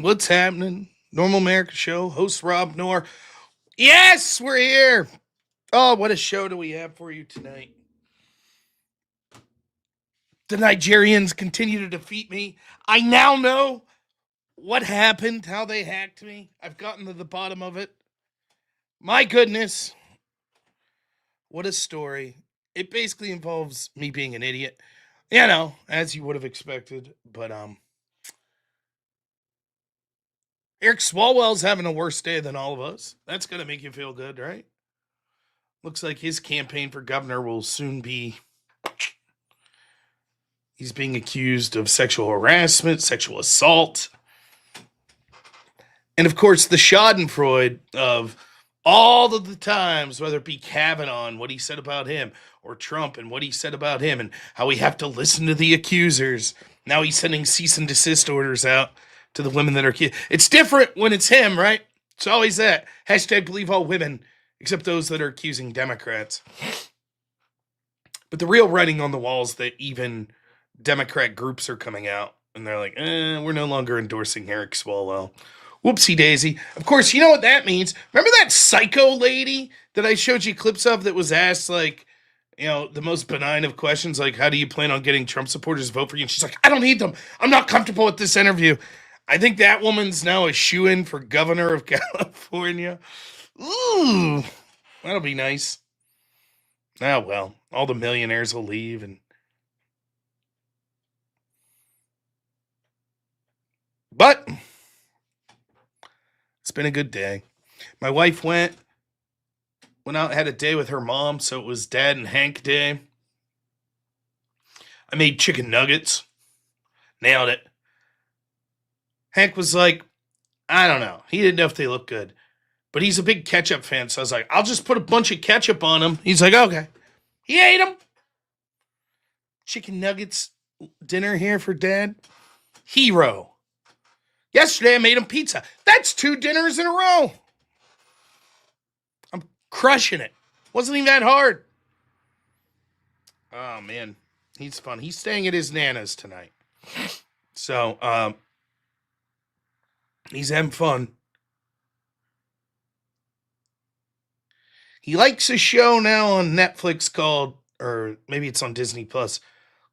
What's happening? Normal America Show, host robnoerr. Yes, we're here. Oh, what a show do we have for you tonight? The Nigerians continue to defeat me. I now know what happened, how they hacked me. I've gotten to the bottom of it. My goodness. What a story. It basically involves me being an idiot. You know, as you would have expected. But Eric Swallwell's having a worse day than all of us. That's going to make you feel good, right? Looks like his campaign for governor will soon be. He's being accused of sexual harassment, sexual assault. And of course, the Schadenfreude of all of the times, whether it be Kavanaugh and what he said about him, or Trump and what he said about him, and how we have to listen to the accusers. Now he's sending cease and desist orders out to the women that are accused. It's different when it's him, right? It's always that. Hashtag believe all women, except those that are accusing Democrats. But the real writing on the wall is that even Democrat groups are coming out, and they're like, we're no longer endorsing Eric Swalwell. Whoopsie daisy. Of course, you know what that means. Remember that psycho lady that I showed you clips of that was asked, like, you know, the most benign of questions, like, how do you plan on getting Trump supporters to vote for you? And she's like, I don't need them. I'm not comfortable with this interview. I think that woman's now a shoo-in for governor of California. Ooh, that'll be nice. Oh, well, all the millionaires will leave and... But it's been a good day. My wife went out, had a day with her mom, so it was Dad and Hank day. I made chicken nuggets. Nailed it. Hank was like, I don't know. He didn't know if they looked good. But he's a big ketchup fan, so I was like, I'll just put a bunch of ketchup on them. He's like, okay. He ate them. Chicken nuggets dinner here for Dad. Hero. Yesterday I made him pizza. That's 2 dinners in a row. I'm crushing it. Wasn't even that hard. Oh, man. He's fun. He's staying at his Nana's tonight. So, he's having fun. He likes a show now on Netflix called, or maybe it's on Disney Plus,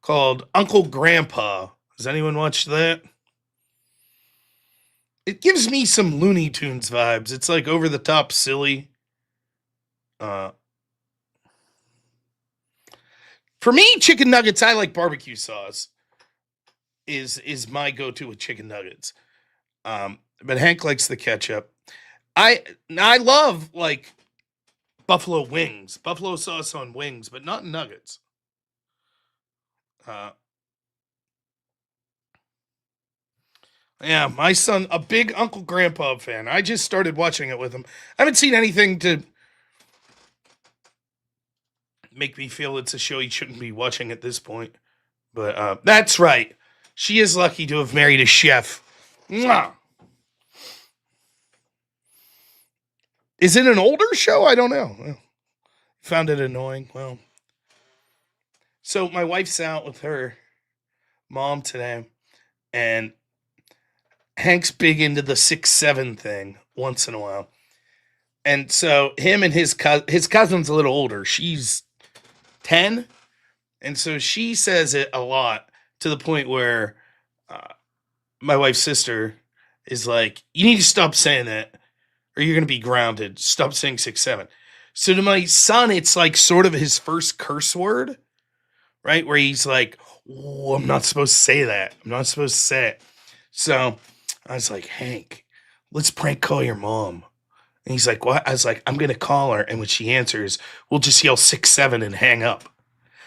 called Uncle Grandpa. Has anyone watched that? It gives me some Looney Tunes vibes. It's like over the top silly. For me, chicken nuggets, I like barbecue sauce. Is my go-to with chicken nuggets. But Hank likes the ketchup. I love like buffalo wings, buffalo sauce on wings, but not nuggets. Yeah, my son, a big Uncle Grandpa fan. I just started watching it with him. I haven't seen anything to make me feel it's a show he shouldn't be watching at this point. But that's right. She is lucky to have married a chef. Mwah! Is it an older show? I don't know. Well, found it annoying. Well, so my wife's out with her mom today, and Hank's big into the 6'7" thing once in a while. And so him and his cousin's a little older. She's 10. And so she says it a lot to the point where my wife's sister is like, you need to stop saying that or you're going to be grounded. Stop saying 6'7". So to my son, it's like sort of his first curse word, right? Where he's like, oh, I'm not supposed to say that. I'm not supposed to say it. So I was like, Hank, let's prank call your mom. And he's like, what? I was like, I'm going to call her. And when she answers, we'll just yell 6'7" and hang up.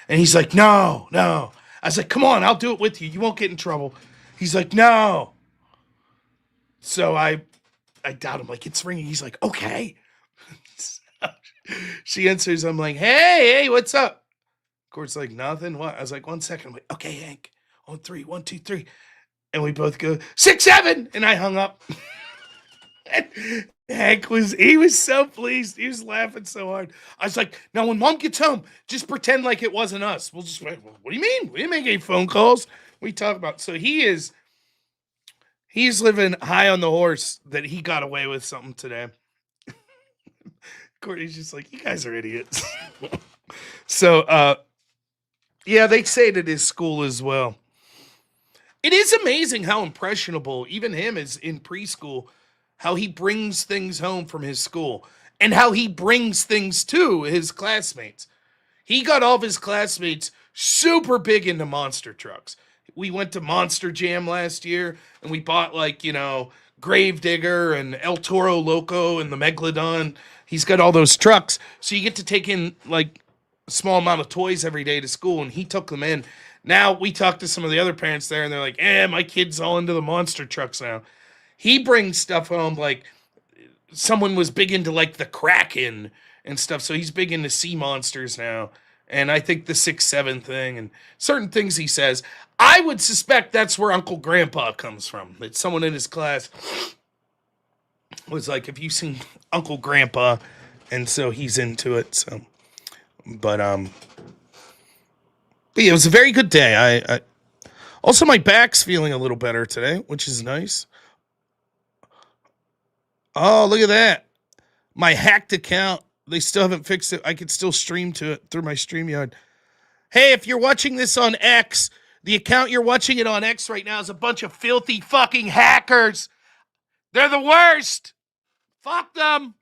And he's like, no. I was like, come on, I'll do it with you. You won't get in trouble. He's like, no. So I doubt him. Like, it's ringing. He's like, okay. So she answers. I'm like, hey, what's up? Of course, like, nothing. What? I was like, 1 second. I'm like, okay, Hank. On 3, 1, 2, 3. And we both go, 6'7", and I hung up. And Hank was so pleased. He was laughing so hard. I was like, now when mom gets home, just pretend like it wasn't us. We'll just, what do you mean? We didn't make any phone calls. We talk about, so he is He's living high on the horse that he got away with something today. Courtney's just like, you guys are idiots. So, yeah, they say it at his school as well. It is amazing how impressionable even him is in preschool, how he brings things home from his school and how he brings things to his classmates. He got all of his classmates super big into monster trucks. We went to Monster Jam last year and we bought Gravedigger and El Toro Loco and the Megalodon. He's got all those trucks. So you get to take in like a small amount of toys every day to school, and he took them in. Now we talked to some of the other parents there and they're like, my kid's all into the monster trucks now. He brings stuff home, like someone was big into like the Kraken and stuff. So he's big into sea monsters now. And I think the 6'7" thing and certain things he says, I would suspect that's where Uncle Grandpa comes from. That someone in his class was like, have you seen Uncle Grandpa? And so he's into it. So, but yeah, it was a very good day. I also, my back's feeling a little better today, which is nice. Oh, look at that. My hacked account, they still haven't fixed it. I could still stream to it through my StreamYard. Hey, if you're watching this on X, the account you're watching it on X right now is a bunch of filthy fucking hackers. They're the worst. Fuck them.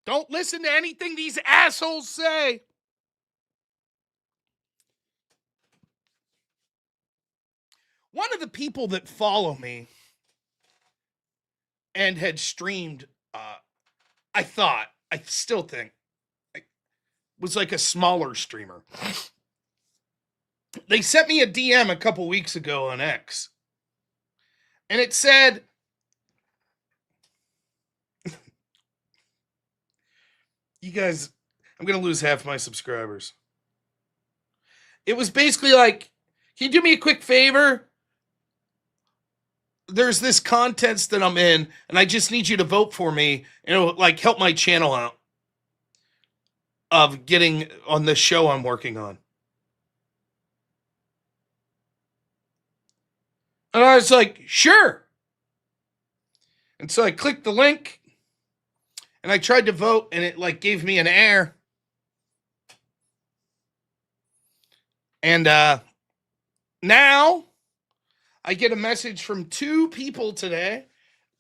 Don't listen to anything these assholes say. One of the people that follow me and had streamed, I still think, was like a smaller streamer. They sent me a DM a couple weeks ago on X. And it said, you guys, I'm going to lose half my subscribers. It was basically like, can you do me a quick favor? There's this contest that I'm in, and I just need you to vote for me, and it'll like help my channel out of getting on the show I'm working on. And I was like, sure. And so I clicked the link, and I tried to vote, and it like gave me an error. And now I get a message from 2 people today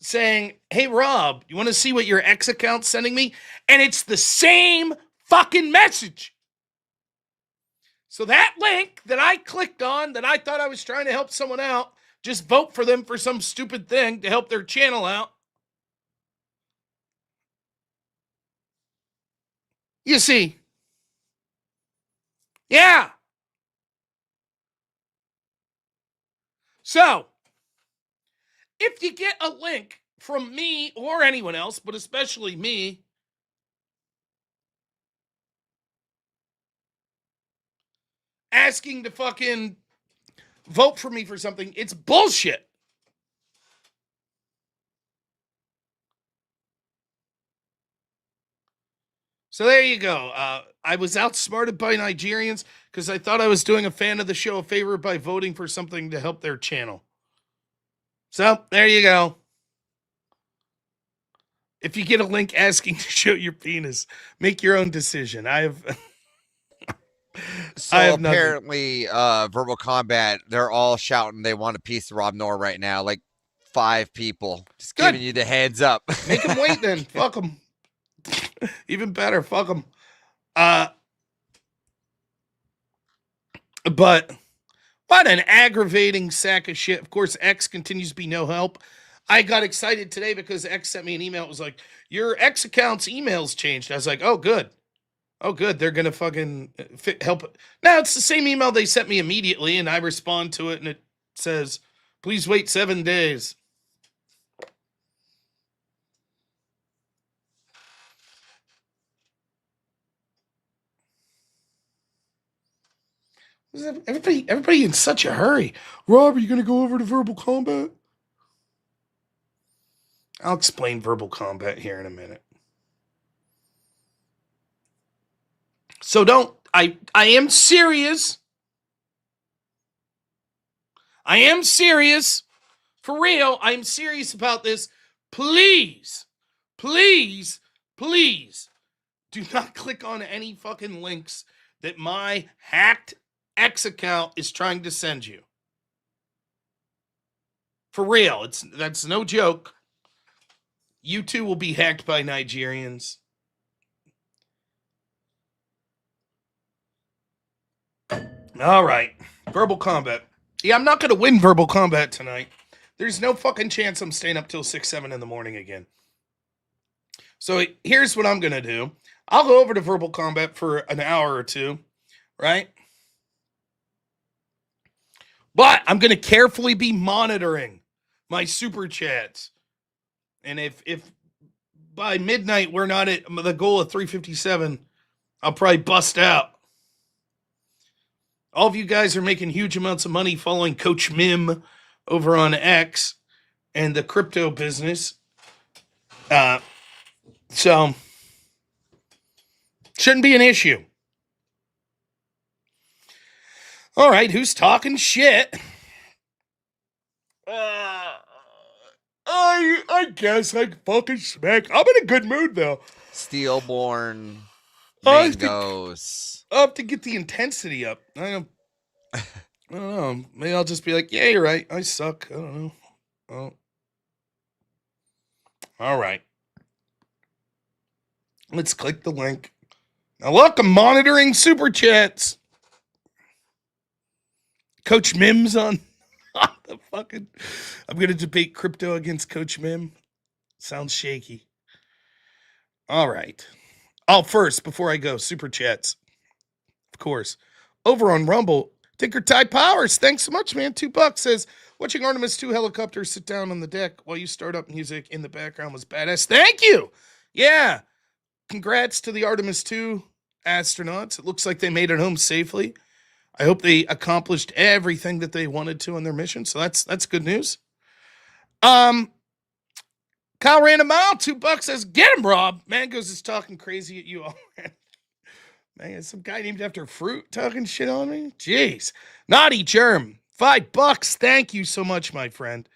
saying, hey, Rob, you want to see what your X account's sending me? And it's the same fucking message. So that link that I clicked on that I thought I was trying to help someone out, just vote for them for some stupid thing to help their channel out. You see. Yeah. So, if you get a link from me or anyone else, but especially me, asking to fucking vote for me for something, it's bullshit. So there you go. I was outsmarted by Nigerians because I thought I was doing a fan of the show a favor by voting for something to help their channel. So there you go. If you get a link asking to show your penis, make your own decision. So apparently, Verbal Combat, they're all shouting they want a piece of robnoerr right now. Like 5 people. Just Good. giving you the heads up. Make them wait then. Fuck them. Even better. Fuck them. But what an aggravating sack of shit. Of course, X continues to be no help. I got excited today because X sent me an email. It was like, your X account's email's changed. I was like, oh, good. Oh, good. They're going to fucking help. Now, it's the same email they sent me immediately, and I respond to it, and it says, please wait 7 days. Everybody in such a hurry. Rob, are you going to go over to Verbal Combat? I'll explain Verbal Combat here in a minute. So I am serious. I am serious For real, I'm serious about this. Please, please, please do not click on any fucking links that my hacked X account is trying to send you. For real, that's no joke. You too will be hacked by Nigerians. All right. Verbal combat. Yeah, I'm not going to win verbal combat tonight. There's no fucking chance I'm staying up till 6, 7 in the morning again. So here's what I'm going to do. I'll go over to verbal combat for an hour or two, right? But I'm going to carefully be monitoring my super chats. And if by midnight we're not at the goal of 357, I'll probably bust out. All of you guys are making huge amounts of money following Coach Mim over on X and the crypto business. So shouldn't be an issue. All right, who's talking shit? I guess I fucking smack. I'm in a good mood though. Steelborn mangoes. I'll have to get the intensity up. I don't know. Maybe I'll just be like, yeah, you're right. I suck. I don't know. Oh. All right. Let's click the link. Now look, I'm monitoring super chats. Coach Mim's on the fucking. I'm gonna debate crypto against Coach Mim. Sounds shaky. All right. First, before I go, super chats. Of course. Over on Rumble, Tinker Ty Powers. Thanks so much, man. $2 says, watching Artemis 2 helicopters sit down on the deck while you start up music in the background was badass. Thank you. Yeah. Congrats to the Artemis 2 astronauts. It looks like they made it home safely. I hope they accomplished everything that they wanted to on their mission. So that's good news. Kyle ran a mile. $2 says, get him, Rob. Mangoes is talking crazy at you all. Man, some guy named after fruit talking shit on me? Jeez. Naughty Germ. $5. Thank you so much, my friend.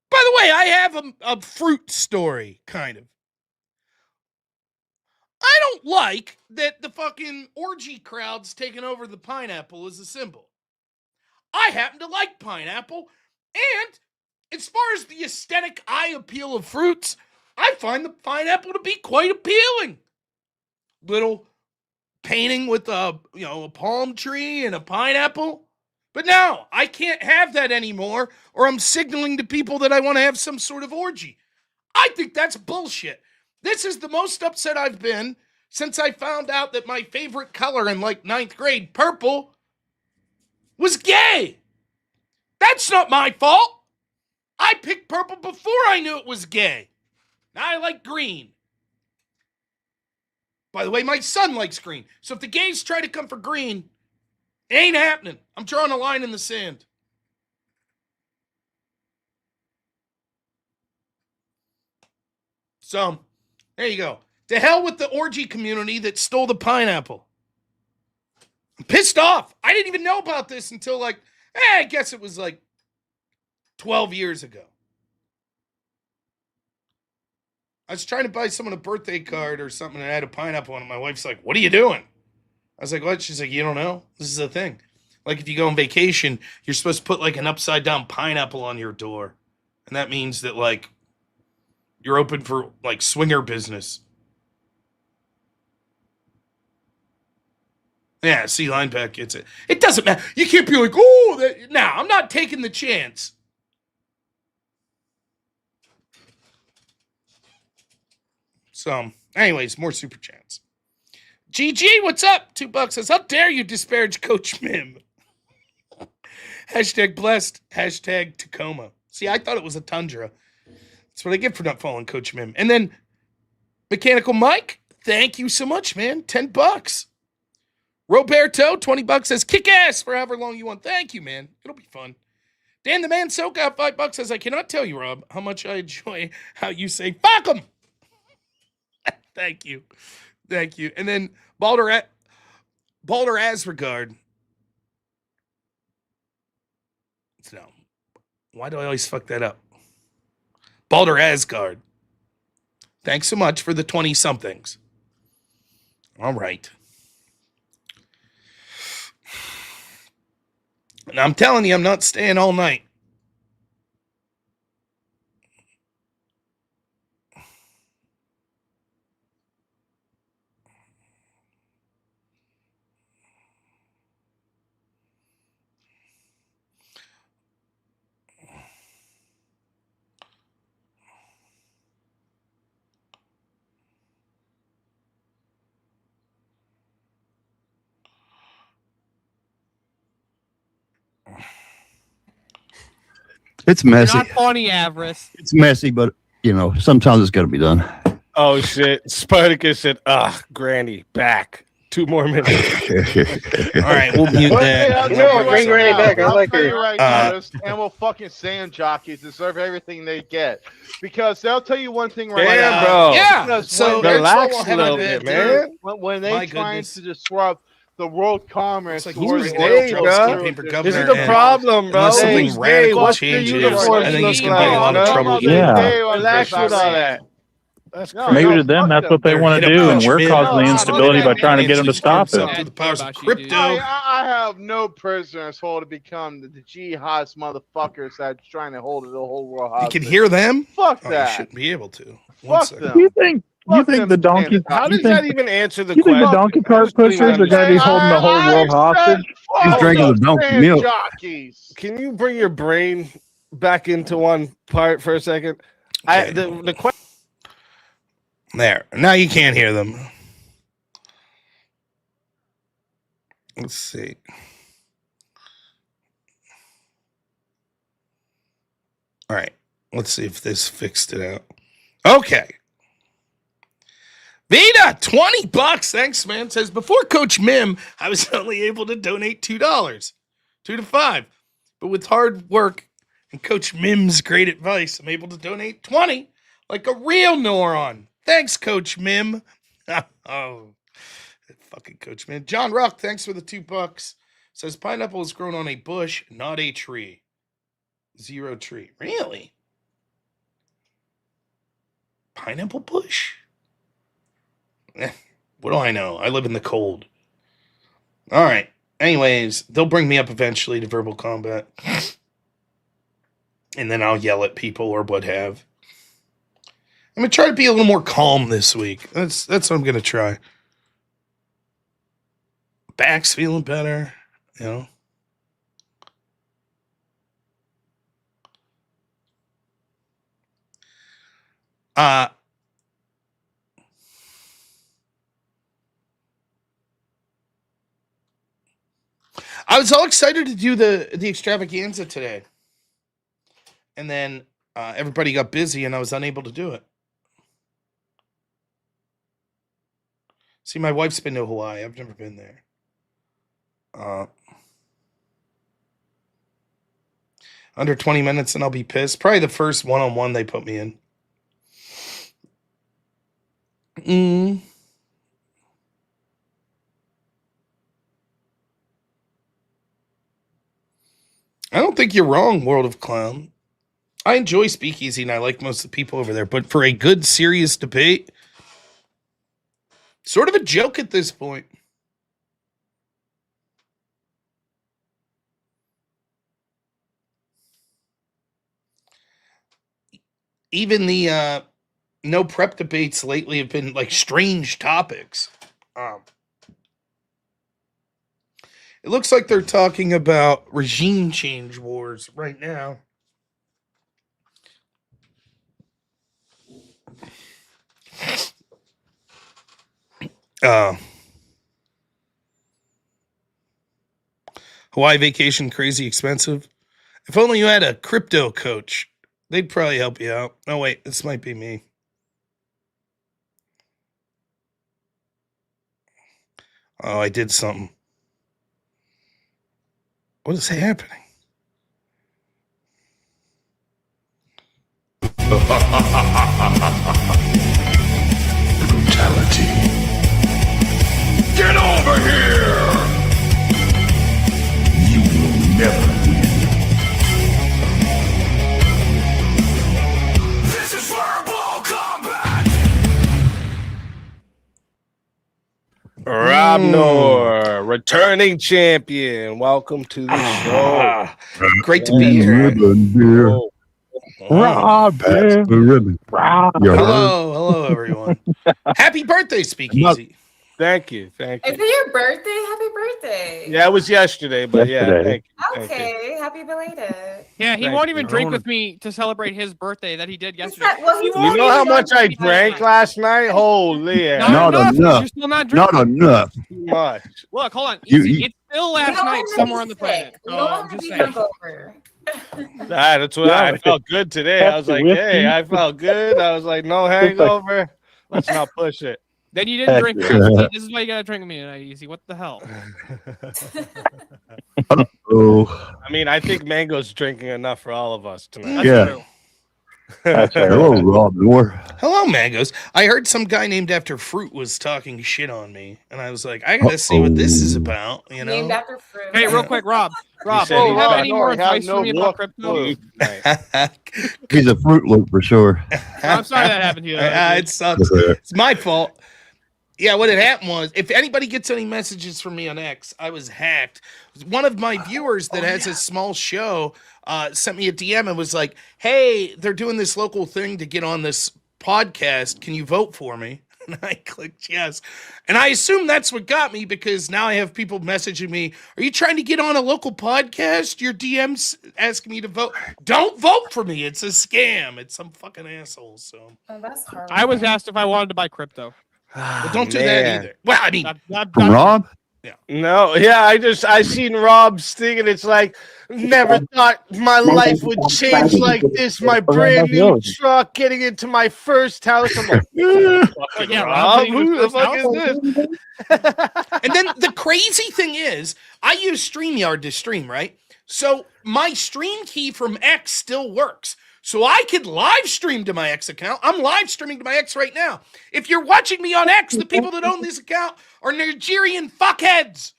By the way, I have a fruit story, kind of. I don't like that the fucking orgy crowd's taking over the pineapple as a symbol. I happen to like pineapple, and as far as the aesthetic eye appeal of fruits, I find the pineapple to be quite appealing. Little painting with a palm tree and a pineapple. But now, I can't have that anymore, or I'm signaling to people that I want to have some sort of orgy. I think that's bullshit. This is the most upset I've been since I found out that my favorite color in like 9th grade, purple, was gay. That's not my fault. I picked purple before I knew it was gay. Now I like green. By the way, my son likes green. So if the gays try to come for green, it ain't happening. I'm drawing a line in the sand. So, there you go. To hell with the orgy community that stole the pineapple. I'm pissed off. I didn't even know about this until I guess it was 12 years ago. I was trying to buy someone a birthday card or something and I had a pineapple on it. My wife's like, what are you doing? I was like, what? She's like, you don't know? This is a thing. Like if you go on vacation, you're supposed to put an upside down pineapple on your door. And that means that you're open for swinger business. Yeah, Sea Lineback gets it. It doesn't matter. You can't be like, I'm not taking the chance. So, anyways, more super chats. GG, what's up? $2 says, how dare you disparage Coach Mim? Hashtag blessed. Hashtag Tacoma. See, I thought it was a Tundra. That's what I get for not following Coach Mim. And then Mechanical Mike, thank you so much, man. $10. Roberto, $20 says, kick ass for however long you want. Thank you, man. It'll be fun. Dan the Man Soak out $5 says, I cannot tell you, Rob, how much I enjoy how you say, fuck him. Thank you. Thank you. And then Balder Asregard. No. Why do I always fuck that up? Baldur Asgard. Thanks so much for the 20-somethings. All right. And I'm telling you, I'm not staying all night. It's messy. Not funny, Avarice. It's messy, but sometimes it's got to be done. Oh shit! Spartacus said, Granny, back. 2 more minutes. All right, we'll mute that. No, bring Granny back. I like I'll tell her. you right now, those camel fucking sand jockeys deserve everything they get. Because they'll tell you one thing right Damn, now. bro. Yeah, Because so when relax they're a little bit, man. when they My trying goodness. to disrupt the world commerce, It's like towards he's oil gay, drills, bro. through- Paper through- governor This is the and- problem, bro. Unless something Who's radical gay? What's the changes, uniform I think he's look gonna be in a lot of like, trouble. bro? Yeah. Relax with all that. That's No, crazy. Maybe no, to them, fuck that's what they They're want to hit do, up and we're Schmidt. causing the No, instability by trying to get them to stop it. To the powers of About you, dude. crypto. I have no prisoners hold to become the jihadist motherfuckers that's trying to hold the whole world You hostage. can hear them? Fuck Oh, you that. shouldn't be able to. One Fuck second. them. You think Fuck the them donkey? stand-up. How You does that think even answer the you think the question? donkey cart I just don't pushers are going to be holding the whole world hostage? He's drinking the donkey milk. Jockeys. Can you bring your brain back into one part for a second? Okay. The question. There. Now you can't hear them. Let's see. All right. Let's see if this fixed it out. Okay. Vita, $20. Thanks, man. Says, before Coach Mim, I was only able to donate $2. 2 to 5. But with hard work and Coach Mim's great advice, I'm able to donate 20 like a real moron. Thanks, Coach Mim. Oh, fucking Coach Mim. John Rock, thanks for the $2. Says, pineapple is grown on a bush, not a tree. 0 tree. Really? Pineapple bush? What do I know? I live in the cold. All right. Anyways, they'll bring me up eventually to verbal combat. And then I'll yell at people or what have. I'm going to try to be a little more calm this week. That's what I'm going to try. Back's feeling better, you know. I was all excited to do the extravaganza today. And then everybody got busy and I was unable to do it. See, my wife's been to Hawaii. I've never been there. Under 20 minutes and I'll be pissed. Probably the first one-on-one they put me in. I don't think you're wrong, World of Clown. I enjoy Speakeasy and I like most of the people over there, but for a good, serious debate, sort of a joke at this point. Even the no prep debates lately have been like strange topics. It looks like they're talking about regime change wars right now. Hawaii vacation crazy expensive. If only you had a crypto coach, they'd probably help you out. Oh wait, this might be me. Oh, I did something. What is happening? Brutality. Get over here! You will never win. Robnoerr, returning champion. Welcome to the show. Great to be here. Oh, Rob, Pass the ribbon. Rob. You heard? Hello, everyone. Happy birthday, Speakeasy. thank you. Is it your birthday? Happy birthday. Yeah, it was yesterday, but yeah, Yesterday. thank you. Okay, happy belated. Yeah, he Thank won't you. even drink with me to celebrate his birthday that he did yesterday. Well, he He You won't know how even much I drink with me drank tonight. last night? Holy, yeah. Not enough. You're still not drinking. Not enough. Too much. Look, hold on. You- Easy. you- It's still You last don't night have to somewhere be on the sick. planet. You So don't I'm have to just be saying. hungover. That's what I felt good today. I was like, Whiskey. hey, I felt good. I was like, no hangover. Let's not push it. Then you didn't Heck drink. yeah. with me. This is why you gotta drink with me tonight, Easy. What the hell? Oh, I mean, I think Mango's drinking enough for all of us tonight. That's Yeah. true. That's right. hello, Robnoerr. Hello, Mangoes. I heard some guy named after fruit was talking shit on me, and I was like, I gotta see what this is about. You Named know. after fruit. Hey, real quick, Rob. Rob, said do he you have was- any more I have advice no for me about book crypto? clue. He's a Fruit Loop for sure. I'm sorry that happened to you. It sucks. It's my fault. Yeah, what had happened was, if anybody gets any messages from me on X, I was hacked. One of my viewers that has a small show sent me a DM and was like, hey, they're doing this local thing to get on this podcast. Can you vote for me? And I clicked yes. And I assume that's what got me, because now I have people messaging me, are you trying to get on a local podcast? Your DM's asking me to vote. Don't vote for me. It's a scam. It's some fucking asshole. So Oh, that's horrible. I was asked if I wanted to buy crypto. well, don't do that either. Well, I mean, Rob? No, yeah, I seen Rob's thing, and it's like, never thought my life would change like this. My brand new truck, getting into my first house. I'm like, fucking Yeah, Rob, Rob, who the first fuck house? is this? and then the crazy thing is, I use StreamYard to stream, right? So my stream key from X still works. So I could live stream to my X account. I'm live streaming to my X right now. If you're watching me on X, the people that own this account are Nigerian fuckheads.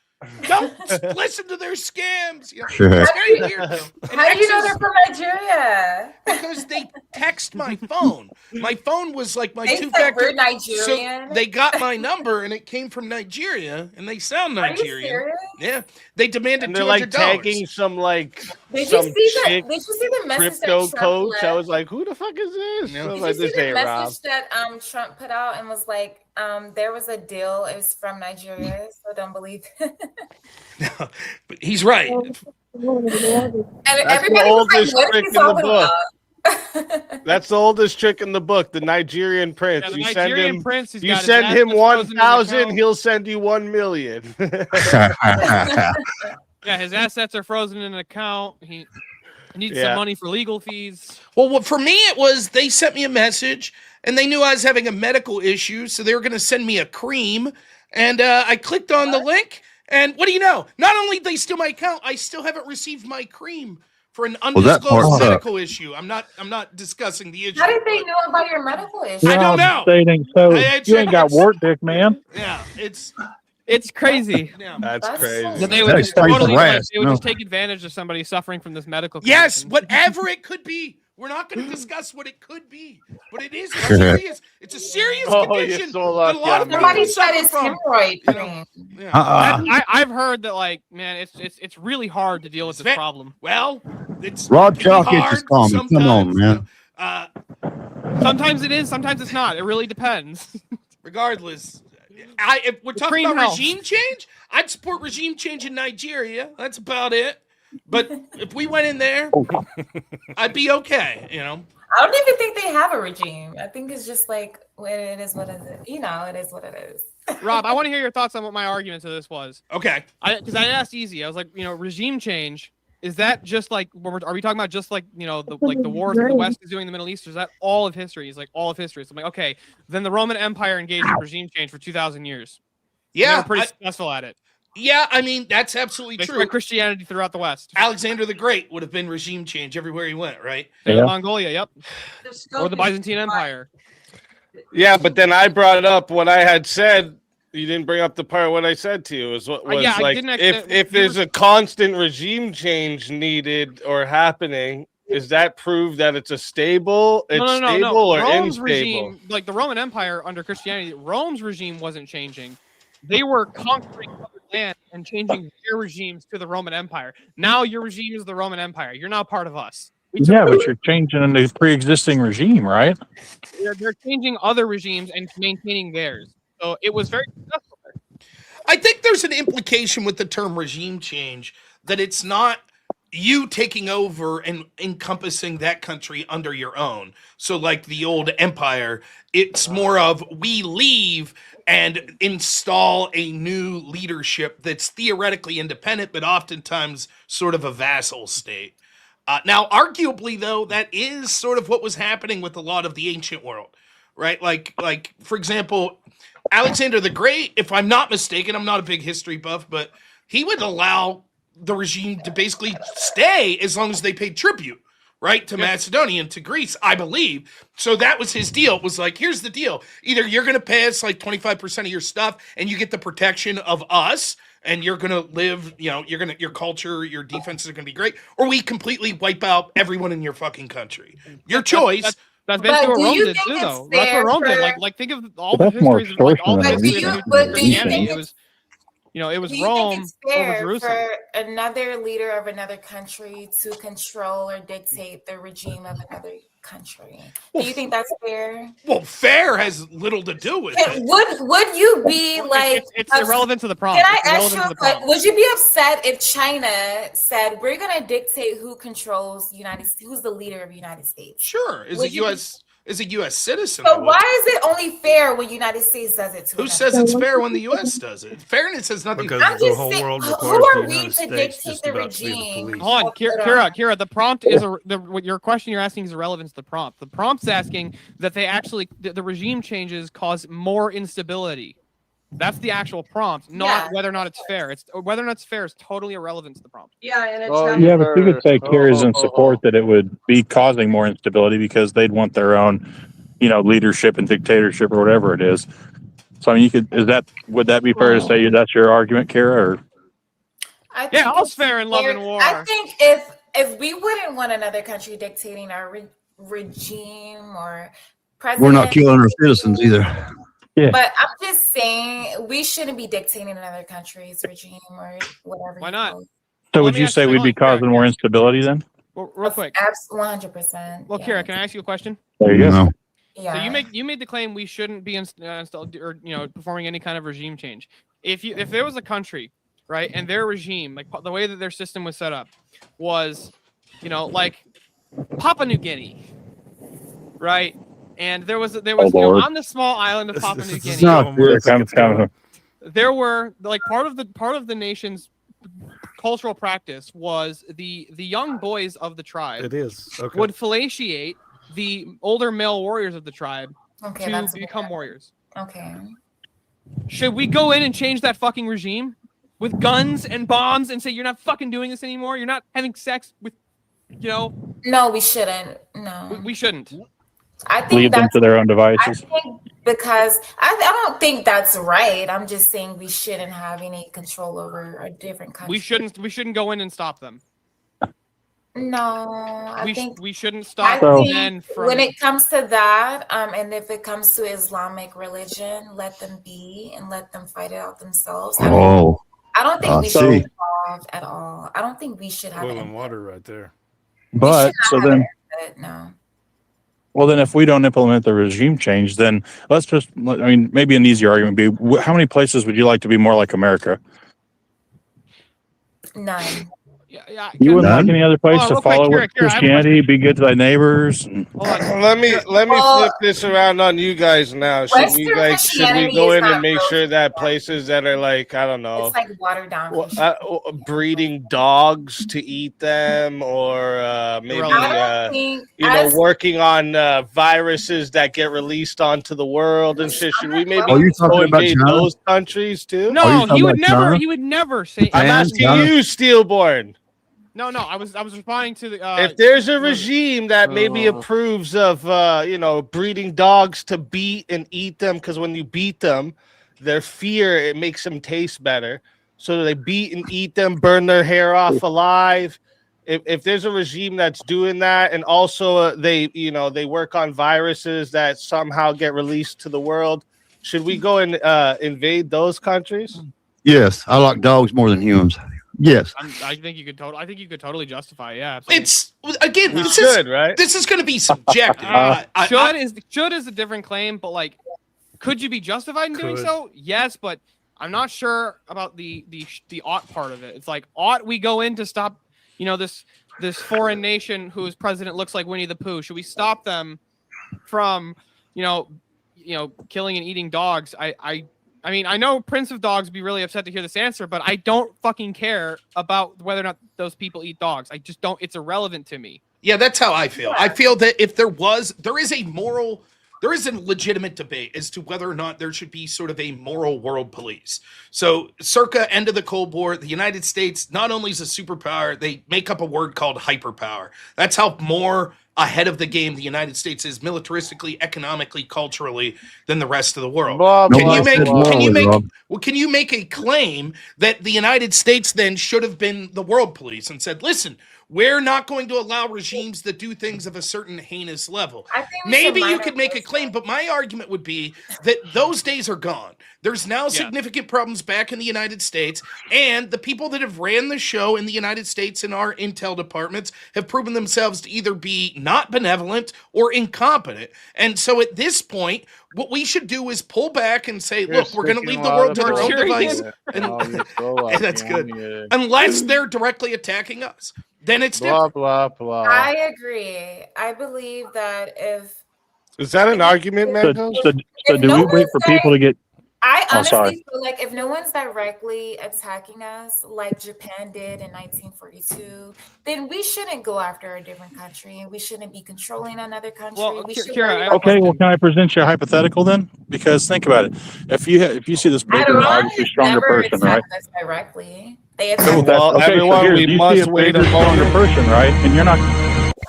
Don't listen to their scams. You know, Sure. it's very weird. And How do you know X is- they're from Nigeria? because they text my phone. My phone was like my They said two-factor. we're Nigerian. So they got my number, and it came from Nigeria, and they sound Are you Nigerian. serious? Yeah, they demanded And they're like $200. tagging some like Did some you see chick Did you see the message crypto that Trump coach. I left? was like, who the fuck is this? Yeah. I was Did like, you see this the ain't Rob. message that Trump put out and was like, there was a deal. It was from Nigeria, so don't believe it. But he's right. And the everybody was like, oldest what trick is he in the talking book. about? That's the oldest trick in the book, the Nigerian prince. Yeah, the you Nigerian send him, prince. He's you got his send him assets frozen in an 1,000, account. he'll send you 1,000,000. Yeah, his assets are frozen in an account. He needs Yeah. some money for legal fees. Well, for me, it was they sent me a message, and they knew I was having a medical issue, so they were going to send me a cream. And I clicked on the link, and what do you know? Not only did they steal my account, I still haven't received my cream for an that part undisclosed sucks. medical issue. I'm not discussing the issue. How did they but- know about your medical issue? I don't know. Stating so. I- You ain't got work, dick, man. Yeah, it's It's crazy. yeah. That's That's crazy. That they would That's just crazy totally harass, they would no. just take advantage of somebody suffering from this medical Yes, condition. whatever it could be. We're not going to discuss what it could be, but it is serious. It's a serious Oh, condition. you're so that a lucky lot of I'm people Somebody suffer said it's from. hemorrhoid You know. cream. Yeah. I've heard that, like, man, it's really hard to deal with this problem. Well, it's Rob can be Chalk, it's hard just calm. Come on, sometimes, man. you know. Sometimes it is, sometimes it's not. It really depends. Regardless, if we're talking cream about helps. regime change, I'd support regime change in Nigeria. That's about it. But if we went in there, I'd be okay. You know. I don't even think they have a regime. I think it's just like it is what it is. You know, it is what it is. Rob, I want to hear your thoughts on what my argument to this was. Okay. Because I asked Easy, I was like, regime change. Is that just like, are we talking about just like, the wars that the West is doing in the Middle East? Or is that all of history? He's like, all of history. So I'm like, okay, then the Roman Empire engaged in regime change for 2,000 years. And they Yeah. were pretty successful at it. Yeah. I mean, that's absolutely They true. spread Christianity throughout the West. Alexander the Great would have been regime change everywhere he went, right? Yeah. Mongolia, yep. Or the Byzantine Empire. Yeah, but then I brought up what I had said. You didn't bring up the part what I said to you. Was what was yeah, I like didn't if there's a constant regime change needed or happening, is that proof that it's stable or Rome's unstable? regime, like the Roman Empire under Christianity, Rome's regime wasn't changing. They were conquering other land and changing their regimes to the Roman Empire. Now your regime is the Roman Empire. You're now part of us. Yeah, but you're changing the pre-existing regime, right? They're changing other regimes and maintaining theirs. So it was very successful. I think there's an implication with the term regime change that it's not you taking over and encompassing that country under your own. So, like the old empire, it's more of we leave and install a new leadership that's theoretically independent, but oftentimes sort of a vassal state. Now, arguably, though, that is sort of what was happening with a lot of the ancient world, right? Like for example, Alexander the Great, if I'm not mistaken, I'm not a big history buff, but he would allow the regime to basically stay as long as they paid tribute, right? To Macedonia and to Greece, I believe. So that was his deal. It was like, here's the deal. Either you're going to pay us like 25% of your stuff and you get the protection of us and you're going to live, your culture, your defenses are going to be great, or we completely wipe out everyone in your fucking country. Your choice. That's basically what Rome did too, though. That's what Rome did. Like think of all the histories of all the history of Christianity. It was, it was Rome over Jerusalem. For another leader of another country to control or dictate the regime of another country, do you think that's fair? Well, fair has little to do with it. Would you be like? It's irrelevant to the prompt. Can I ask you? Would you be upset if China said we're going to dictate who controls who's the leader of the United States? Sure, is a U.S. citizen. So why is it only fair when the United States does it to Who says it's fair when the U.S. does it? Fairness has nothing. Because I'm the just whole saying, world who requires are the we United to States dictate just the about to be the regime? police. Hold on, Kira. The prompt is what your question you're asking is irrelevant to the prompt. The prompt's asking that they actually the regime changes cause more instability. That's the actual prompt, not whether or not it's fair. It's whether or not it's fair is totally irrelevant to the prompt. Yeah, and Yeah, but you could say Kira's in support that it would be causing more instability because they'd want their own, leadership and dictatorship or whatever it is. So I mean, would that be fair to say that's your argument, Kira? Or all's fair in love and war. I think if we wouldn't want another country dictating our regime or president, we're not killing our citizens either. Yeah. But I'm just saying we shouldn't be dictating another country's regime or whatever. Why not? So would you say we'd be causing more instability then? Well, real quick. 100%. Well, Kira, can I ask you a question? There you go. Yeah. So you made the claim we shouldn't be installed or performing any kind of regime change. If there was a country, right, and their regime, like the way that their system was set up, was, like Papua New Guinea, right? And there was on the small island of Papua New Guinea. There were like part of the nation's cultural practice was the young boys of the tribe. It is okay. Would fellatiate the older male warriors of the tribe to become warriors. Okay. Should we go in and change that fucking regime with guns and bombs and say you're not fucking doing this anymore? You're not having sex with, No, we shouldn't. No, we shouldn't. I think leave them to their own devices. Because I don't think that's right. I'm just saying we shouldn't have any control over a different country. We shouldn't go in and stop them. No, I think we shouldn't stop men from. When it comes to that, and if it comes to Islamic religion, let them be and let them fight it out themselves. I don't think we should be involved at all. I don't think we should have boiling water right there. But so then, no. Well, then if we don't implement the regime change, then maybe an easier argument would be, how many places would you like to be more like America? None. Yeah, you wouldn't like any other place to follow Christianity, be good to thy neighbors. Let me flip this around on you guys now. Should we go in and make sure that places that are like, I don't know, it's like watered down, breeding dogs to eat them, or maybe working on viruses that get released onto the world and shit. Should we maybe go invade those countries too? No, he would never. He would never say. I'm asking you, Steelborn. No, I was responding to the. If there's a regime that maybe approves of, breeding dogs to beat and eat them, because when you beat them, their fear, it makes them taste better. So they beat and eat them, burn their hair off alive. If there's a regime that's doing that, and also they work on viruses that somehow get released to the world, Should we go and invade those countries? Yes, I like dogs more than humans. Yes. I think you could totally justify. Yeah, absolutely. It's again. We This should, is right? This is going to be subjective. Should is a different claim, but like, could you be justified in doing so? Yes, but I'm not sure about the ought part of it. It's like, ought we go in to stop, this foreign nation whose president looks like Winnie the Pooh? Should we stop them from, killing and eating dogs? I mean, I know Prince of Dogs would be really upset to hear this answer, but I don't fucking care about whether or not those people eat dogs. I just don't. It's irrelevant to me. Yeah, that's how I feel. I feel that if there is a legitimate debate as to whether or not there should be sort of a moral world police. So circa end of the Cold War, the United States not only is a superpower, they make up a word called hyperpower. That's how more ahead of the game the United States is militaristically, economically, culturally than the rest of the world. Can you make a claim that the United States then should have been the world police and said, listen, we're not going to allow regimes that do things of a certain heinous level? Maybe you could make a claim, but my argument would be that those days are gone. There's now significant problems back in the United States, and the people that have ran the show in the United States in our intel departments have proven themselves to either be not benevolent or incompetent. And so at this point, what we should do is pull back and say, look, we're going to leave the world to their own device. And that's good. Unless they're directly attacking us. Then it's different. Blah, blah. I agree. I believe that Is that an argument, man? So do we wait for people to get... I honestly feel like if no one's directly attacking us like Japan did in 1942, then we shouldn't go after a different country. We shouldn't be controlling another country. Okay, well, can I present you a hypothetical then? Because think about it. If you see this bigger, obviously stronger person, right? Directly. We must wait a stronger person, right? And you're not...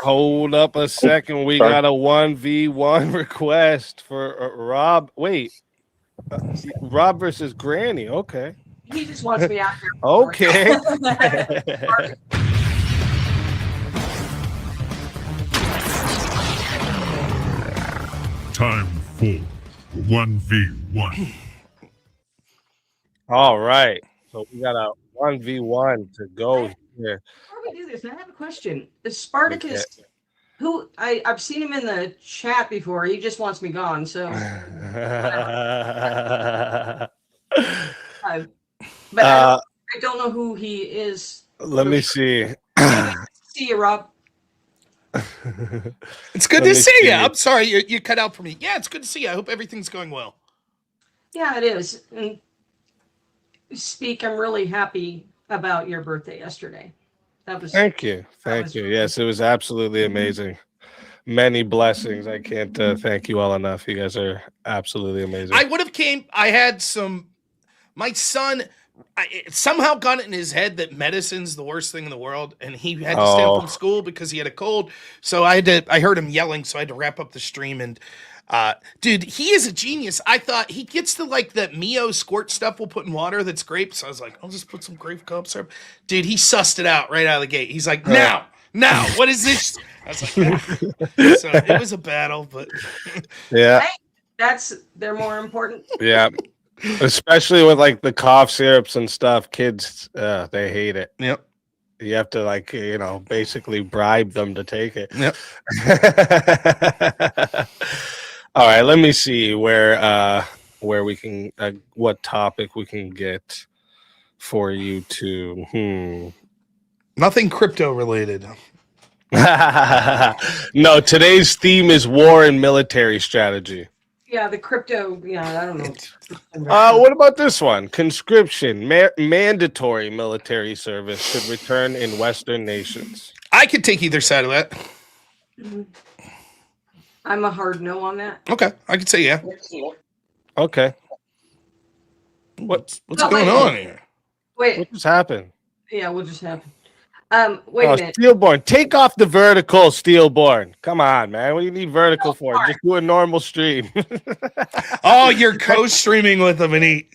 Hold up a second. We got a 1v1 request for Rob. Wait. Rob versus Granny. Okay. He just wants me out here. Okay. Time for 1v1. All right. So we got a 1v1 to go here. Before we do this, I have a question. Is Spartacus, who I've seen him in the chat before, he just wants me gone, so but I don't know who he is. Let me see. See you, Rob. It's good to see you. I'm sorry you cut out for me. Yeah, it's good to see you. I hope everything's going well. Yeah, it is. And I'm really happy about your birthday yesterday. Thank you. Yes, it was absolutely amazing. Many blessings. I can't thank you all enough. You guys are absolutely amazing. I had my son somehow got it in his head that medicine's the worst thing in the world, and he had to stay up from school because he had a cold. So I heard him yelling, so I had to wrap up the stream. And dude, he is a genius. I thought he gets that Mio squirt stuff we'll put in water that's grape. So I was like, I'll just put some grape cough syrup. Dude, he sussed it out right out of the gate. He's like, now, what is this? I was like, so it was a battle, but yeah, they're more important. Yeah, especially with the cough syrups and stuff. Kids, they hate it. Yep. You have to basically bribe them to take it. Yep. All right, let me see where we can what topic we can get for you to Nothing crypto related. No, today's theme is war and military strategy. Yeah, the crypto. Yeah, I don't know. What about this one? Conscription, mandatory military service should return in Western nations. I could take either side of that. I'm a hard no on that. Okay, I could say yeah. Okay. What's going on here? Wait. What just happened? Yeah, what just happened? Wait a minute. Steelborn, take off the vertical, Steelborn. Come on, man. What do you need vertical for? Just do a normal stream. Oh, you're co-streaming with him, and he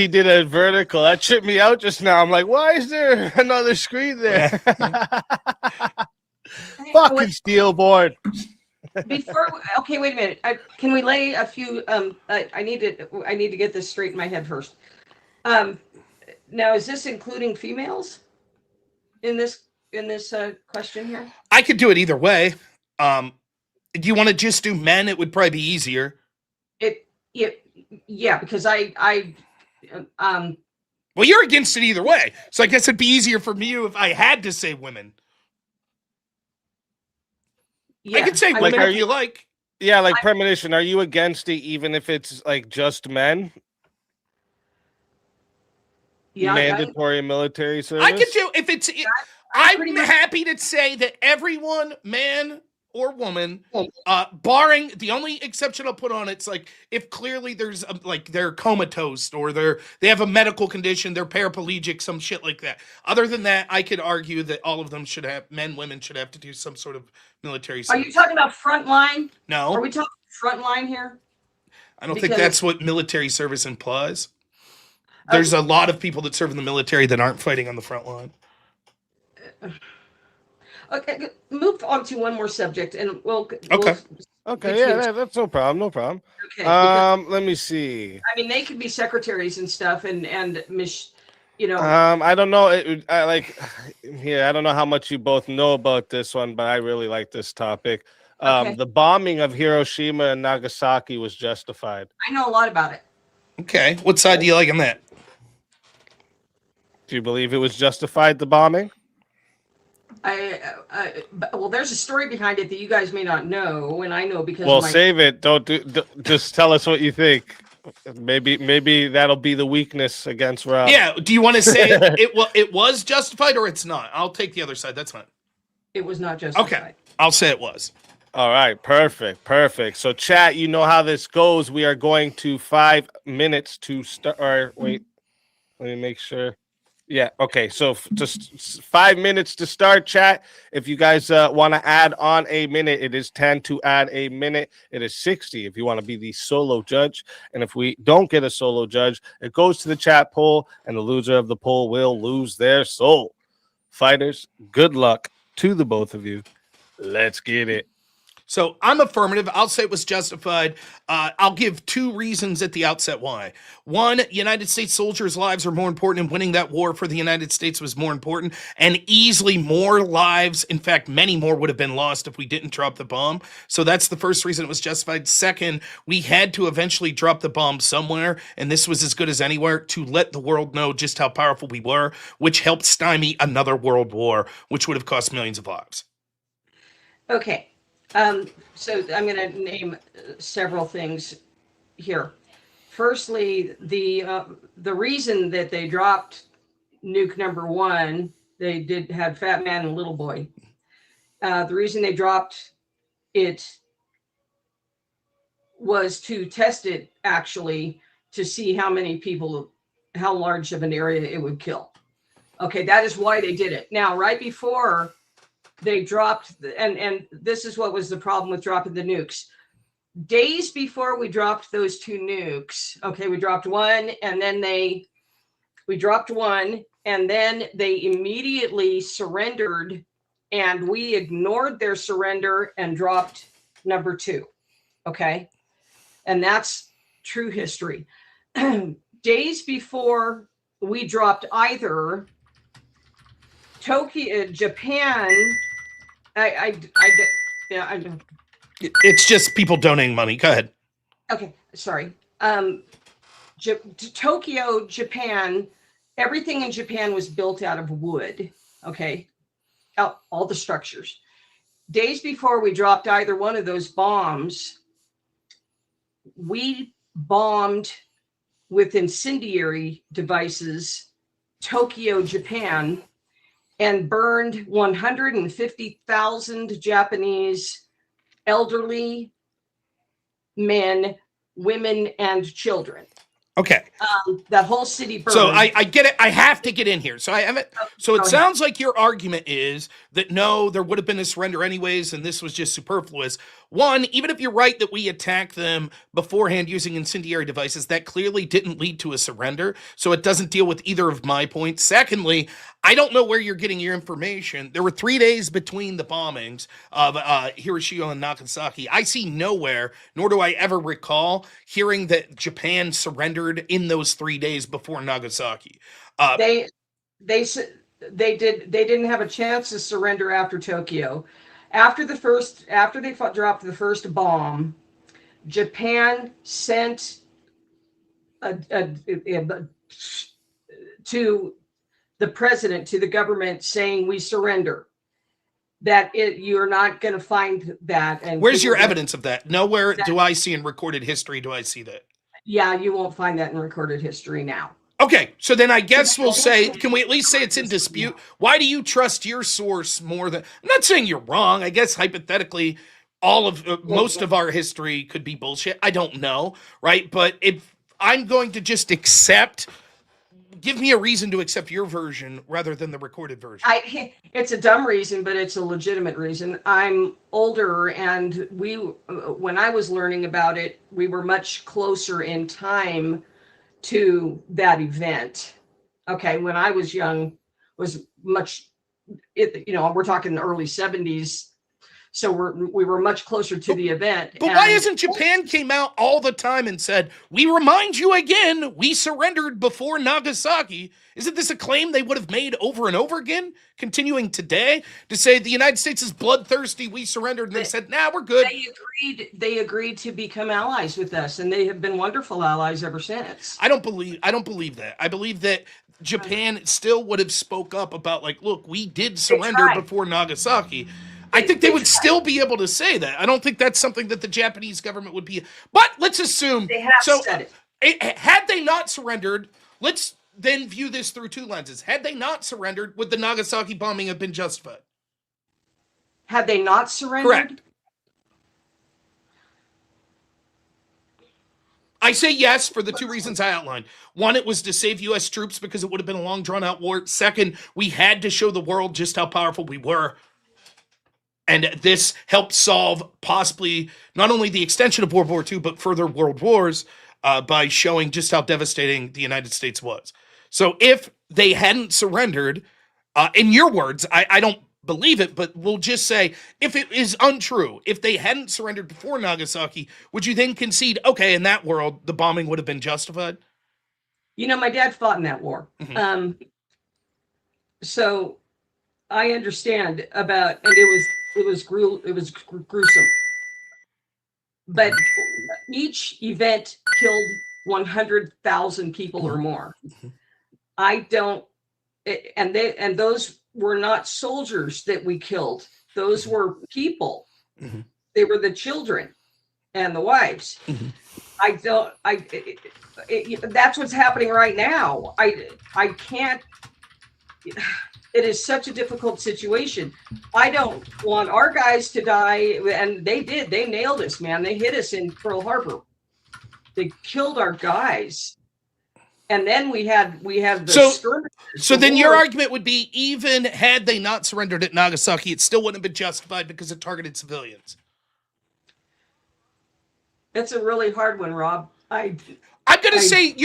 did a vertical. That tripped me out just now. I'm like, why is there another screen there? Fucking Steelborn. Okay, wait a minute. Can we lay a few? I need to get this straight in my head first. Now, is this including females in this question here? I could do it either way. Do you want to just do men? It would probably be easier. Yeah, because well, you're against it either way, so I guess it'd be easier for me if I had to say women. Yeah, I could say women if you like. Yeah, like premonition. Are you against it even if it's like just men? Yeah, mandatory military service. I could do if it's. I'm happy to say that everyone, man or woman, barring the only exception I'll put on it's like if clearly there's like they're comatose or they have a medical condition, they're paraplegic, some shit like that. Other than that, I could argue that all of them should have women should have to do some sort of military service. Are you talking about frontline? No. Are we talking frontline here? I don't think that's what military service implies. There's a lot of people that serve in the military that aren't fighting on the front line. Okay, move on to one more subject, and we'll yeah, that's no problem. Okay. Let me see. I mean, they could be secretaries and stuff, and you know. I don't know. I don't know how much you both know about this one, but I really like this topic. The bombing of Hiroshima and Nagasaki was justified. I know a lot about it. Okay, what side do you like on that? Do you believe it was justified, the bombing? Well, there's a story behind it that you guys may not know, and I know because. Well, save it. Don't just tell us what you think. Maybe that'll be the weakness against Rob. Yeah. Do you want to say it was justified or it's not? I'll take the other side. That's fine. It was not justified. Okay, I'll say it was. All right, perfect. So, chat, you know how this goes. We are going to 5 minutes to start. Or wait, let me make sure. Yeah, okay. So just 5 minutes to start, chat. If you guys want to add on a minute, it is 10 to add a minute. It is 60 if you want to be the solo judge. And if we don't get a solo judge, it goes to the chat poll, and the loser of the poll will lose their soul. Fighters, good luck to the both of you. Let's get it. So I'm affirmative. I'll say it was justified. I'll give 2 reasons at the outset why. One, United States soldiers' lives are more important, and winning that war for the United States was more important, and easily more lives, in fact, many more would have been lost if we didn't drop the bomb. So that's the first reason it was justified. Second, we had to eventually drop the bomb somewhere, and this was as good as anywhere to let the world know just how powerful we were, which helped stymie another world war, which would have cost millions of lives. Okay. So I'm going to name several things here. Firstly, the reason that they dropped nuke number 1, they had Fat Man and Little Boy. The reason they dropped it was to test it, actually, to see how large of an area it would kill. Okay, that is why they did it. Now, right before they dropped, and this is what was the problem with dropping the nukes. Days before we dropped those 2 nukes, okay, we dropped one, and then we dropped one, and then they immediately surrendered, and we ignored their surrender and dropped number 2, okay? And that's true history. Days before we dropped either, Tokyo, Japan, It's just people donating money. Go ahead. Okay, sorry. Tokyo, Japan, everything in Japan was built out of wood. Okay, all the structures. Days before we dropped either one of those bombs, we bombed with incendiary devices Tokyo, Japan, and burned 150,000 Japanese elderly men, women, and children. Okay. That whole city burned. So I get it. I have to get in here. So I haven't. So it sounds like your argument is that no, there would have been a surrender anyways, and this was just superfluous. One, even if you're right that we attacked them beforehand using incendiary devices, that clearly didn't lead to a surrender, so it doesn't deal with either of my points. Secondly, I don't know where you're getting your information. There were 3 days between the bombings of Hiroshima and Nagasaki. I see nowhere, nor do I ever recall hearing that Japan surrendered in those 3 days before Nagasaki. They didn't have a chance to surrender after Tokyo. After they dropped the first bomb, Japan sent to the president, to the government, saying we surrender. You're not going to find that. And where's your evidence of that? Nowhere do I see in recorded history do I see that. Yeah, you won't find that in recorded history now. Okay, so then I guess we'll say, can we at least say it's in dispute? Why do you trust your source more than... I'm not saying you're wrong. I guess hypothetically, most of our history could be bullshit. I don't know, right? But if I'm going to just accept... Give me a reason to accept your version rather than the recorded version. It's a dumb reason, but it's a legitimate reason. I'm older, and when I was learning about it, we were much closer in time to that event. Okay, when I was young, was much, we're talking the early 70s. So we were much closer to the event. But why isn't Japan came out all the time and said, we remind you again, we surrendered before Nagasaki? Isn't this a claim they would have made over and over again, continuing today, to say the United States is bloodthirsty, we surrendered, and they said, nah, we're good. They agreed to become allies with us, and they have been wonderful allies ever since. I don't believe that. I believe that Japan still would have spoke up about, like, look, we did surrender before Nagasaki. I think they would still be able to say that. I don't think that's something that the Japanese government would be. But let's assume. They have said it. Had they not surrendered, let's then view this through 2 lenses. Had they not surrendered, would the Nagasaki bombing have been justified? Had they not surrendered? Correct. I say yes for the 2 reasons I outlined. One, it was to save U.S. troops because it would have been a long, drawn-out war. Second, we had to show the world just how powerful we were. And this helped solve possibly not only the extension of World War II, but further world wars by showing just how devastating the United States was. So if they hadn't surrendered, in your words, I don't believe it, but we'll just say, if it is untrue, if they hadn't surrendered before Nagasaki, would you then concede, okay, in that world, the bombing would have been justified? My dad fought in that war. Mm-hmm. So I understand about, and it was gruesome. But each event killed 100,000 people or more. And those were not soldiers that we killed. Those were people. Mm-hmm. They were the children and the wives. Mm-hmm. That's what's happening right now. I can't. It is such a difficult situation. I don't want our guys to die, and they did. They nailed us, man. They hit us in Pearl Harbor. They killed our guys, and then we had the skirmishes. So then your argument would be, even had they not surrendered at Nagasaki, it still wouldn't have been justified because it targeted civilians. That's a really hard one, Rob. I'm going to say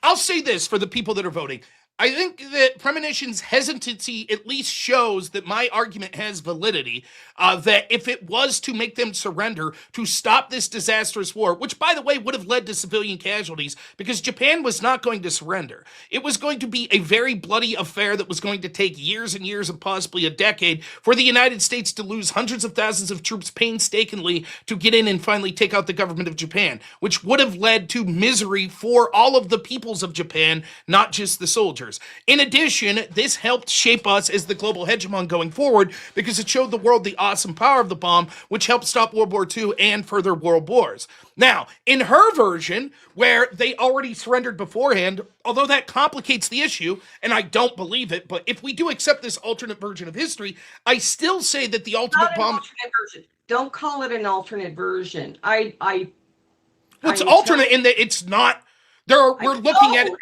I'll say this for the people that are voting. I think that Premonition's hesitancy at least shows that my argument has validity, that if it was to make them surrender to stop this disastrous war, which, by the way, would have led to civilian casualties, because Japan was not going to surrender. It was going to be a very bloody affair that was going to take years and years and possibly a decade for the United States to lose hundreds of thousands of troops painstakingly to get in and finally take out the government of Japan, which would have led to misery for all of the peoples of Japan, not just the soldiers. In addition, this helped shape us as the global hegemon going forward because it showed the world the awesome power of the bomb, which helped stop World War II and further world wars. Now, in her version, where they already surrendered beforehand, although that complicates the issue, and I don't believe it, but if we do accept this alternate version of history, I still say that the ultimate bomb... alternate version. Don't call it an alternate version. It's alternate in that it's not... We're looking at it...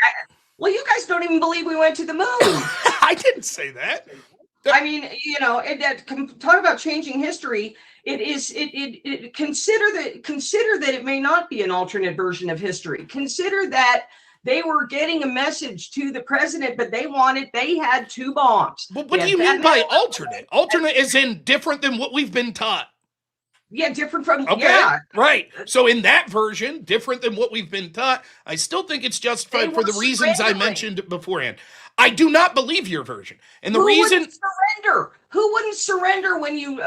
Well, you guys don't even believe we went to the moon. I didn't say that. I mean, talk about changing history. consider that it may not be an alternate version of history. Consider that they were getting a message to the president, but they had 2 bombs. But what do you mean by alternate? Alternate is in different than what we've been taught. Yeah, different from, okay, yeah. Right. So in that version, different than what we've been taught, I still think it's justified for the reasons I mentioned beforehand. I do not believe your version. And the reason surrender. Who wouldn't surrender when you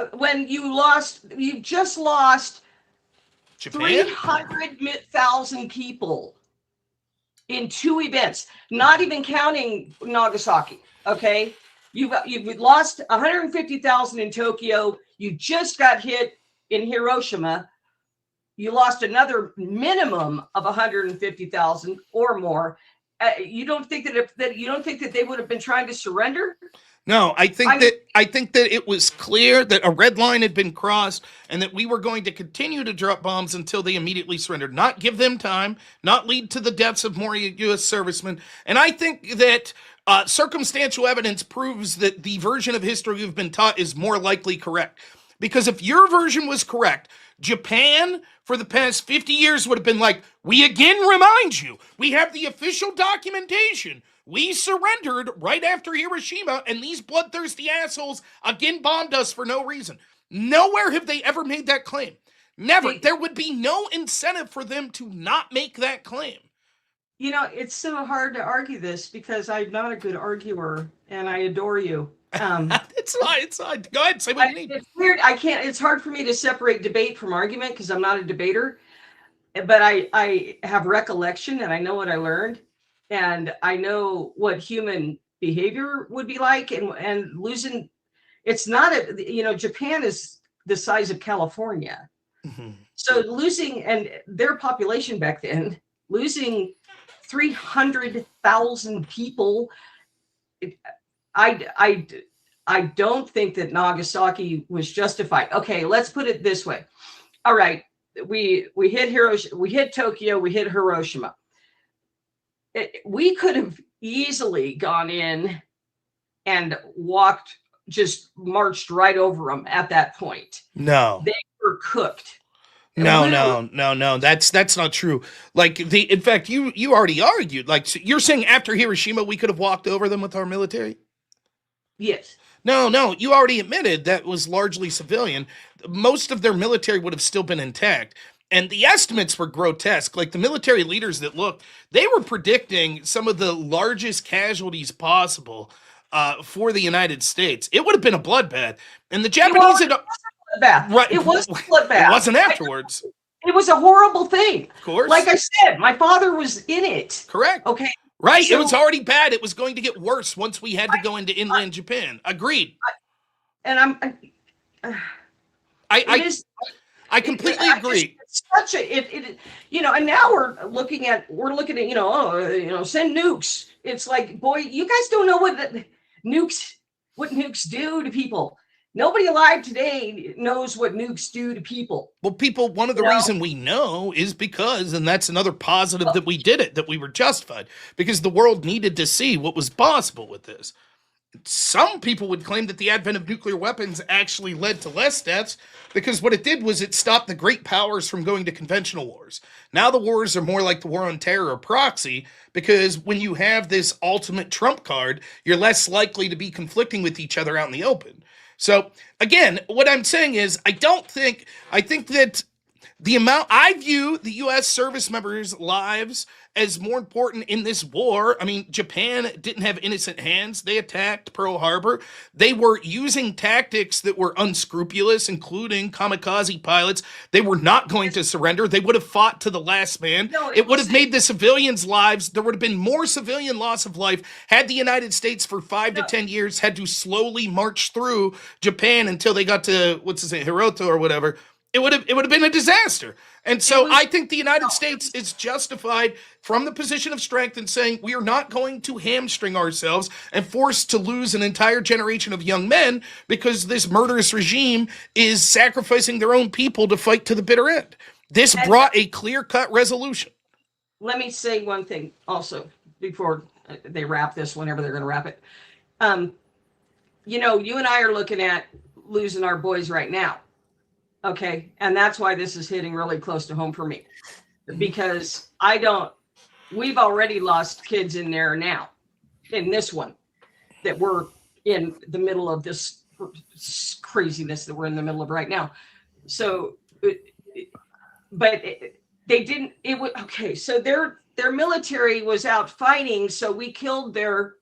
just lost Japan? 300,000 people in 2 events, not even counting Nagasaki. Okay. You've lost 150,000 in Tokyo. You just got hit in Hiroshima. You lost another minimum of 150,000 or more. You don't think that they would have been trying to surrender? No, I think that it was clear that a red line had been crossed and that we were going to continue to drop bombs until they immediately surrendered, not give them time, not lead to the deaths of more U.S. servicemen. And I think that circumstantial evidence proves that the version of history we've been taught is more likely correct. Because if your version was correct, Japan for the past 50 years would have been like, we again remind you, we have the official documentation. We surrendered right after Hiroshima, and these bloodthirsty assholes again bombed us for no reason. Nowhere have they ever made that claim. Never. There would be no incentive for them to not make that claim. You know, it's so hard to argue this because I'm not a good arguer, and I adore you. It's fine. Go ahead, say what you need. It's weird. It's hard for me to separate debate from argument because I'm not a debater, but I have recollection and I know what I learned and I know what human behavior would be like and losing. It's not Japan is the size of California. Mm-hmm. So losing, and their population back then, losing 300,000 people, I don't think that Nagasaki was justified. Okay, let's put it this way. All right, we hit Hiroshima, we hit Tokyo, we hit Hiroshima. We could have easily gone in and marched right over them at that point. No, they were cooked. No. That's not true. In fact, you already argued. So you're saying after Hiroshima, we could have walked over them with our military? Yes. No, you already admitted that was largely civilian. Most of their military would have still been intact. And the estimates were grotesque. The military leaders that looked, they were predicting some of the largest casualties possible for the United States. It would have been a bloodbath. And the Japanese it was a bloodbath. It wasn't afterwards. It was a horrible thing. Of course. Like I said, my father was in it. Correct. Okay. Right. So, it was already bad. It was going to get worse once we had to go into inland Japan. Agreed. I completely agree. It's such and now we're looking at send nukes. It's like, boy, you guys don't know what nukes do to people. Nobody alive today knows what nukes do to people. Well, one of the reason we know is because, and that's another positive that we did it, that we were justified, because the world needed to see what was possible with this. Some people would claim that the advent of nuclear weapons actually led to less deaths because what it did was it stopped the great powers from going to conventional wars. Now the wars are more like the war on terror or proxy because when you have this ultimate trump card, you're less likely to be conflicting with each other out in the open. So again, what I'm saying is I think that I view the U.S. service members' lives as more important in this war. I mean, Japan didn't have innocent hands. They attacked Pearl Harbor. They were using tactics that were unscrupulous, including kamikaze pilots. They were not going to surrender. They would have fought to the last man. It would have made the civilians' lives, there would have been more civilian loss of life had the United States for 5 to 10 years had to slowly march through Japan until they got to, Hiroto or whatever. It would have been a disaster. And so I think the United States is justified from the position of strength in saying we are not going to hamstring ourselves and force to lose an entire generation of young men because this murderous regime is sacrificing their own people to fight to the bitter end. This brought a clear-cut resolution. Let me say one thing also before they wrap this, whenever they're going to wrap it. You and I are looking at losing our boys right now. Okay. And that's why this is hitting really close to home for me, because we've already lost kids in there now, in this one, that we're in the middle of this craziness that we're in the middle of right now. So, they didn't, okay. So their military was out fighting. So we killed their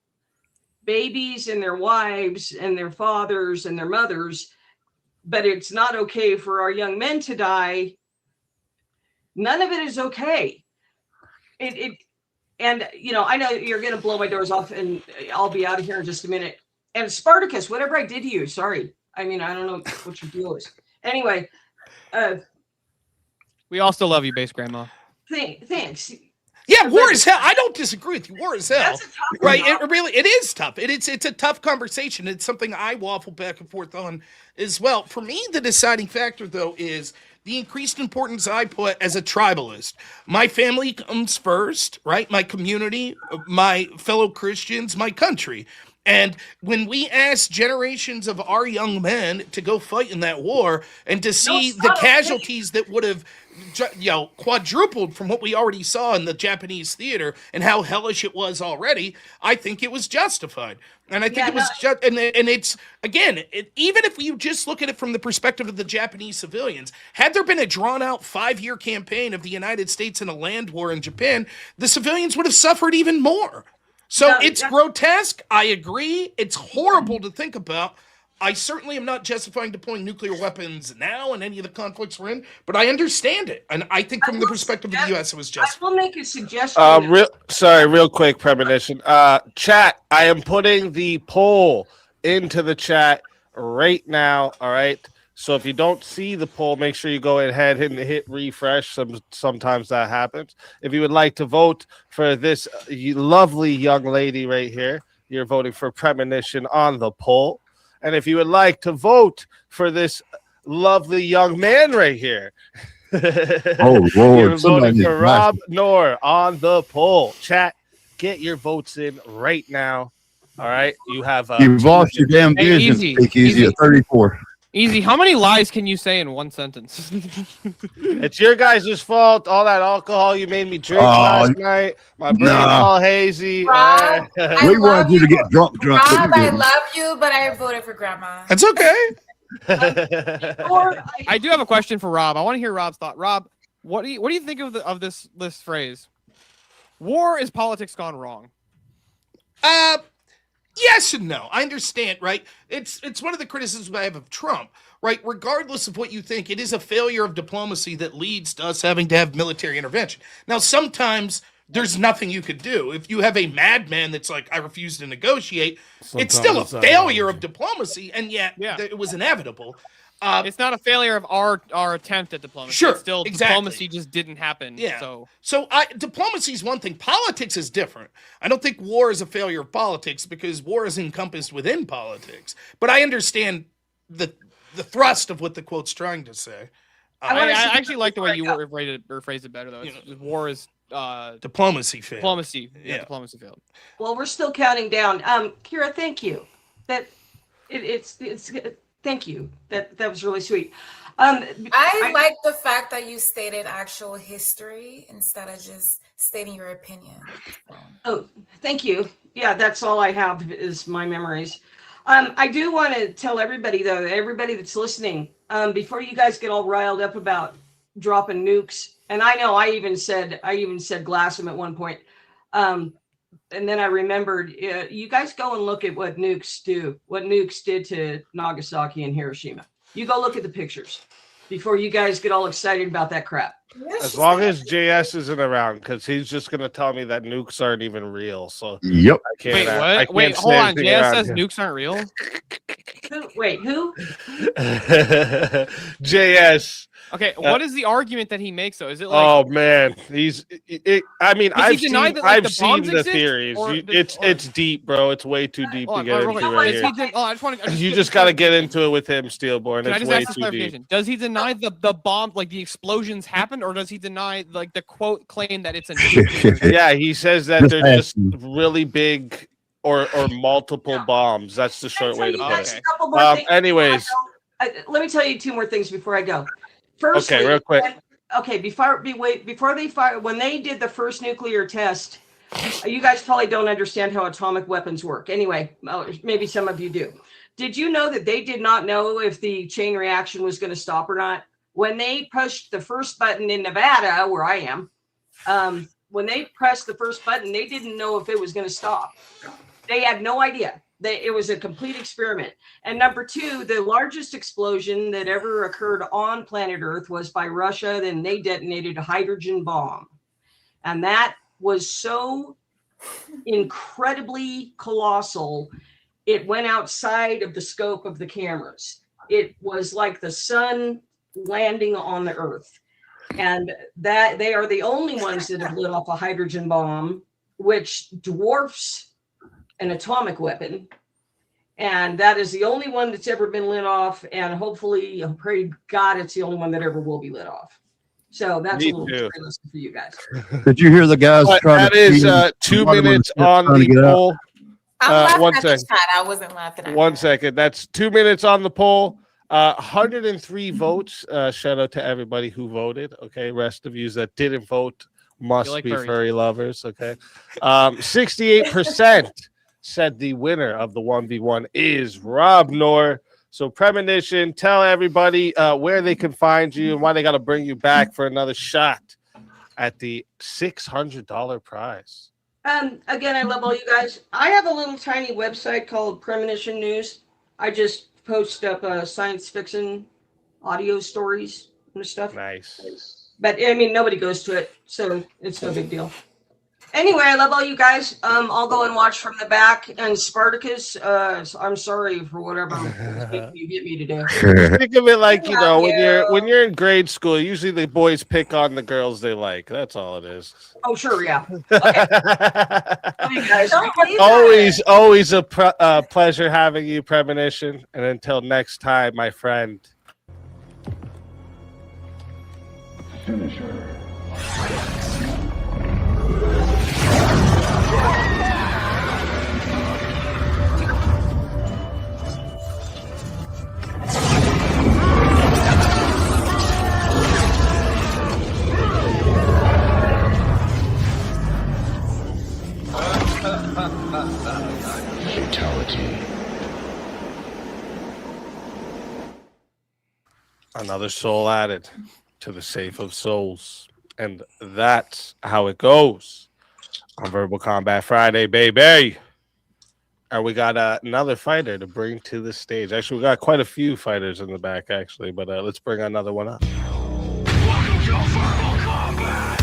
babies and their wives and their fathers and their mothers, but it's not okay for our young men to die. None of it is okay. And I know you're going to blow my doors off and I'll be out of here in just a minute. And Spartacus, whatever I did to you, sorry. I mean, I don't know what your deal is. Anyway. We all still love you, Base Grandma. Thanks. Yeah, war is hell. I don't disagree with you. War is hell. Right. It is tough. It's a tough conversation. It's something I waffle back and forth on as well. For me, the deciding factor, though, is the increased importance I put as a tribalist. My family comes first, right? My community, my fellow Christians, my country. And when we ask generations of our young men to go fight in that war and to see the casualties that would have quadrupled from what we already saw in the Japanese theater and how hellish it was already, I think it was justified. And I think it was just, and it's, again, even if you just look at it from the perspective of the Japanese civilians, had there been a drawn out 5-year campaign of the United States in a land war in Japan, the civilians would have suffered even more. So it's grotesque. I agree. It's horrible to think about. I certainly am not justifying deploying nuclear weapons now in any of the conflicts we're in, but I understand it. And I think from the perspective of the U.S., it was justified. I will make a suggestion. Real quick premonition. Chat, I am putting the poll into the chat right now. All right. So if you don't see the poll, make sure you go ahead and hit refresh. Sometimes that happens. If you would like to vote for this lovely young lady right here, you're voting for premonition on the poll. And if you would like to vote for this lovely young man right here, oh Lord, you're voting for robnoerr on the poll. Chat, get your votes in right now. All right, you have. You've lost your damn vision. Easy at 34. Easy. How many lies can you say in one sentence? It's your guys' fault. All that alcohol you made me drink last night. My brain's all hazy. Rob, we wanted you to get drunk. Rob, I love you, but I voted for Grandma. That's okay. I do have a question for Rob. I want to hear Rob's thought. Rob, what do you think of this phrase? War is politics gone wrong. Yes and no. I understand, right? It's one of the criticisms I have of Trump, right? Regardless of what you think, it is a failure of diplomacy that leads to us having to have military intervention. Now, sometimes there's nothing you could do. If you have a madman that's like, I refuse to negotiate, it's still a failure of diplomacy, and yet it was inevitable. It's not a failure of our attempt at diplomacy. Sure, it's still exactly. Diplomacy just didn't happen. Yeah. So diplomacy is one thing. Politics is different. I don't think war is a failure of politics because war is encompassed within politics. But I understand the thrust of what the quote's trying to say. I actually like the way you phrased it better though. War is diplomacy failed. Diplomacy failed. Well, we're still counting down. Kira, thank you. It's thank you. That was really sweet. I like the fact that you stated actual history instead of just stating your opinion. Oh, thank you. Yeah, that's all I have is my memories. I do want to tell everybody though, everybody that's listening, before you guys get all riled up about dropping nukes, and I know I even said glass them at one point. And then I remembered, you guys go and look at what nukes do, what nukes did to Nagasaki and Hiroshima. You go look at the pictures before you guys get all excited about that crap. As long as JS isn't around, because he's just going to tell me that nukes aren't even real. So yep. I can't, wait, what? Wait, hold on. JS says nukes aren't real? Who? JS. Okay, what is the argument that he makes though? Is it like? Oh man, I've seen the theories. It's deep, bro. It's way too deep to get into right here. You just got to get into it with him, Steelborn. It's way too deep. Does he deny the bomb, like the explosions happened, or does he deny like the quote claim that it's a nuclear? Yeah, he says that they're just really big or multiple bombs. That's the short way to put it. Anyways. let me tell you 2 more things before I go. First, Okay, real quick. Before they fire, when they did the first nuclear test, you guys probably don't understand how atomic weapons work. Anyway, maybe some of you do. Did you know that they did not know if the chain reaction was going to stop or not? When they pushed the first button in Nevada, where I am, when they pressed the first button, they didn't know if it was going to stop. They had no idea. It was a complete experiment. And number 2, the largest explosion that ever occurred on planet Earth was by Russia. Then they detonated a hydrogen bomb. And that was so incredibly colossal. It went outside of the scope of the cameras. It was like the sun landing on the Earth. And that they are the only ones that have lit off a hydrogen bomb, which dwarfs an atomic weapon, and that is the only one that's ever been lit off, and hopefully, I pray God, it's the only one that ever will be lit off. So that's a little history lesson for you guys. Did you hear the guys trying that to? is 2 minutes on the poll. I'm One laughing at the second. chat. I wasn't laughing at 1 that. second. That's 2 minutes on the poll. 103 votes. Shout out to everybody who voted. Okay, rest of you that didn't vote must like be furries. furry lovers. Okay, 68% said the winner of the 1v1 is robnoerr. So Premonition, tell everybody where they can find you and why they got to bring you back for another shot at the $600 prize. Again, I love all you guys. I have a little tiny website called Premonition News. I just post up science fiction audio stories and stuff. Nice. But I mean, nobody goes to it, so it's no big deal. Anyway, I love all you guys. I'll go and watch from the back. And Spartacus, I'm sorry for whatever you get me to do. Think of it like, when you're in grade school, usually the boys pick on the girls they like. That's all it is. Oh, sure, yeah. Okay. Love you guys. Always a pleasure having you, Premonition. And until next time, my friend. Finisher. Fatality. Another soul added to the safe of souls. And that's how it goes on Verbal Combat Friday, baby. And we got another fighter to bring to the stage. Actually, we got quite a few fighters in the back, actually. But let's bring another one up. Welcome to Verbal Combat.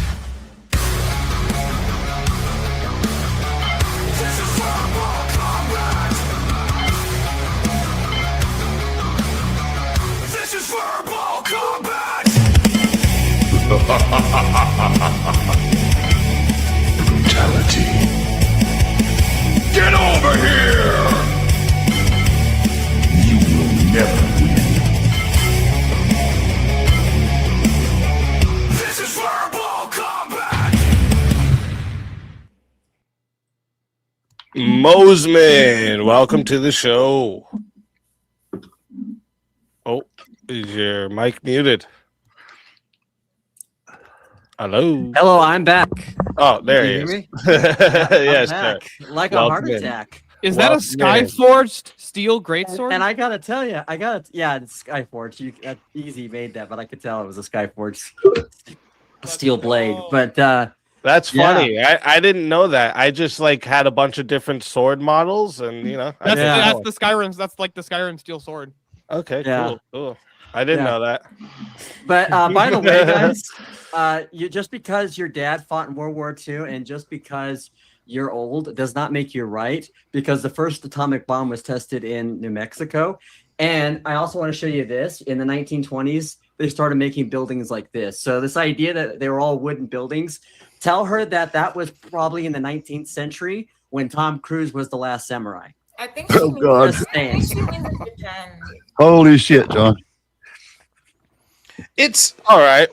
This is Verbal Combat. This is Verbal Combat. Brutality. Get over here! You will never win. This is Verbal Combat! Mosman, welcome to the show. Oh, is your mic muted? Hello. Hello, I'm back. Oh, there Can he you is. hear me? Yes, I'm back. sir. Like Welcome a heart in. attack. Is that a Skyforged steel greatsword? And I gotta tell you, it's Skyforged. Easy made that, but I could tell it was a Skyforged steel blade. But that's funny. I didn't know that. I just had a bunch of different sword models, and that's the Skyrim. That's like the Skyrim steel sword. Okay, Yeah. cool. I didn't know that. But by the way, guys, just because your dad fought in World War II and just because you're old does not make you right, because the first atomic bomb was tested in New Mexico. And I also want to show you this. In the 1920s, they started making buildings like this. So this idea that they were all wooden buildings, tell her that was probably in the 19th century when Tom Cruise was the last samurai. I think Oh, God. Japan. Holy shit, John. It's all right.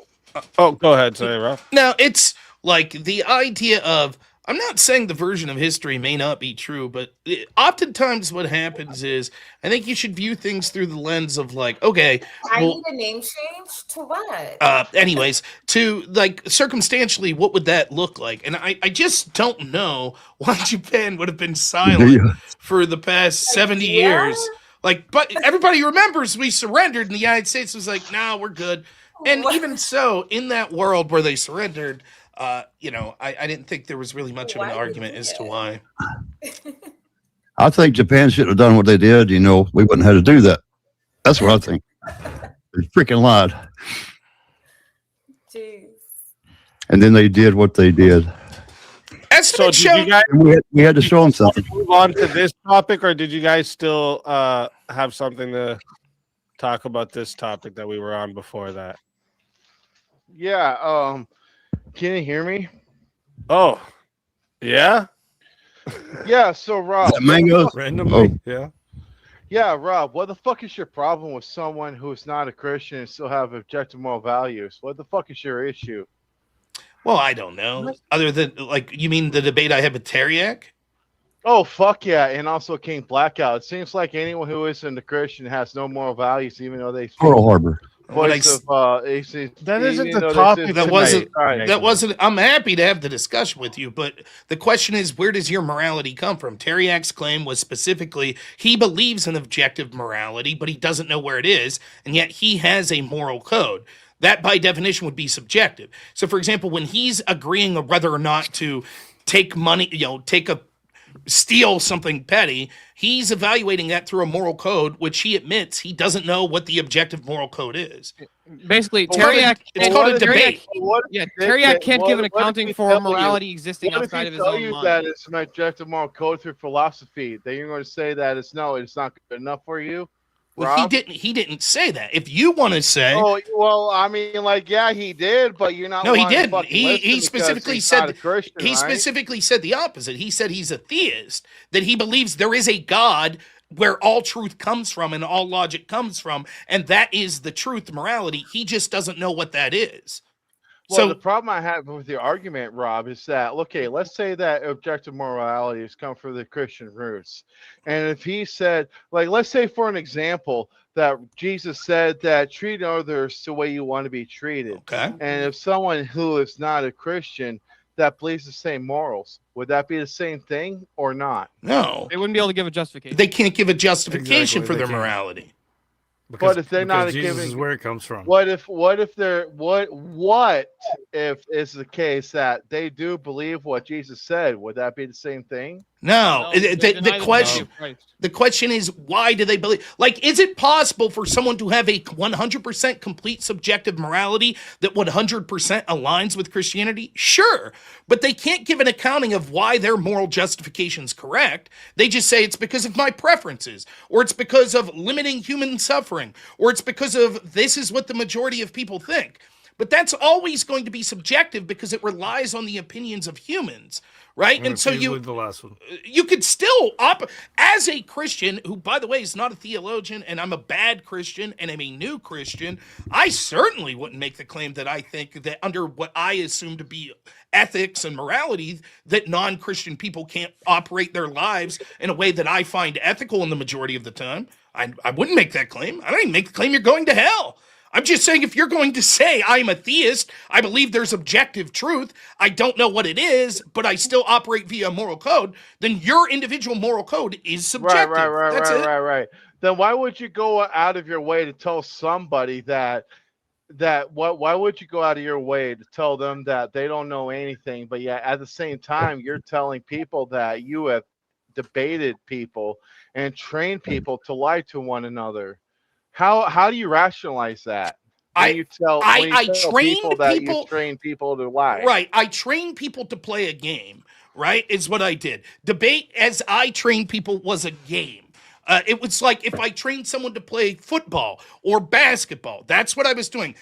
Oh, go ahead, sorry, Rob. Now, it's like the idea of I'm not saying the version of history may not be true, but oftentimes what happens is I think you should view things through the lens of like, okay, I well, need a name change to what? anyways, to like circumstantially, what would that look like? And I just don't know why Japan would have been silent for the past 70 years. Like, but everybody remembers we surrendered, and the United States was like, "No, we're good." And even so, in that world where they surrendered, you know, I didn't think there was really much of an argument as to why. I think Japan should have done what they did. You know, we wouldn't have to do that. That's what I think. They freaking lied. Jeez. And then they did what they did. So did you guys, we had to show them something. move on to this topic, or did you guys still have something to talk about this topic that we were on before that? Yeah. Can you hear me? Oh, yeah. Yeah. So Rob, mango randomly. Yeah. Yeah, Rob. What the fuck is your problem with someone who's not a Christian and still have objective moral values? What the fuck is your issue? Well, I don't know. Other than, like, you mean the debate I had with Teriak? Oh, fuck yeah. And also King Blackout. It seems like anyone who isn't a Christian has no moral values, even though they... Pearl Harbor. That isn't the topic. That wasn't. I'm happy to have the discussion with you, but the question is, where does your morality come from? Teriak's claim was specifically he believes in objective morality, but he doesn't know where it is, and yet he has a moral code. That, by definition, would be subjective. So, for example, when he's agreeing on whether or not to take money, steal something petty, he's evaluating that through a moral code, which he admits he doesn't know what the objective moral code is. Basically, Teriak, it's called a debate. Teriak can't give an accounting for morality existing outside of his own mind. That it's an objective moral code through philosophy. Then you're going to say that it's not good enough for you. Well, he didn't say that. If you want to say, oh well, I mean, like, yeah, he did, but you're not. No, he didn't. He specifically said specifically said the opposite. He said he's a theist, that he believes there is a God where all truth comes from and all logic comes from, and that is the truth, morality. He just doesn't know what that is. Well, so the problem I have with your argument, Rob, is that, okay, let's say that objective morality has come from the Christian roots. And if he said, like, let's say for an example, that Jesus said that treat others the way you want to be treated. Okay. And if someone who is not a Christian that believes the same morals, would that be the same thing or not? No. They wouldn't be able to give a justification. They can't give a justification for their morality. But if they're not Jesus giving, is where it comes from. What if it's the case that they do believe what Jesus said? Would that be the same thing? No. The question is, why do they believe? Like, is it possible for someone to have a 100% complete subjective morality that 100% aligns with Christianity? Sure, but they can't give an accounting of why their moral justification is correct. They just say it's because of my preferences, or it's because of limiting human suffering, or it's because of this is what the majority of people think. But that's always going to be subjective because it relies on the opinions of humans, right? And so the last one. You could still, as a Christian, who, by the way, is not a theologian, and I'm a bad Christian, and I'm a new Christian, I certainly wouldn't make the claim that I think that under what I assume to be ethics and morality, that non-Christian people can't operate their lives in a way that I find ethical in the majority of the time. I wouldn't make that claim. I don't even make the claim you're going to hell. I'm just saying, if you're going to say I'm a theist, I believe there's objective truth, I don't know what it is, but I still operate via a moral code, then your individual moral code is subjective. Right. Then why would you go out of your way to tell somebody that why would you go out of your way to tell them that they don't know anything, but yet at the same time you're telling people that you have debated people and trained people to lie to one another? How do you rationalize that? I train people to lie. Right. I train people to play a game, right? Is what I did. Debate as I trained people was a game. It was like if I trained someone to play football or basketball. That's what I was doing.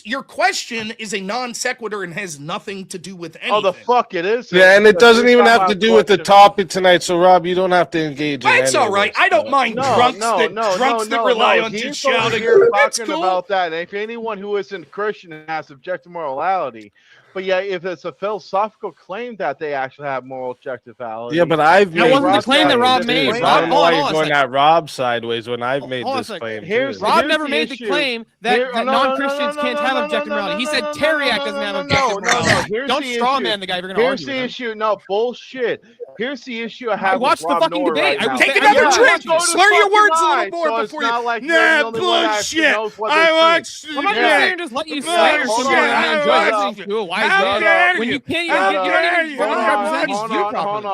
Your question is a non sequitur and has nothing to do with anything. Oh, the fuck it is. Yeah, and it doesn't even have to do with the topic tonight. So, Rob, you don't have to engage. That's all right. I don't mind drunks that rely on just shouting. You're talking about that. And if anyone who isn't Christian has objective morality, But yeah, if it's a philosophical claim that they actually have moral objectivity. Yeah, but I've That made wasn't the this claim that claim Rob too, made. so Rob, I don't know why hold you're on a going second. at Rob sideways when I've made Hold on a this second. claim Here's- too. Rob never the made the issue. claim that non-Christians can't have objective morality. He said Teriak doesn't have objective morality. Here's Don't the straw issue. man the guy if you're going to Here's argue the with him. issue. No, bullshit. Here's the issue I I have watched with the Rob fucking Noerr debate. right I was now. Take I- another yeah, drink. Slur your words a little more so before it's you. not like you're Nah, the only one that actually bullshit. knows what I they're watched. saying. I'm not Yeah. gonna sit here and just let you swear Bullshit. somebody and I enjoy I listening watched- to a wise How man. dare When you? you can't How even, dare you're you? not even representing his Hold view on, properly.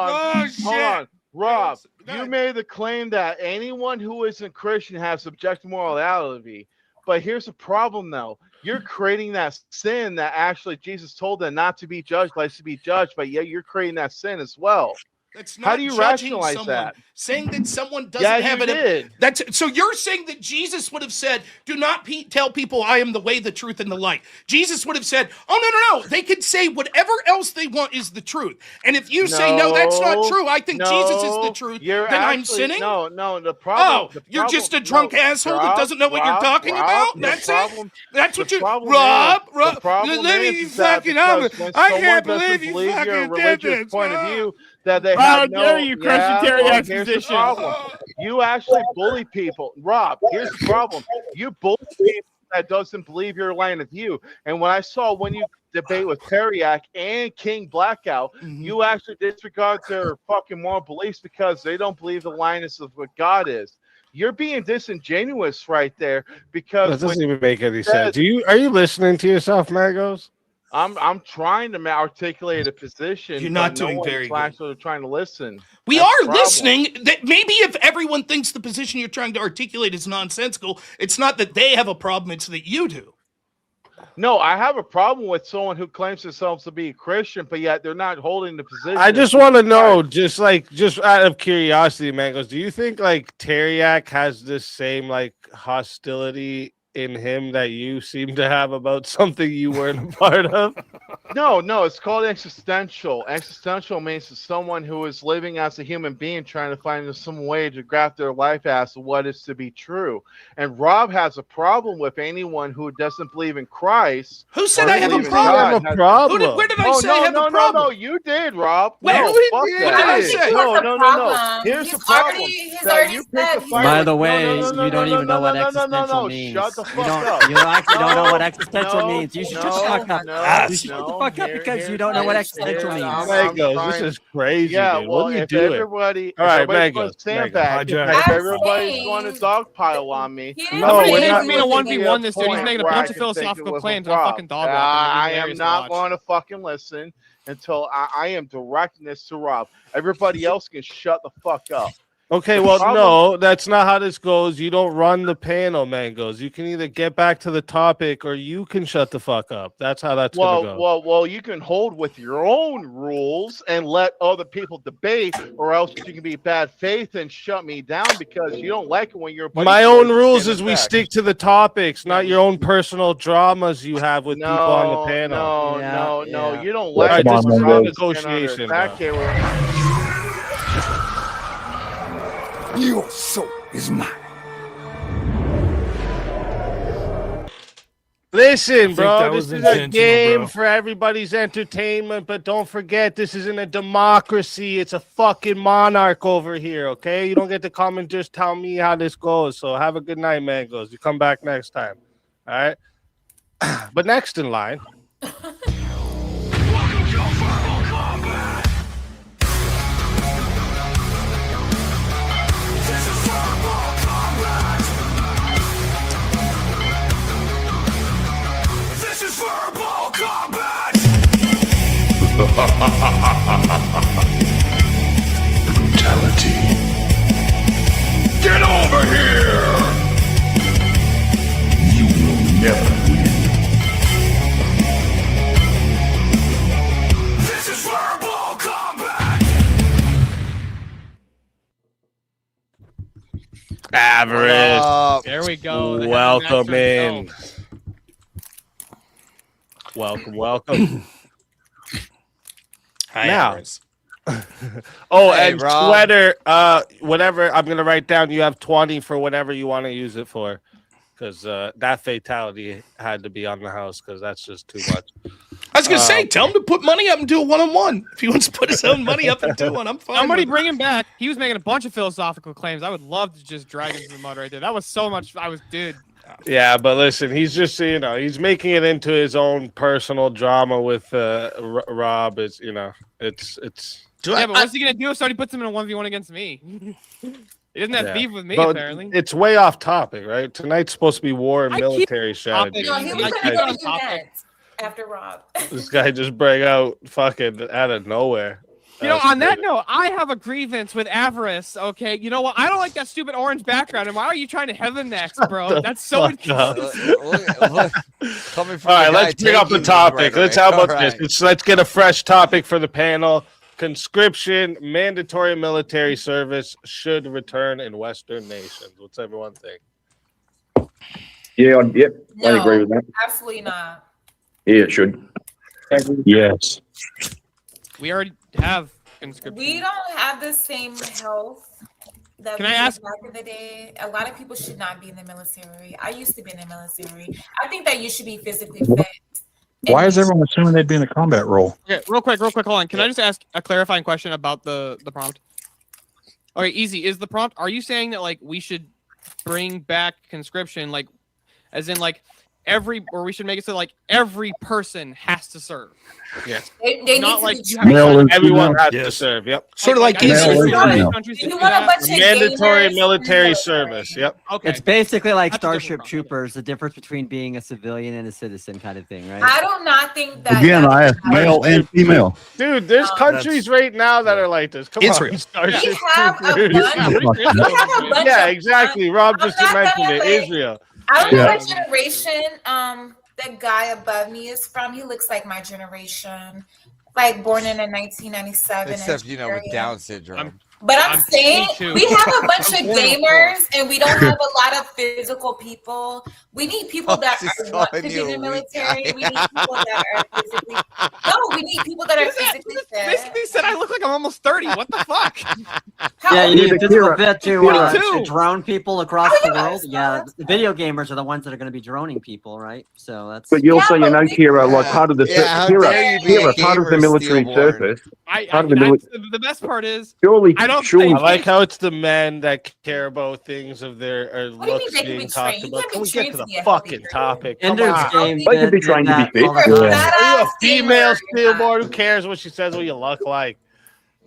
hold on. Rob, you made the claim that anyone who isn't Christian has subjective morality. But here's the problem, though. You're creating that sin that actually Jesus told them not to be judged, but to be judged. But yet you're creating that sin as well. That's How not do you judging rationalize someone. that? Saying that someone doesn't Yeah, have you it. did. That's so you're saying that Jesus would have said, "Do not tell people I am the way, the truth, and the light." Jesus would have said, "Oh no. They can say whatever else they want is the truth." And if you say no, that's not true. I think Jesus is the truth. You're then I'm actually- sinning. No, the problem. Oh, you're just a drunk asshole that doesn't know what you're talking about. That's it. That's what you, Rob. The problem let me is that fucking. because when I someone can't doesn't believe you believe your fucking did religious this. point of view, that they How have no. dare you question Teriak's here's the position. problem. You actually bully people, Rob. Here's the problem. You bully people that doesn't believe your line of view. And when I saw when you debate with Teriak and King Blackout, you actually disregard their fucking moral beliefs because they don't believe the lineness of what God is. You're being disingenuous right there because That doesn't even make any sense. Are you listening to yourself, Magos? I'm trying to articulate a position. You're not but no doing one's very good. actually trying to listen. We That's are the problem. listening. That maybe if everyone thinks the position you're trying to articulate is nonsensical, it's not that they have a problem; it's that you do. No, I have a problem with someone who claims themselves to be a Christian, but yet they're not holding the position. I just want to know, just out of curiosity, Mangos, do you think like Teriak has this same like hostility in him that you seem to have about something you weren't a part of? No, it's called existential. Existential means to someone who is living as a human being trying to find some way to graft their life as to what is to be true. And Rob has a problem with anyone who doesn't believe in Christ. Who said or I have a believe in problem? God. I have a problem. Where did I say I have a problem? No, you did, Rob. Where no, did fuck we- that. what did I say? No. Here's the problem. He's that already you pick a said. fight By with- the way, no, you don't even know what existential no. means. Shut the fuck you up. actually don't know No, what existential no, means. You should no, shut the fuck up. no, you should shut the no. fuck up because you don't know what existential means. Magos, this is crazy, Yeah, dude. well, What are you if doing? everybody, All right, if everybody's going Magos, to stand Magos. back, Hijack. if I'm everybody's saying- going to dogpile on me, He No, didn't we're say not- he He's being a was 1v1 this dude. He's point making a where bunch I of can think philosophical it was claims. Rob. I'm fucking dog walking. I It's am hilarious to not watch. going to fucking listen until I am directing this to Rob. Everybody else can shut the fuck up. Okay, The well, problem- no, that's not how this goes. You don't run the panel, Mangos. You can either get back to the topic or you can shut the fuck up. That's how that's gonna go. Well, you can hold with your own rules and let other people debate, or else you can be bad faith and shut me down because you don't like it when you're. My own rules is we stick to the topics, not your own personal dramas you have with people on the panel. No. You don't All like right, it this when is Rob a is negotiation, under attack bro. here. Your soul is mine. Listen, that bro, was this is a intentional, game bro. for everybody's entertainment, but don't forget, this isn't a democracy. It's a fucking monarch over here, okay? You don't get to come and just tell me how this goes. So have a good night, Mangos. You come back next time, all right? But next in line. Welcome to verbal combat. This is verbal combat. This is verbal combat. Brutality. Get over here. You will never win. This is verbal combat. Average. There we go. The Welcome heavy in. master Welcome. Hi, Now. Aris. Oh, Hey, and Rob. sweater, whatever. I'm gonna write down. You have 20 for whatever you want to use it for, because that fatality had to be on the house because that's just too much. I was gonna say, tell him to put money up and do a 1-on-1. If he wants to put his own money up and do one, I'm fine. Somebody with it. bring him back. He was making a bunch of philosophical claims. I would love to just drag him to the mud right there. That was so much. Dude. Yeah, but listen, he's just he's making it into his own personal drama with Rob. It's it's. Yeah, but what's he gonna do if somebody puts him in a 1v1 against me? He doesn't have beef with me, apparently. It's way off topic, right? Tonight's supposed to be war and military strategy. No, he was going to next after Rob. This guy just bring out fucking out of nowhere. On that note, I have a grievance with avarice. Okay, you know what? I don't like that stupid orange background. And why are you trying to have him next, bro? That's so. All right, let's bring up the topic. Let's how about this? Let's get a fresh topic for the panel. Conscription, mandatory military service should return in Western nations. What's everyone think? Yeah, No, I agree with that. Absolutely not. Yeah, it should. Yes. We already have conscription. We don't have the same health that Can we I had ask- back in the day. A lot of people should not be in the military. I used to be in the military. I think that you should be physically fit. Why is everyone assuming they'd be in a combat role? Okay, real quick, hold on. Can I just ask a clarifying question about the prompt? Okay, easy. Is the prompt? Are you saying that like we should bring back conscription, like, as in like or we should make it so like every person has to serve? Yes. They Not need like to be you trained. have Everyone has to serve. Yep. Sort of like If you want a bunch of Mandatory gamers, military service. Yep. Okay. It's basically like That's a different Starship problem. Troopers, the difference between being a civilian and a citizen kind of thing, right? I do not think that. Again, I ask male and female. Dude, there's countries right now that are like this. Come Israel. on, Starship We have a Troopers. bunch. We have a bunch Yeah, of exactly. Rob just I'm not mentioned gonna it. let- Israel. I don't know Yeah. what generation the guy above me is from. He looks like my generation, like born in 1997. Except in with Nigeria. Down syndrome. But I'm saying 22. we have a bunch of gamers and we don't have a lot of physical people. We need people that She's want to calling be you in the a weak military. guy. We need people that are physically. No, we need people that are physically fit. Basically said I look like I'm almost 30. What the fuck? How Yeah, old you are need a you? physical fit to 22. drone people across Oh, the yeah, world. Yeah, the video gamers are the ones that are going to be droning people, right? So that's. But you also, Yeah, you know, but Kira, like Yeah. part of the Yeah, how dare you be a Kira, part of the gamer, military stillborn. service. I Part of the the best part is Surely, I don't surely, I like how it's the men that care about things of their What do you mean looks they can being be talked trained? You about. can't Can be we get trained to to the be a healthy fucking gamer. topic? Come Ender's on. Game. They could be trained to be fit. You're a Are you a badass female gamer. stillborn? Who cares what she says? What you look like?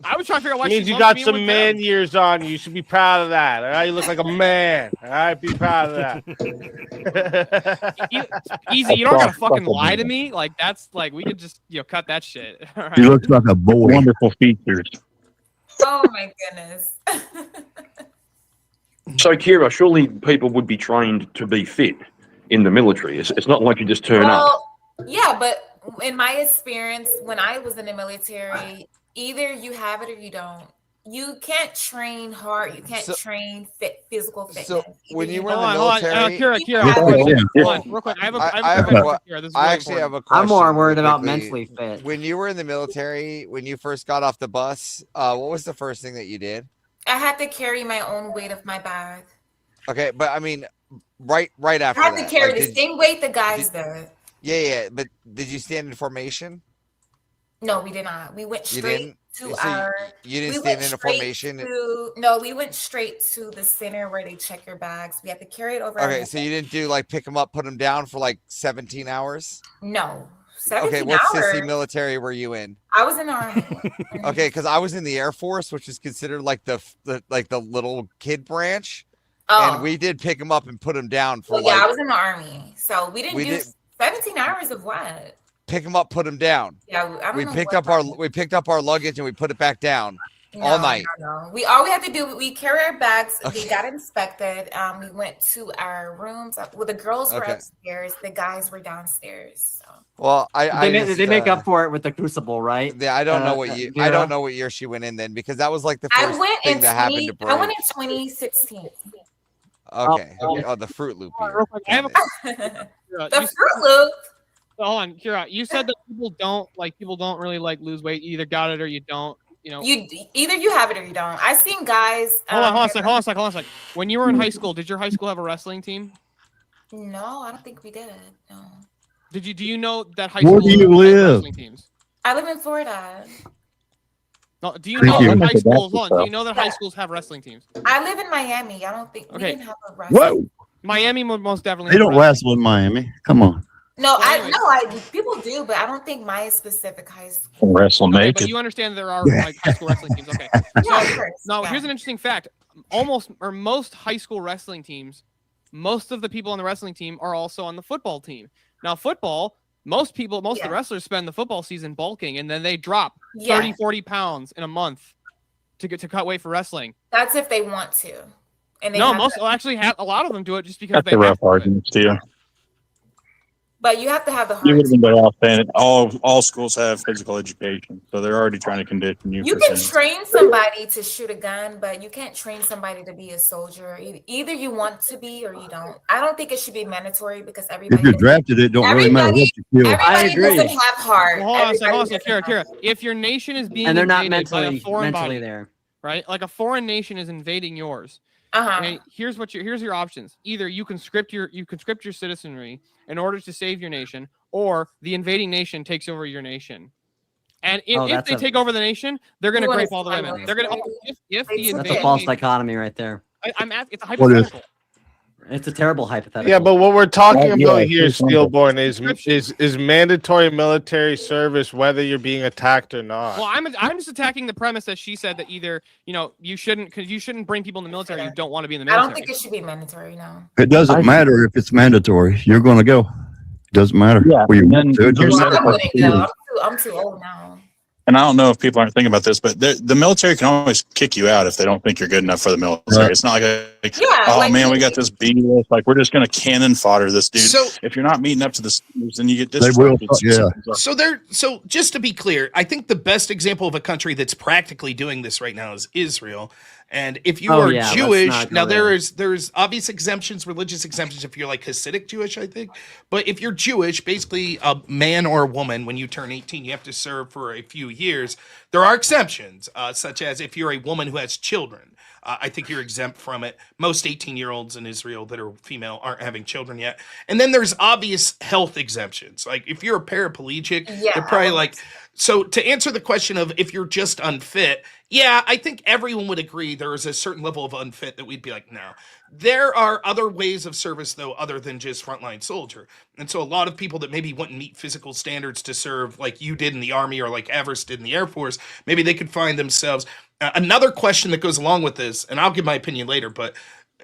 I was trying to figure out why It means she you lumped got me in some with man them. years on you. You should be proud of that. All right, you look like a man. All right, be proud of that. Easy, you don't gotta fucking lie to me. Like that's like we could just cut that shit. All He right. looks like a boy. Wonderful features. Oh my goodness. so Kira, surely people would be trained to be fit in the military. It's not like you just turn up. Well, yeah, but in my experience, when I was in the military, either you have it or you don't. You can't train hard. You can't train physical fitness. So when you were in the Hold on. military, Kira, You I have a have question. Yeah. Hold on, real quick. I have a I question, Kira. This is I really actually important. have a question. I'm more worried real about quickly. mentally fit. When you were in the military, when you first got off the bus, what was the first thing that you did? I had to carry my own weight of my bag. Okay, but I mean, right after I had that, to carry like, the same weight the guys did. Yeah. But did you stand in formation? No, we did not. We went You straight didn't? to So our. you didn't we stand went in a straight formation? No, we went straight to the center where they check your bags. We had to carry it over. our Okay, head. so you didn't do like pick them up, put them down for like 17 hours? No, 17 Okay, what hours. sissy military were you in? I was in the army. Okay, because I was in the Air Force, which is considered like the little kid branch, Oh, and we did pick them up and put them down for well, yeah, I like was in the army, so we didn't We do did- 17 hours of what? pick them up, put them down. Yeah, I don't We know picked what up our luggage and we put it back down all night. No. All we had to do, we carry our bags. They got inspected. We went to our rooms. Well, the girls were Okay. upstairs. The guys were downstairs. So. Well, They make up for it with the Crucible, right? Yeah, I don't know what I don't know what year she went in then because that was like the first I went thing in that happened to Brave. I went in 2016. Okay. Oh, the Fruit Loop. Hold on, year. real quick. I have a Got Kira, The you- Fruit Loop. Hold on, Kira. You said that people don't really like lose weight. You either got it or you don't. You either you have it or you don't. I've seen guys. Hold on a sec. When you were in high school, did your high school have a wrestling team? No, I don't think we did. No. Do you know that high Where school do you has live? wrestling teams? I live in Florida. No, do you Thank know you. that high schools? That's Do you know that high schools have wrestling teams? I live in Miami. I don't think we Okay. didn't have a wrestling. Whoa. Miami would most definitely. They have don't wrestling. wrestle in Miami. Come on. No, Well, anyways. people do, but I don't think my specific high school. Wrestle Okay, naked. but you understand there are like high school wrestling teams. Okay. Yeah, of course. Now, Yeah. here's an interesting fact. Most high school wrestling teams, most of the people on the wrestling team are also on the football team. Now, football, most of the wrestlers spend the football season bulking, and then they drop 30, 40 pounds in a month to cut weight for wrestling. That's if they want to. And they No, have most to- actually have a lot of them do it just because That's they a rough have to. argument, Steve. But you have to have the You heart. would have been better off saying it. All schools have physical education, so they're already trying to condition you. You for can things. train somebody to shoot a gun, but you can't train somebody to be a soldier. Either you want to be or you don't. I don't think it should be mandatory because everybody. If you're drafted, it don't really matter what you feel. Everybody doesn't have heart. Well, hold on a second, Everybody doesn't have Kira. If your nation is being And they're not invaded by a mentally foreign body, there. right? Like a foreign nation is invading yours. Okay, here's your options. Either you conscript your citizenry in order to save your nation, or the invading nation takes over your nation. And if they take over the nation, they're going to You rape wanna all the find women. out. They're going to if the That's a invading false nation, dichotomy right there. I'm asking. It's a What is? hypothetical. It's a terrible hypothetical. Yeah, but what we're talking Yeah, about it's here, just simple. Steelborn, is mandatory military service whether you're being attacked or not. Well, I'm just attacking the premise that she said that either you shouldn't bring people in the military who don't want to be in the I military. don't think it should be mandatory. No. It doesn't matter if it's mandatory. You're going to go. It doesn't matter. Yeah, Well, you and want to. then Just- you're- I wouldn't go. I'm too old now. And I don't know if people aren't thinking about this, but the military can always kick you out if they don't think you're good enough for the military. Right. It's not like Yeah, oh like- man, we got this B list. Like we're just going to cannon fodder this dude. So- if you're not meeting up to the standards, then you get They will, disrespected. So just to be clear, I think the best example of a country that's practically doing this right now is Israel. And if you are let's Jewish, not go now there. there's obvious exemptions, religious exemptions if you're like Hasidic Jewish, I think. But if you're Jewish, basically a man or a woman, when you turn 18, you have to serve for a few years. There are exceptions, such as if you're a woman who has children. I think you're exempt from it. Most 18-year-olds in Israel that are female aren't having children yet. And then there's obvious health exemptions. Like if you're a paraplegic, they're probably like. So to answer the question of if you're just unfit, yeah, I think everyone would agree there is a certain level of unfit that we'd be like, no. There are other ways of service, though, other than just frontline soldier. And so a lot of people that maybe wouldn't meet physical standards to serve like you did in the Army or like Everest did in the Air Force, maybe they could find themselves. Another question that goes along with this, and I'll give my opinion later, but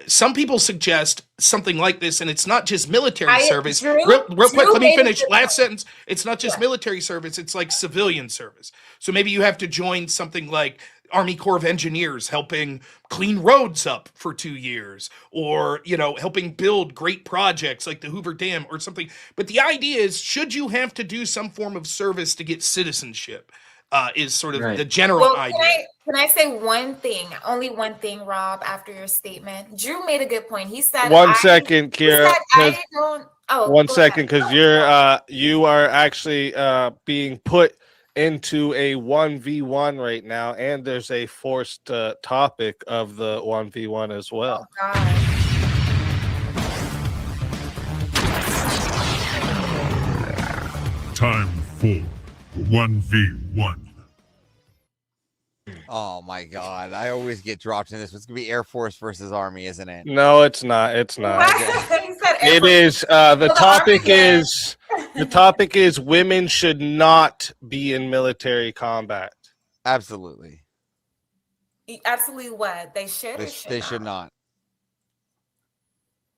some people suggest something like this, and it's not just military service. Real quick, let me finish. Last sentence. It's not just military service, it's like civilian service. So maybe you have to join something like Army Corps of Engineers helping clean roads up for 2 years, or, helping build great projects like the Hoover Dam or something. But the idea is, should you have to do some form of service to get citizenship? Is sort of the general idea. Can I say one thing? Only one thing, Rob, after your statement. Drew made a good point. He said, One second, Kira. One go second, ahead. because you are actually being put into a 1v1 right now, and there's a forced topic of the 1v1 as well. Time for 1v1. Oh my God! I always get dropped in this. It's gonna be Air Force versus Army, isn't it? No, it's not. It's not. It is. The topic is women should not be in military combat. Absolutely. Absolutely what? They should or should They not? should not.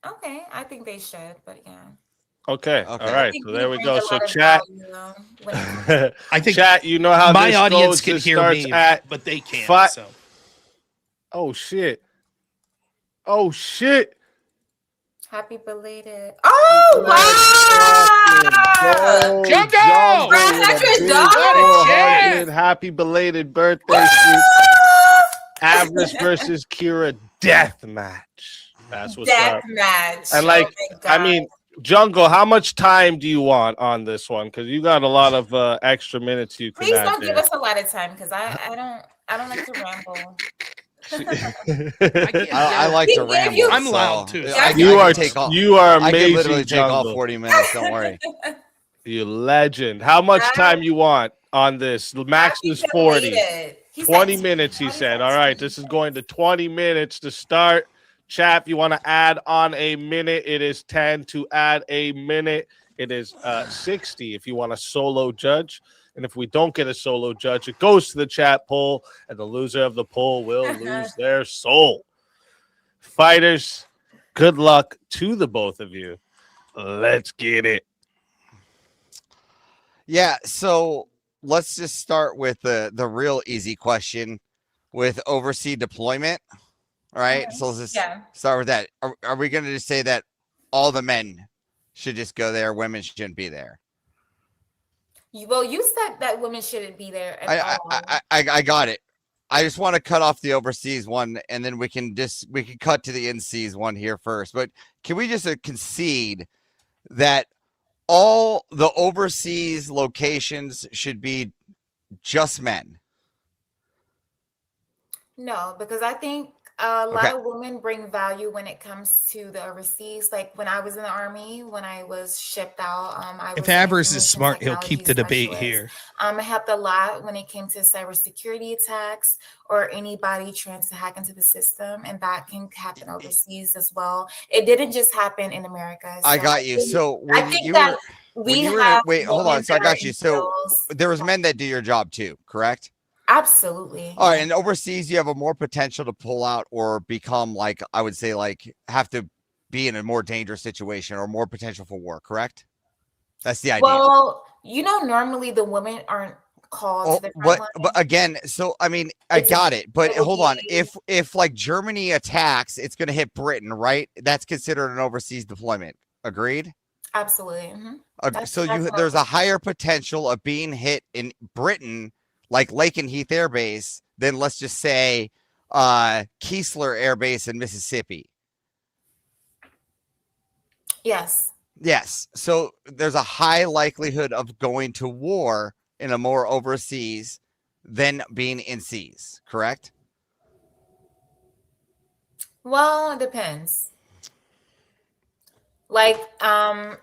Okay, I think they should, but yeah. Okay. All right. think So we there we bring go. a So lot of chat. I think chat. You know how my this audience goes. can This hear starts me, at but they can't. fi- So Oh shit. Oh shit. Happy belated. Oh, wow! Jungle! Brad, that's your Big dog? 400. Happy belated birthday. Avarice versus Kira death match. That's what's Death up. match. And like, Oh my I God. mean, Jungle, how much time do you want on this one? Because you got a lot of extra minutes you can Please add don't give there. us a lot of time because I don't like to ramble. I like to ramble. I'm loud too. I You can are take all, you are I can amazing. literally take all Jungle. 40 minutes. Don't worry. You legend. How much time you want on this? The max is 40. 20 minutes, he said. All right, this is going to 20 minutes to start. Chap, you want to add on a minute? It is 10 to add a minute. It is 60 if you want a solo judge. And if we don't get a solo judge, it goes to the chat poll, and the loser of the poll will lose their soul. Fighters, good luck to the both of you. Let's get it. Yeah, so let's just start with the real easy question with overseas deployment. All right, so let's just start with that. Are we going to just say that all the men should just go there, women shouldn't be there? Well, you said that women shouldn't be there at all. I got it. I just want to cut off the overseas one, and then we can cut to the in-seas one here first. But can we just concede that all the overseas locations should be just men? No, because I think a lot of women bring value when it comes to the overseas. Like when I was in the Army, when I was shipped out, I was If Avers is smart, he'll keep the debate here. It helped a lot when it came to cybersecurity attacks or anybody trying to hack into the system, and that can happen overseas as well. It didn't just happen in America. I got you. So when wait, hold on. So I got you. So there was men that do your job too, correct? Absolutely. All right, and overseas, you have a more potential to pull out or become, like, I would say, like, have to be in a more dangerous situation or more potential for war, correct? That's the idea. Well, normally the women aren't called to the front line. But again, so, I mean, I got it. But hold on. If like, Germany attacks, it's going to hit Britain, right? That's considered an overseas deployment. Agreed? Absolutely. So there's a higher potential of being hit in Britain, like Lake and Heath Air Base, than let's just say Keesler Air Base in Mississippi. Yes. So there's a high likelihood of going to war in a more overseas than being in seas, correct? Well, it depends. Like,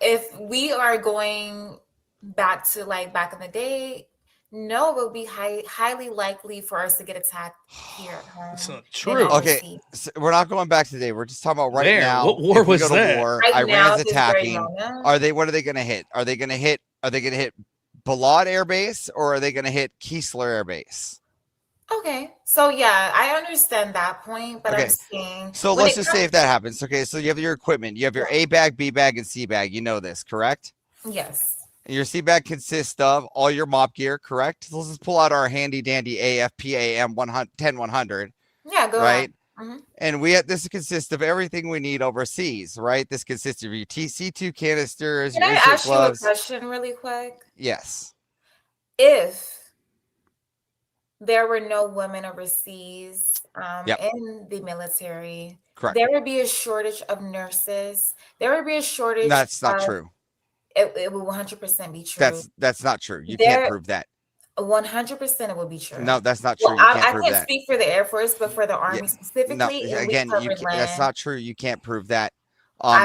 if we are going back to like back in the day, no, it will be highly likely for us to get attacked here at home. That's not true. Okay, so we're not going back today. We're just talking about right now. What war was that? Iran's attacking. What are they going to hit? Are they going to hit Balad Air Base, or are they going to hit Keesler Air Base? Okay, so yeah, I understand that point, but I'm saying. So let's just say if that happens. Okay, so you have your equipment. You have your A bag, B bag, and C bag. You know this, correct? Yes. And your C bag consists of all your mop gear, correct? So let's just pull out our handy dandy AFPAM 10100. Yeah, go right. ahead. And this consists of everything we need overseas, right? This consists of your TC2 canisters. Can I ask you a question really quick? Yes. If there were no women overseas in the military, correct, there would be a shortage of nurses. There would be a shortage. That's not true. It will 100% be true. That's not true. You can't prove that. 100% it will be true. No, that's not true. Well, you can't I prove can't that. speak for the Air Force, but for the Army specifically. No, again, that's not true. You can't prove that.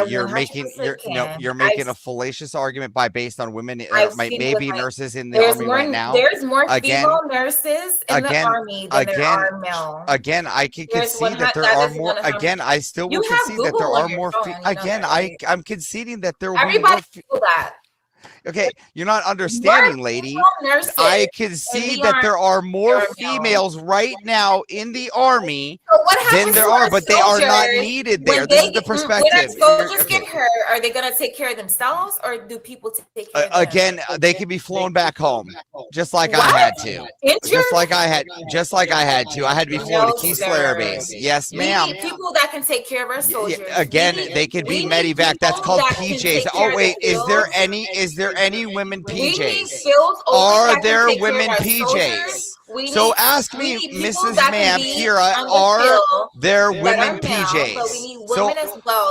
You're making a fallacious argument based on women. Maybe nurses in the Army right now. There's more female nurses in the Army than there are male. Again, I can concede that there are more. Again, I still will concede that there are more. Again, I'm conceding that there will be more. Okay, you're not understanding, lady. I concede that there are more females right now in the Army than there are, but they are not needed there. This is the perspective. When soldiers get hurt, are they going to take care of themselves, or do people take care of them? Again, they can be flown back home, just like I had to. Just like I had to. I had to be flown to Keesler Air Base. Yes, ma'am. We need people that can take care of our soldiers. Again, they could be medevac. That's called PJs. Oh wait, is there any women PJs? Are there women PJs? So ask me, Mrs. Ma'am, Kira, are there women PJs? So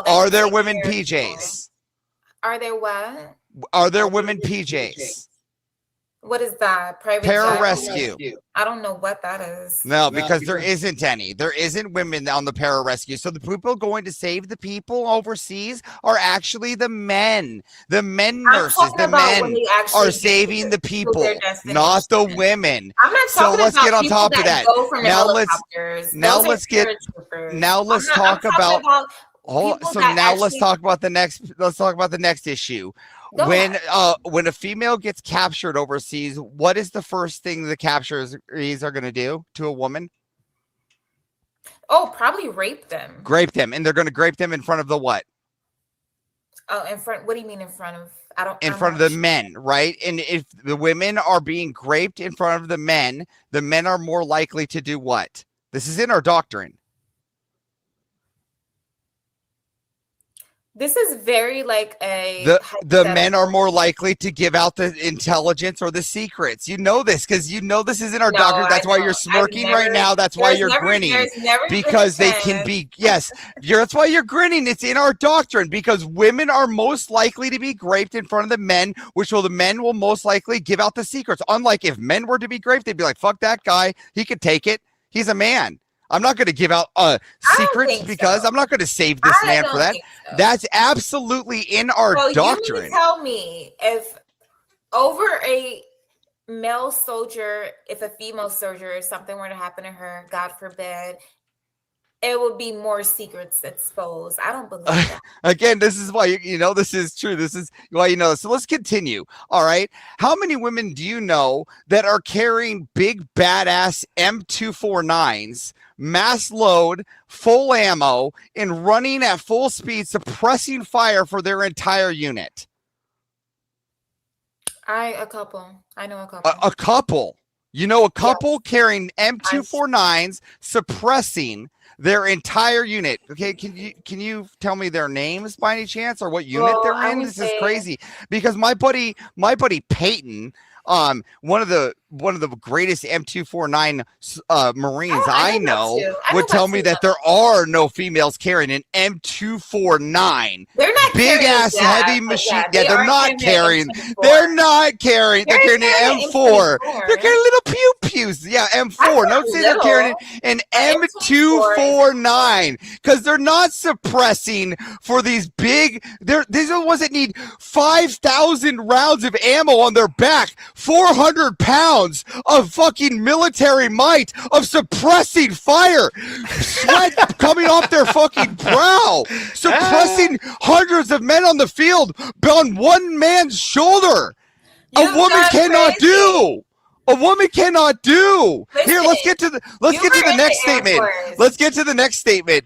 are there women PJs? Are there what? Are there women PJs? What is that? Private pararescue. I don't know what that is. No, because there isn't any. There isn't women on the pararescue. So the people going to save the people overseas are actually the men. The men nurses, the men are saving the people, not the women. I'm not so talking let's about get on people top of that that. go from the Now helicopters. let's talk about. Let's talk about the next. Let's talk about the next issue. When a female gets captured overseas, what is the first thing the captures are going to do to a woman? Oh, probably rape them. Grape them, and they're going to grape them in front of the what? Oh, in front. What do you mean in front of? In front of the men, right? And if the women are being graped in front of the men are more likely to do what? This is in our doctrine. This is very like the men are more likely to give out the intelligence or the secrets. You know this because you know this is in our doctrine. That's why you're smirking right now. That's why you're grinning because they can be. Yes, that's why you're grinning. It's in our doctrine because women are most likely to be graped in front of the men, the men will most likely give out the secrets. Unlike if men were to be graped, they'd be like, "Fuck that guy. He could take it. He's a man." I'm not going to give out secrets because I'm not going to save this man for that. So. That's absolutely in our doctrine. You mean to tell me if over a male soldier, if a female soldier, if something were to happen to her, God forbid, it would be more secrets exposed. I don't believe that. Again, this is why this is true. This is why you know. So let's continue. All right. How many women do you know that are carrying big badass M249s, mass load, full ammo, and running at full speed, suppressing fire for their entire unit? A couple. I know a couple. A couple. You know a couple carrying M249s, suppressing their entire unit. Okay, can you tell me their names by any chance or what unit they're in? This is crazy because my buddy Peyton, one of the greatest M249 Marines I know would tell me that there are no females carrying an M249. They're not big ass heavy machine. Yeah, they're not carrying. They're not carrying. They're carrying an M4. They're carrying little pew pews. Yeah, M4. Don't say they're carrying an M249 because they're not suppressing for these big. These are the ones that need 5,000 rounds of ammo on their back, 400 pounds of fucking military might of suppressing fire, sweat coming off their fucking brow, suppressing hundreds of men on the field on one man's shoulder. A woman cannot do. A woman cannot do. Here, let's get to the next statement. Let's get to the next statement.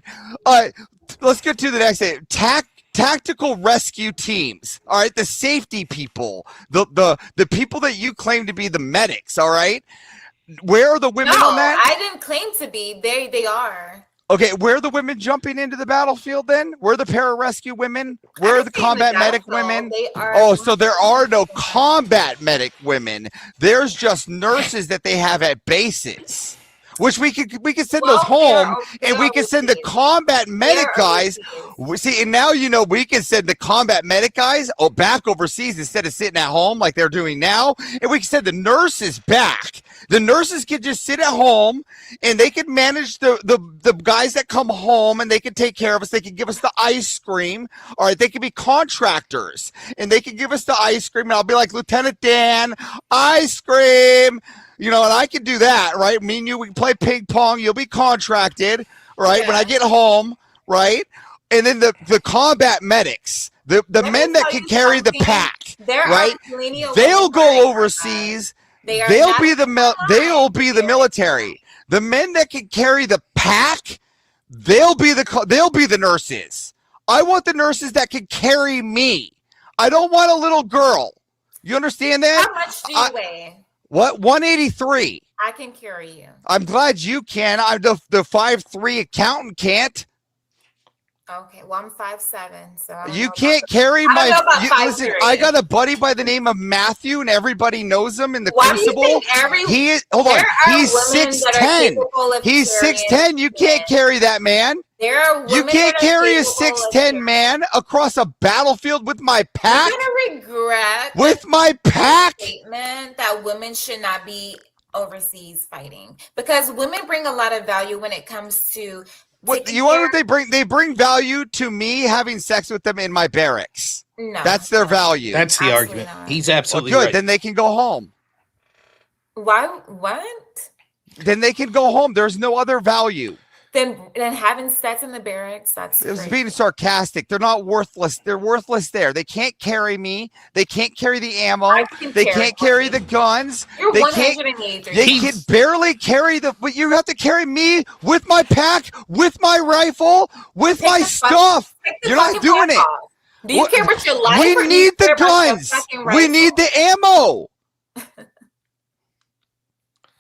Let's get to the next statement. Tactical rescue teams, all right, the safety people, the people that you claim to be the medics, all right. Where are the women on that? I didn't claim to be. They are. Okay, where are the women jumping into the battlefield then? Where are the pararescue women? Where are the combat medic women? So there are no combat medic women. There's just nurses that they have at bases. Which we could send those home, and we can send the combat medic guys. See, and now we can send the combat medic guys back overseas instead of sitting at home like they're doing now, and we can send the nurses back. The nurses can just sit at home, and they can manage the guys that come home, and they can take care of us. They can give us the ice cream. All right, they can be contractors, and they can give us the ice cream, and I'll be like, Lieutenant Dan, ice cream. And I can do that, right? Me and you, we can play ping pong. You'll be contracted, right? When I get home, right? And then the combat medics, the men that can carry the pack, right? They'll go overseas. They'll be the military. The men that can carry the pack, they'll be the nurses. I want the nurses that can carry me. I don't want a little girl. You understand that? How much do you weigh? What? 183. I can carry you. I'm glad you can. I'm the 5'3" accountant can't. Okay, well I'm 5'7", so you can't carry my. Listen, I got a buddy by the name of Matthew, and everybody knows him in the Crucible. Do you think He is. Hold on. He's 6'10". He's 6'10". You can't carry that man. There are women you can't carry a 6'10" man across a battlefield with my pack. You're gonna regret with my pack. Statement that women should not be overseas fighting, because women bring a lot of value when it comes to. What you want? What they bring? They bring value to me having sex with them in my barracks. No, that's their value. That's the argument. Not. He's absolutely good. Right. Then they can go home. Why? What? Then they can go home. There's no other value. Then having sex in the barracks. That's. It was being sarcastic. They're not worthless. They're worthless. There. They can't carry me. They can't carry the ammo. They can't carry the guns. You're they 180. They can barely carry the. But you have to carry me with my pack, with my rifle, with my stuff. You're not doing it. Do you care about your life? We need the guns. We need the ammo.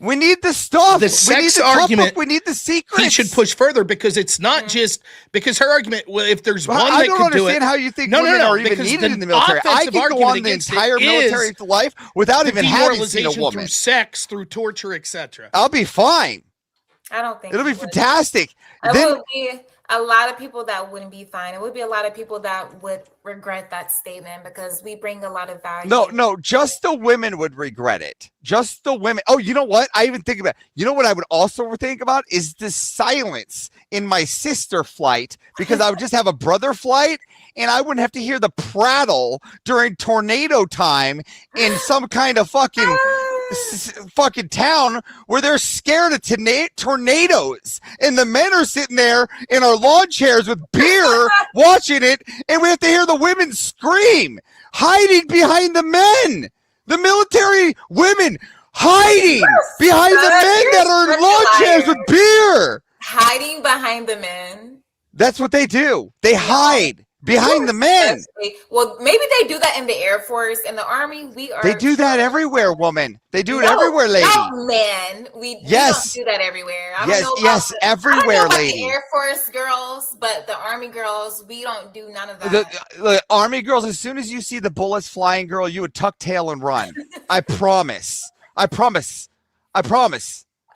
We need the stuff. The sex argument. We need the secrets. He should push further because it's not just because her argument. Well, if there's one that could do it, I don't understand how you think women are even needed in the military. I can go on the entire military life without even having seen a woman. Through sex, through torture, etc. I'll be fine. I don't think it'll be fantastic. It would be a lot of people that wouldn't be fine. It would be a lot of people that would regret that statement because we bring a lot of value. No, just the women would regret it. Just the women. Oh, you know what? I even think about. You know what I would also think about is the silence in my sister flight, because I would just have a brother flight and I wouldn't have to hear the prattle during tornado time in some kind of fucking town where they're scared of tornadoes, and the men are sitting there in our lawn chairs with beer watching it, and we have to hear the women scream, hiding behind the men, the military women hiding behind the men that are in lawn chairs with beer, hiding behind the men. That's what they do. They hide behind the men. Well, maybe they do that in the Air Force. In the Army, they do that everywhere, woman. They do it everywhere, lady. No, man. We don't do that everywhere. Yes, everywhere, lady. The Air Force girls, but the Army girls, we don't do none of that. The Army girls, as soon as you see the bullets flying, girl, you would tuck tail and run. I promise. I promise.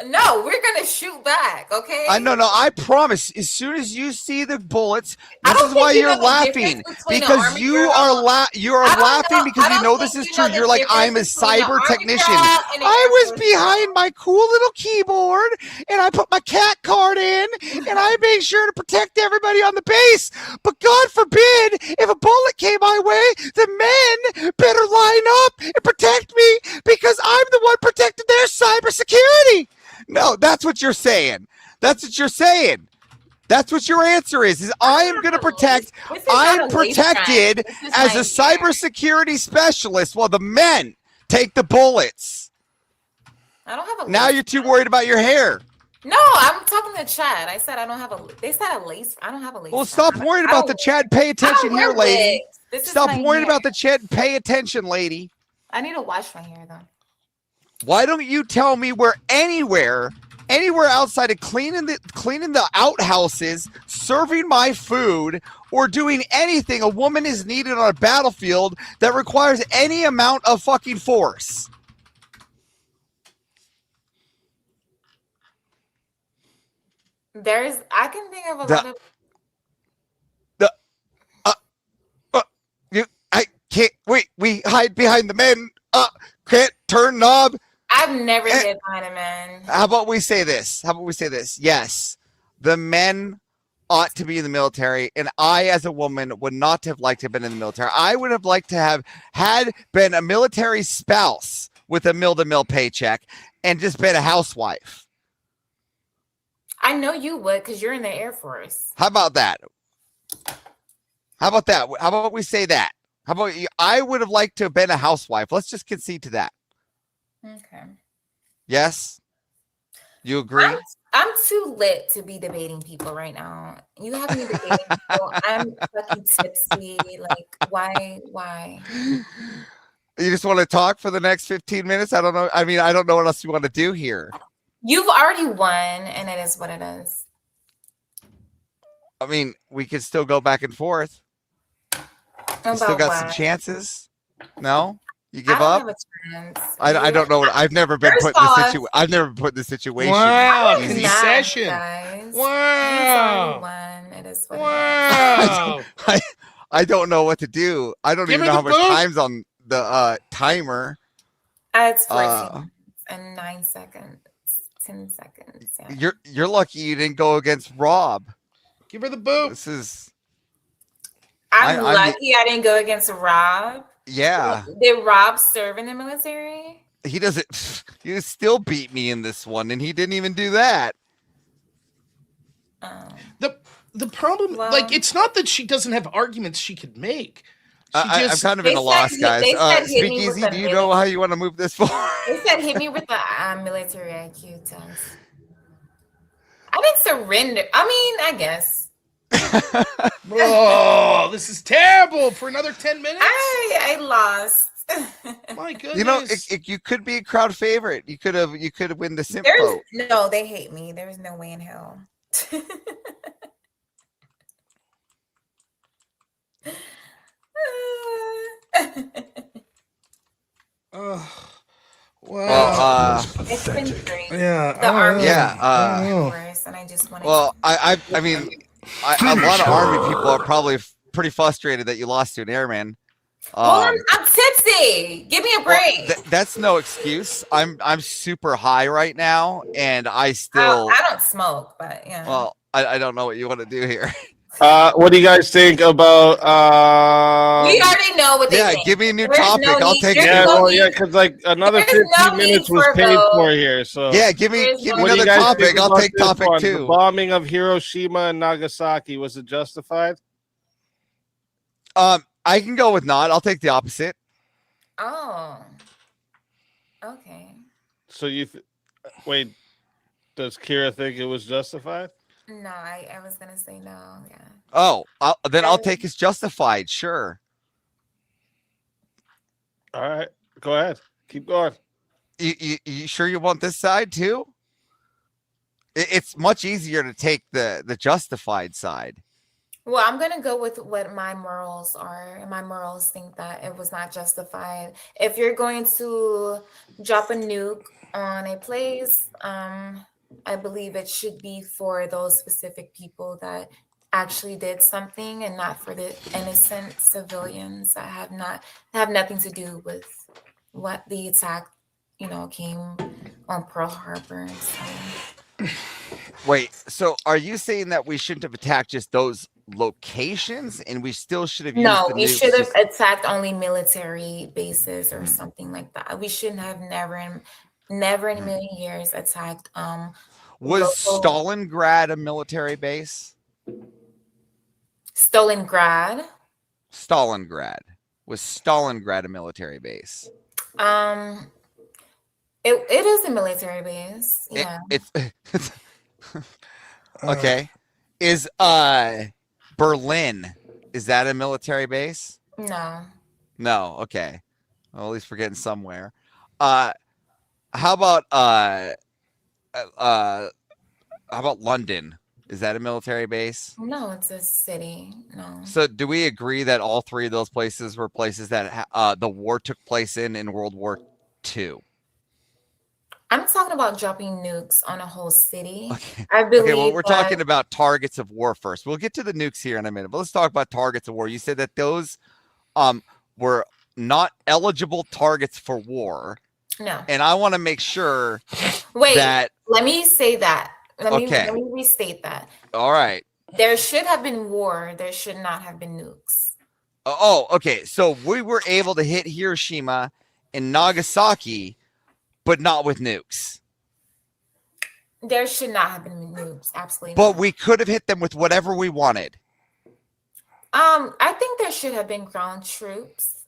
No, we're gonna shoot back, okay? I promise. As soon as you see the bullets, this is why you're laughing, because you are laughing because you know this is true. You're like, I'm a cyber technician. I was behind my cool little keyboard, and I put my cat card in, and I made sure to protect everybody on the base. But God forbid, if a bullet came my way, the men better line up and protect me because I'm the one protecting their cybersecurity. No, that's what you're saying. That's what your answer is I am going to protect. I'm protected as a cybersecurity specialist while the men take the bullets. I don't have a now you're too worried about your hair. No, I'm talking to Chad. I said I don't have a. They said a lace. I don't have a lace. Well, stop worrying about the Chad. Pay attention here, lady. Stop worrying about the Chad. Pay attention, lady. I need to wash my hair though. Why don't you tell me where anywhere outside of cleaning the outhouses, serving my food, or doing anything a woman is needed on a battlefield that requires any amount of fucking force? I can think of a lot of. I can't wait. We hide behind the men. Can't turn knob. I've never hid behind a man. How about we say this? Yes, the men ought to be in the military, and I, as a woman, would not have liked to have been in the military. I would have liked to have been a military spouse with a mill-to-mill paycheck and just been a housewife. I know you would, because you're in the Air Force. How about that? How about we say that? How about you? I would have liked to have been a housewife. Let's just concede to that. Okay. Yes? You agree? I'm too lit to be debating people right now. You have me debating people. I'm fucking tipsy. Like, why? You just want to talk for the next 15 minutes? I don't know. I mean, I don't know what else you want to do here. You've already won, and it is what it is. I mean, we could still go back and forth. You still got some chances. No, you give up. I don't know. I've never been put in this situation. I've never been put in this situation. Wow, Easy. concession. Wow. Wow. I don't know what to do. I don't even know how much time's on the timer. It's 14 and 9 seconds. 10 seconds. Yeah. You're lucky you didn't go against Rob. Give her the boot. This is. I'm lucky I didn't go against Rob. Yeah. Did Rob serve in the military? He doesn't. He still beat me in this one, and he didn't even do that. The problem, like, it's not that she doesn't have arguments she could make. I'm kind of in a loss, guys. Speakeasy, do you know how you want to move this forward? They said hit me with the military IQ test. I didn't surrender. I mean, I guess. Oh, this is terrible. For another 10 minutes? I lost. My goodness. You know, you could be a crowd favorite. You could win the simp vote. No, they hate me. There's no way in hell. Well, it's been great. Yeah, the army. Yeah. And I just want. Well, I mean, a lot of army people are probably pretty frustrated that you lost to an airman. I'm tipsy. Give me a break. Well, that's no excuse. I'm super high right now, and I still. I don't smoke, but yeah. Well, I don't know what you want to do here. What do you guys think about? We already know what they think. Yeah, give me a new topic. I'll take it. Yeah, because like another 15 minutes was paid for here. So yeah, give me another topic. I'll take topic 2. The bombing of Hiroshima and Nagasaki, was it justified? I can go with not. I'll take the opposite. Oh. Okay. So wait? Does Kira think it was justified? No, I was gonna say no. Yeah. Oh, then I'll take it's justified. Sure. All right, go ahead. Keep going. You sure you want this side too? It's much easier to take the justified side. Well, I'm gonna go with what my morals are, and my morals think that it was not justified. If you're going to drop a nuke on a place, I believe it should be for those specific people that actually did something, and not for the innocent civilians that have nothing to do with what the attack, came on Pearl Harbor. So. Wait, so are you saying that we shouldn't have attacked just those locations, and we still should have used we should have attacked only military bases or something like that. We shouldn't have never in a million years attacked. Was Stalingrad a military base? Stalingrad. Was Stalingrad a military base? It is a military base. Yeah. It's okay. Is Berlin, is that a military base? No. Okay. Well, at least we're getting somewhere. How about London? Is that a military base? No, it's a city. No. So do we agree that all 3 of those places were places that the war took place in World War II? I'm talking about dropping nukes on a whole city. Okay. I believe. Okay, well, we're talking about targets of war first. We'll get to the nukes here in a minute, but let's talk about targets of war. You said that those were not eligible targets for war. No. And I want to make sure let me say that. Let me restate that. All right. There should have been war. There should not have been nukes. Oh, okay. So we were able to hit Hiroshima and Nagasaki, but not with nukes. There should not have been nukes. Absolutely. But we could have hit them with whatever we wanted. I think there should have been ground troops.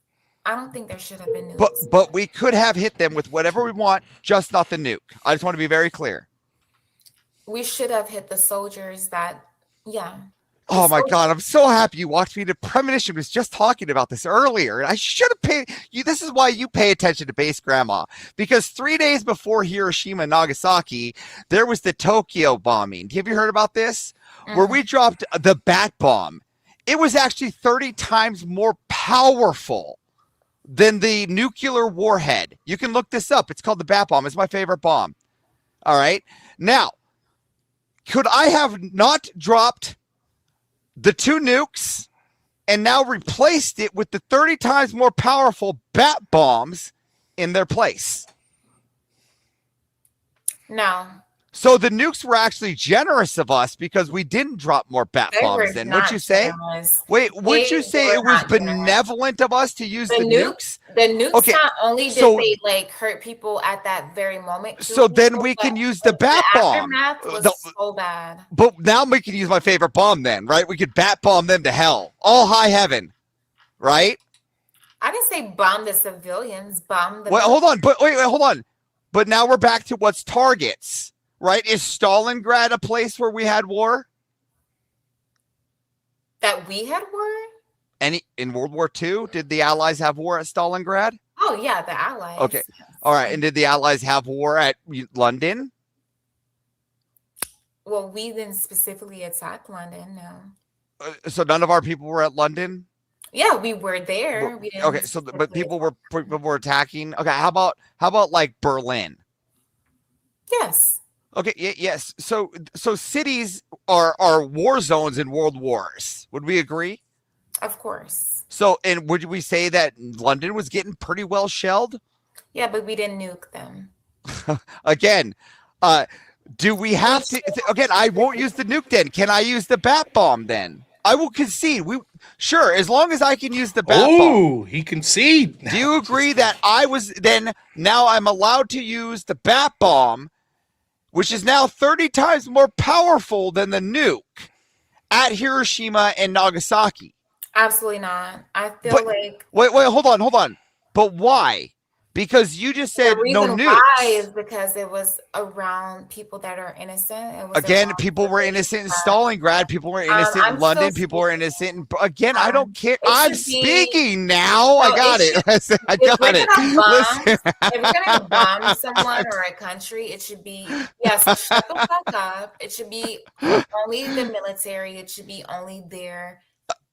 I don't think there should have been nukes. But we could have hit them with whatever we want, just not the nuke. I just want to be very clear. We should have hit the soldiers that, yeah. Oh my God, I'm so happy you watched me. The premonition was just talking about this earlier. And I should have paid you. This is why you pay attention to base grandma. Because 3 days before Hiroshima and Nagasaki, there was the Tokyo bombing. Have you heard about this? Where we dropped the bat bomb. It was actually 30 times more powerful than the nuclear warhead. You can look this up. It's called the bat bomb. It's my favorite bomb. All right. Now, could I have not dropped the 2 nukes and now replaced it with the 30 times more powerful bat bombs in their place? No. So the nukes were actually generous of us because we didn't drop more bat bombs then. What'd you say? Generous. Wait, would you say it was benevolent of us to use the nukes? The nukes Okay, not only did so- they like hurt people at that very moment. So then we can use the bat bomb. Aftermath was so bad. But now we can use my favorite bomb then, right? We could bat bomb them to hell. All high heaven, right? I didn't say bomb the civilians, bomb the. Wait, hold on. But wait, hold on. But now we're back to what's targets, right? Is Stalingrad a place where we had war? That we had war? In World War II, did the Allies have war at Stalingrad? Oh yeah, the Allies. Okay. All right. And did the Allies have war at London? Well, we didn't specifically attack London, no. So none of our people were at London? Yeah, we were there. We didn't Okay, so but people were attacking. Okay, how about like Berlin? Yes. Okay, yes. So cities are war zones in world wars. Would we agree? Of course. So, and would we say that London was getting pretty well shelled? Yeah, but we didn't nuke them. Again, do we have to? Again, I won't use the nuke then. Can I use the bat bomb then? I will concede. Sure, as long as I can use the bat bomb. Oh, he concede. Do you agree that I was then? Now I'm allowed to use the bat bomb, which is now 30 times more powerful than the nuke at Hiroshima and Nagasaki. Absolutely not. I feel like wait, hold on. But why? Because you just said no nukes. Why is because it was around people that are innocent. It was Again, people were innocent in Stalingrad. People were innocent in London. People were innocent. Again, I don't care. I'm speaking now. I got it. I got it. If we're gonna bomb someone or a country, it should be shut the fuck up. It should be only the military. It should be only there.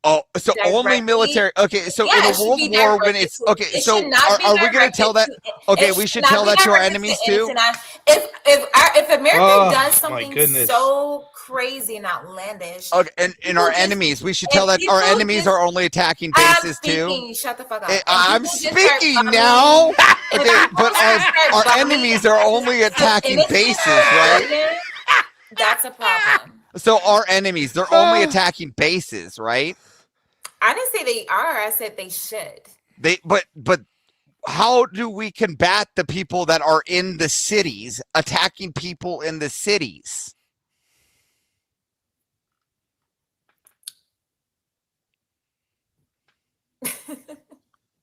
Oh, so only military. Okay, so in a world war when it's okay, so are we going to tell that? Okay, we should tell that to our enemies too. If America does something so crazy and outlandish, okay, and our enemies, we should tell that our enemies are only attacking bases too. Shut the fuck up. I'm speaking now. Okay, but our enemies are only attacking bases, right? That's a problem. So our enemies, they're only attacking bases, right? I didn't say they are. I said they should. But how do we combat the people that are in the cities, attacking people in the cities?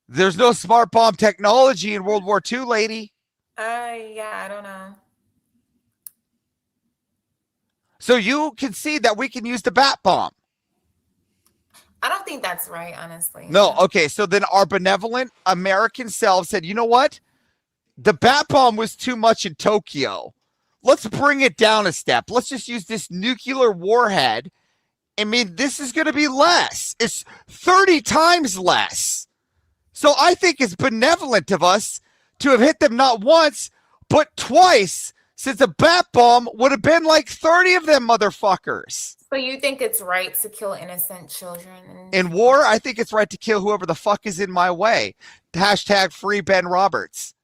There's no smart bomb technology in World War II, lady. Yeah, I don't know. So you can see that we can use the bat bomb. I don't think that's right, honestly. No, okay. So then our benevolent American selves said, you know what? The bat bomb was too much in Tokyo. Let's bring it down a step. Let's just use this nuclear warhead. I mean, this is going to be less. It's 30 times less. So I think it's benevolent of us to have hit them not once, but twice, since a bat bomb would have been like 30 of them motherfuckers. So you think it's right to kill innocent children? In war, I think it's right to kill whoever the fuck is in my way. Hashtag free Ben Roberts.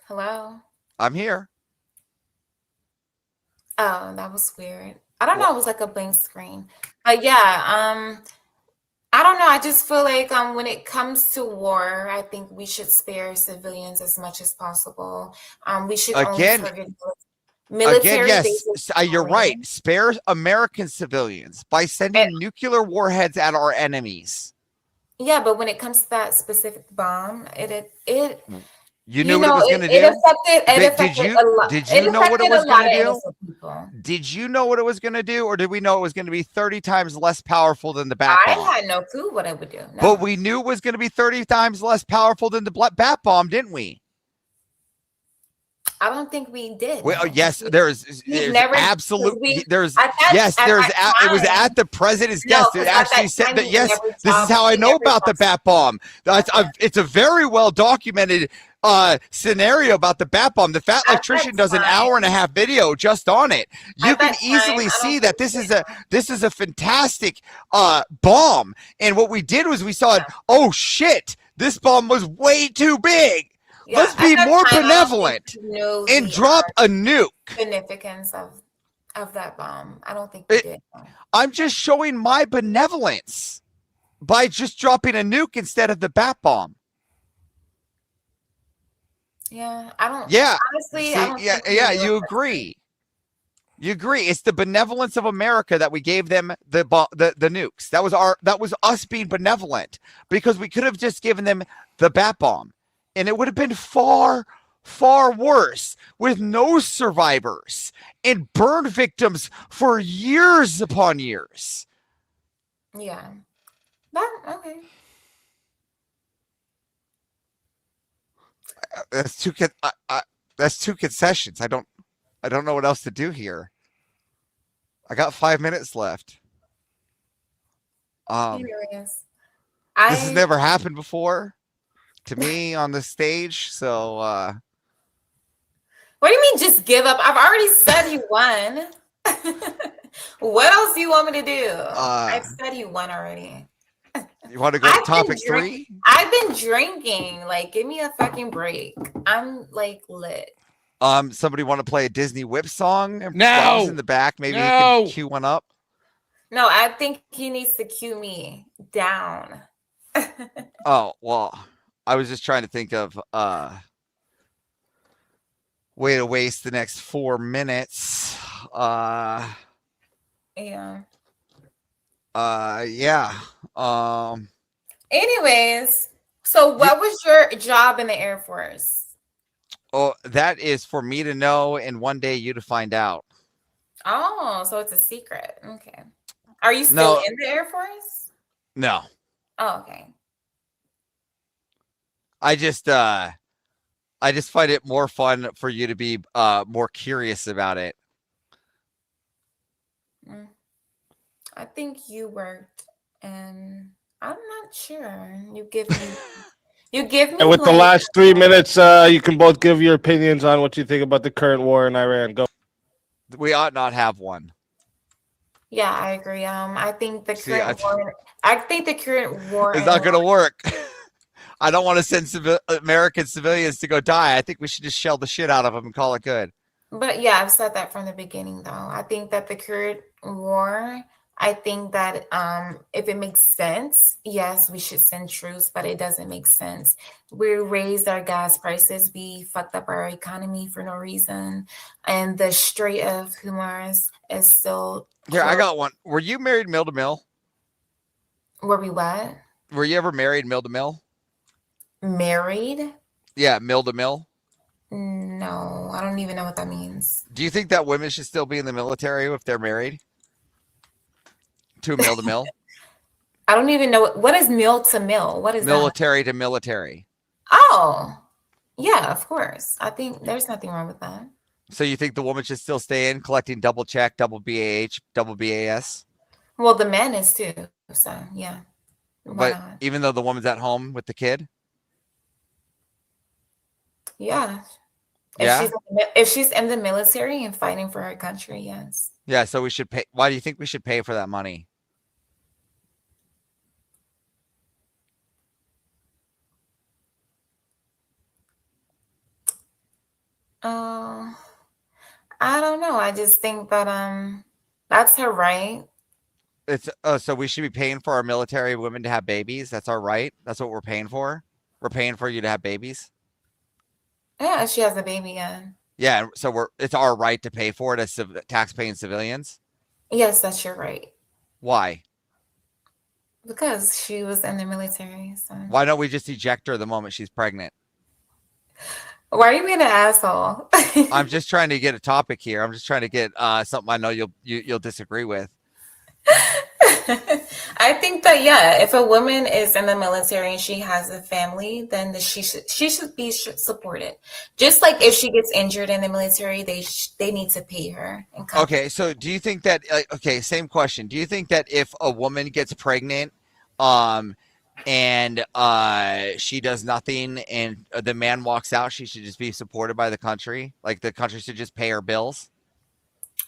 Hello? I'm here. Oh, that was weird. I don't know. It was like a blank screen. But yeah, I don't know. I just feel like when it comes to war, I think we should spare civilians as much as possible. We should only target military bases. You're right. Spare American civilians by sending nuclear warheads at our enemies. Yeah, but when it comes to that specific bomb, You knew what it was going to do? Did you know what it was going to do? Did you know what it was going to do? Or did we know it was going to be 30 times less powerful than the bat bomb? I had no clue what it would do. No. But we knew it was going to be 30 times less powerful than the bat bomb, didn't we? I don't think we did. Well, yes, there's absolutely, it was at the president's desk. It actually said that, yes, this is how I know about the bat bomb. It's a very well documented scenario about the bat bomb. The Fat Electrician does an hour-and-a-half video just on it. You can easily see that this is a fantastic bomb. And what we did was we saw, oh shit, this bomb was way too big. Yeah, let's be more benevolent and drop a nuke. Significance of that bomb. I don't think we did. I'm just showing my benevolence by just dropping a nuke instead of the bat bomb. Yeah, I don't. Yeah, honestly, you agree. You agree. It's the benevolence of America that we gave them the nukes. That was us being benevolent, because we could have just given them the bat bomb. And it would have been far, far worse, with no survivors and burn victims for years upon years. Yeah. Okay. That's two concessions. I don't know what else to do here. I got 5 minutes left. This has never happened before to me on the stage, so what do you mean just give up? I've already said you won. What else do you want me to do? I've said you won already. You want to go to topic 3? I've been drinking. Like, give me a fucking break. I'm like lit. Somebody want to play a Disney Whip song? No. In the back, maybe you can cue one up. No, I think he needs to cue me down. Oh, well, I was just trying to think of way to waste the next 4 minutes. Yeah. Anyways, so what was your job in the Air Force? Oh, that is for me to know and one day you to find out. Oh, so it's a secret. Okay. Are you still in the Air Force? No. Oh, okay. I just find it more fun for you to be more curious about it. I think you worked, and I'm not sure. You give me. And with the last 3 minutes, you can both give your opinions on what you think about the current war in Iran. Go. We ought not have one. Yeah, I agree. I think the current war. I think the current war is not going to work. I don't want to send American civilians to go die. I think we should just shell the shit out of them and call it good. But yeah, I've said that from the beginning, though. I think that the current war, I think that if it makes sense, yes, we should send troops, but it doesn't make sense. We raised our gas prices. We fucked up our economy for no reason. And the Strait of Hormuz is still... Here, I got one. Were you married mill to mill? Were we what? Were you ever married mill to mill? Married? Yeah, mill to mill. No, I don't even know what that means. Do you think that women should still be in the military if they're married? To mill to mill? I don't even know. What is mill to mill? What is military to military? Oh, yeah, of course. I think there's nothing wrong with that. So you think the woman should still stay in collecting double check, double BAH, double BAS? Well, the man is too. So, yeah. But even though the woman's at home with the kid? Yeah. If she's in the military and fighting for her country, yes. Yeah, so we should pay. Why do you think we should pay for that money? I don't know. I just think that that's her right. It's so we should be paying for our military women to have babies. That's our right. That's what we're paying for. We're paying for you to have babies. Yeah, she has a baby. Yeah. Yeah, so it's our right to pay for it as tax-paying civilians. Yes, that's your right. Why? Because she was in the military. So. Why don't we just eject her the moment she's pregnant? Why are you being an asshole? I'm just trying to get a topic here. I'm just trying to get something I know you'll disagree with. I think that if a woman is in the military and she has a family, then she should be supported. Just like if she gets injured in the military, they need to pay her. Okay, so do you think that? Same question. Do you think that if a woman gets pregnant, and she does nothing, and the man walks out, she should just be supported by the country? Like the country should just pay her bills?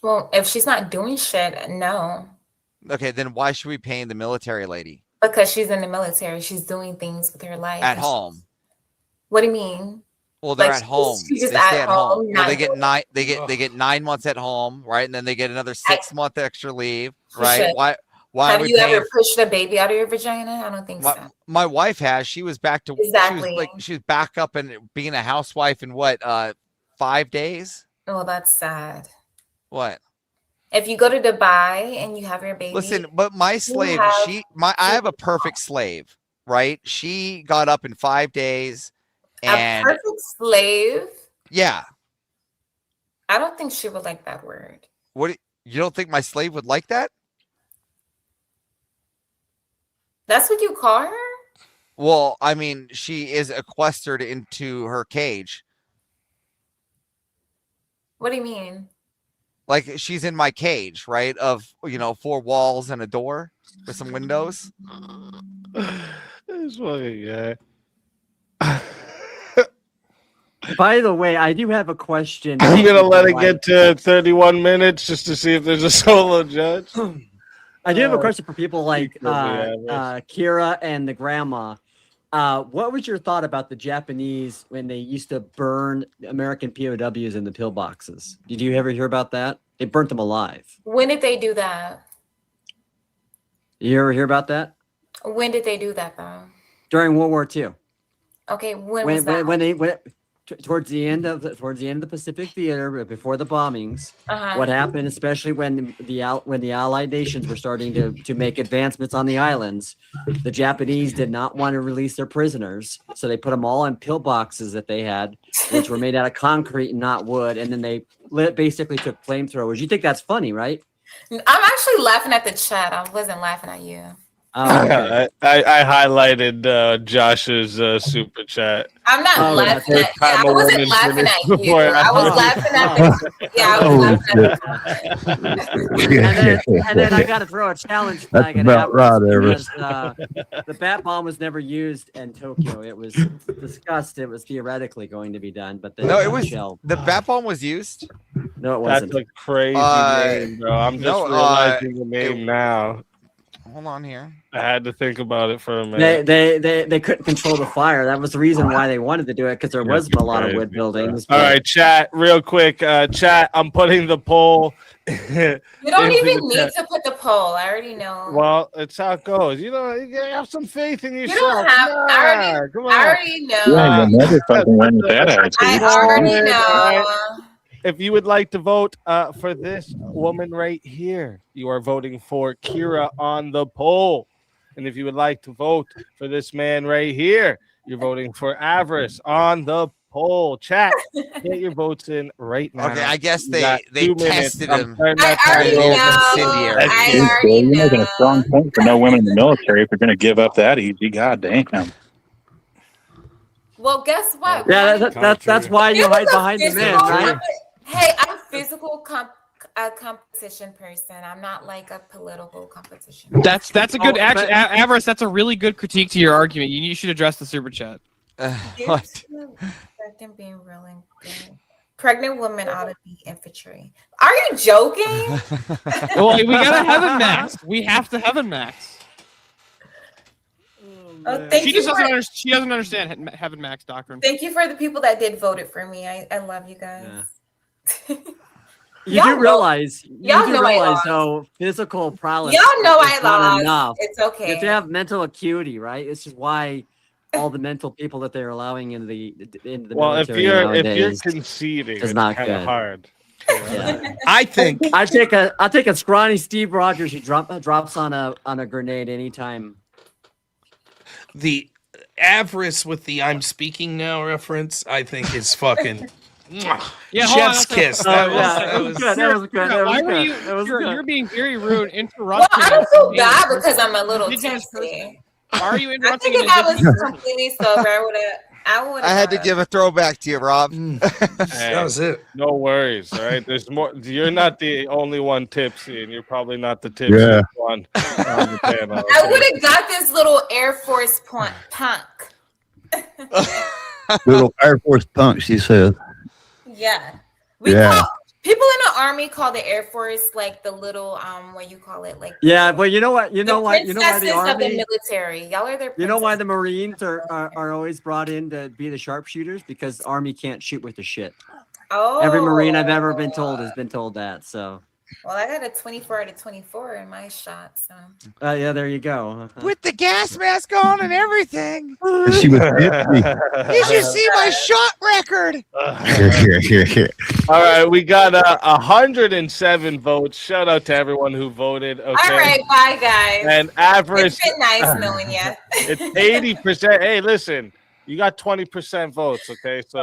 Well, if she's not doing shit, no. Okay, then why should we pay the military lady? Because she's in the military. She's doing things with her life. At home. What do you mean? Well, they're at home. She's just they stay at home. Well, they get 9. They get 9 months at home, right? And then they get another 6 month extra leave, right? Why? Have you ever pushed a baby out of your vagina? I don't think so. My wife has. She was back to exactly. She was back up and being a housewife in what 5 days. Oh, that's sad. What? If you go to Dubai and you have your baby. Listen, but my slave, I have a perfect slave, right? She got up in 5 days. And a perfect slave? Yeah. I don't think she would like that word. What? You don't think my slave would like that? That's what you call her? Well, I mean, she is sequestered into her cage. What do you mean? Like she's in my cage, right? Of 4 walls and a door with some windows. This fucking guy. By the way, I do have a question. I'm gonna let it get to 31 minutes just to see if there's a solo judge. I do have a question for people like Kira and the grandma. What was your thought about the Japanese when they used to burn American POWs in the pillboxes? Did you ever hear about that? They burnt them alive. When did they do that? You ever hear about that? When did they do that, though? During World War II. Okay, when was that? Towards the end of the Pacific Theater, before the bombings, what happened, especially when the Allied nations were starting to make advancements on the islands, the Japanese did not want to release their prisoners, so they put them all in pillboxes that they had, which were made out of concrete and not wood, and then they basically took flamethrowers. You think that's funny, right? I'm actually laughing at the chat. I wasn't laughing at you. Oh, okay. I highlighted Josh's super chat. I'm not laughing at you. I wasn't laughing at you. I was laughing at the and then I got to throw a challenge. That's about right, Everest. The bat bomb was never used in Tokyo. It was discussed. It was theoretically going to be done, but then the bat bomb was used. No, it wasn't. That's a crazy name, bro. I'm just realizing the name now. Hold on here. I had to think about it for a minute. They couldn't control the fire. That was the reason why they wanted to do it, because there wasn't a lot of wood buildings. All right, chat, real quick. Chat, I'm putting the poll. You don't even need to put the poll. I already know. Well, it's how it goes. You have some faith in yourself. You don't have. I already know. I already know. If you would like to vote for this woman right here, you are voting for Kira on the poll. And if you would like to vote for this man right here, you're voting for Avarice on the poll. Chat, get your votes in right now. Okay, I guess they tested him. You're making a strong point for no women in the military if you're going to give up that easy. God damn. Well, guess what? Yeah, that's why you hide behind the men, right? Hey, I'm a physical competition person. I'm not like a political competition. That's a good Avarice. That's a really good critique to your argument. You should address the super chat. What? Being really good. Pregnant women ought to be infantry. Are you joking? Well, we gotta heaven max. We have to heaven max. She doesn't understand heaven max doctrine. Thank you for the people that did vote it for me. I love you guys. Yeah. You do realize though, physical prowess. Y'all know I not lost. Enough. It's okay. You have to have mental acuity, right? This is why all the mental people that they're allowing into the military if you're conceding, it's not kind good. of hard. Yeah. I think I take a scrawny Steve Rogers who drops on a grenade anytime the avarice with the "I'm speaking now" reference, I think, is fucking. Yeah, chef's kiss. That was good. That was good. That was Why were good. you? That was good. You're being very rude, Well, interrupting. I don't feel us. bad because I'm a little tipsy. Why are you I interrupting? think if I was completely sober, I would. I had to give a throwback to you, Rob. That was it. No worries. All right. There's more. You're not the only one tipsy, and you're probably not the tipsy one on the panel. Okay? I would have got this little Air Force punk. Little Air Force punk, she said. Yeah. Yeah. People in the Army call the Air Force like the little what you call it, like Yeah, but you know what? You know why the princesses of Army, the military. Y'all are their you know why princesses. the Marines are always brought in to be the sharpshooters? Because Army can't shoot with the shit. Oh, Every Marine I've ever been told has been told that. So well, I got a 24 out of 24 in my shot. So yeah, there you go. With the gas mask on and everything. She was tipsy. You should see my shot record. All right, we got 107 votes. Shout out to everyone who voted. Okay. all right, bye guys. And average. It's been nice knowing you. It's 80%. Hey, listen, you got 20% votes. Okay, so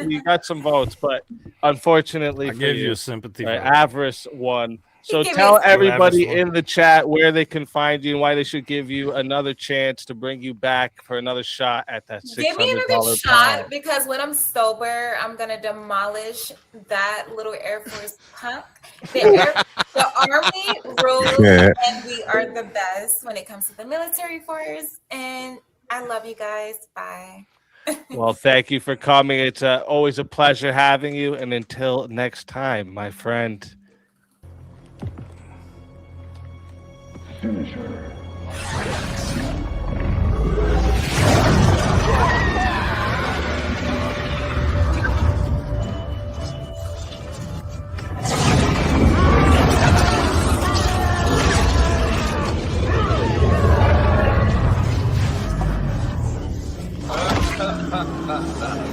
you got some votes, but unfortunately, I gave you a sympathy vote. Avarice won. So Give me tell a- everybody in the chat where they can find you and why they should give you another chance to bring you back for another shot at that $600 Give me another shot pound. because when I'm sober, I'm gonna demolish that little Air Force punk. The Army rules, and we are the best when it comes to the military force. And I love you guys. Bye. Well, thank you for coming. It's always a pleasure having you. And until next time, my friend. Finish her.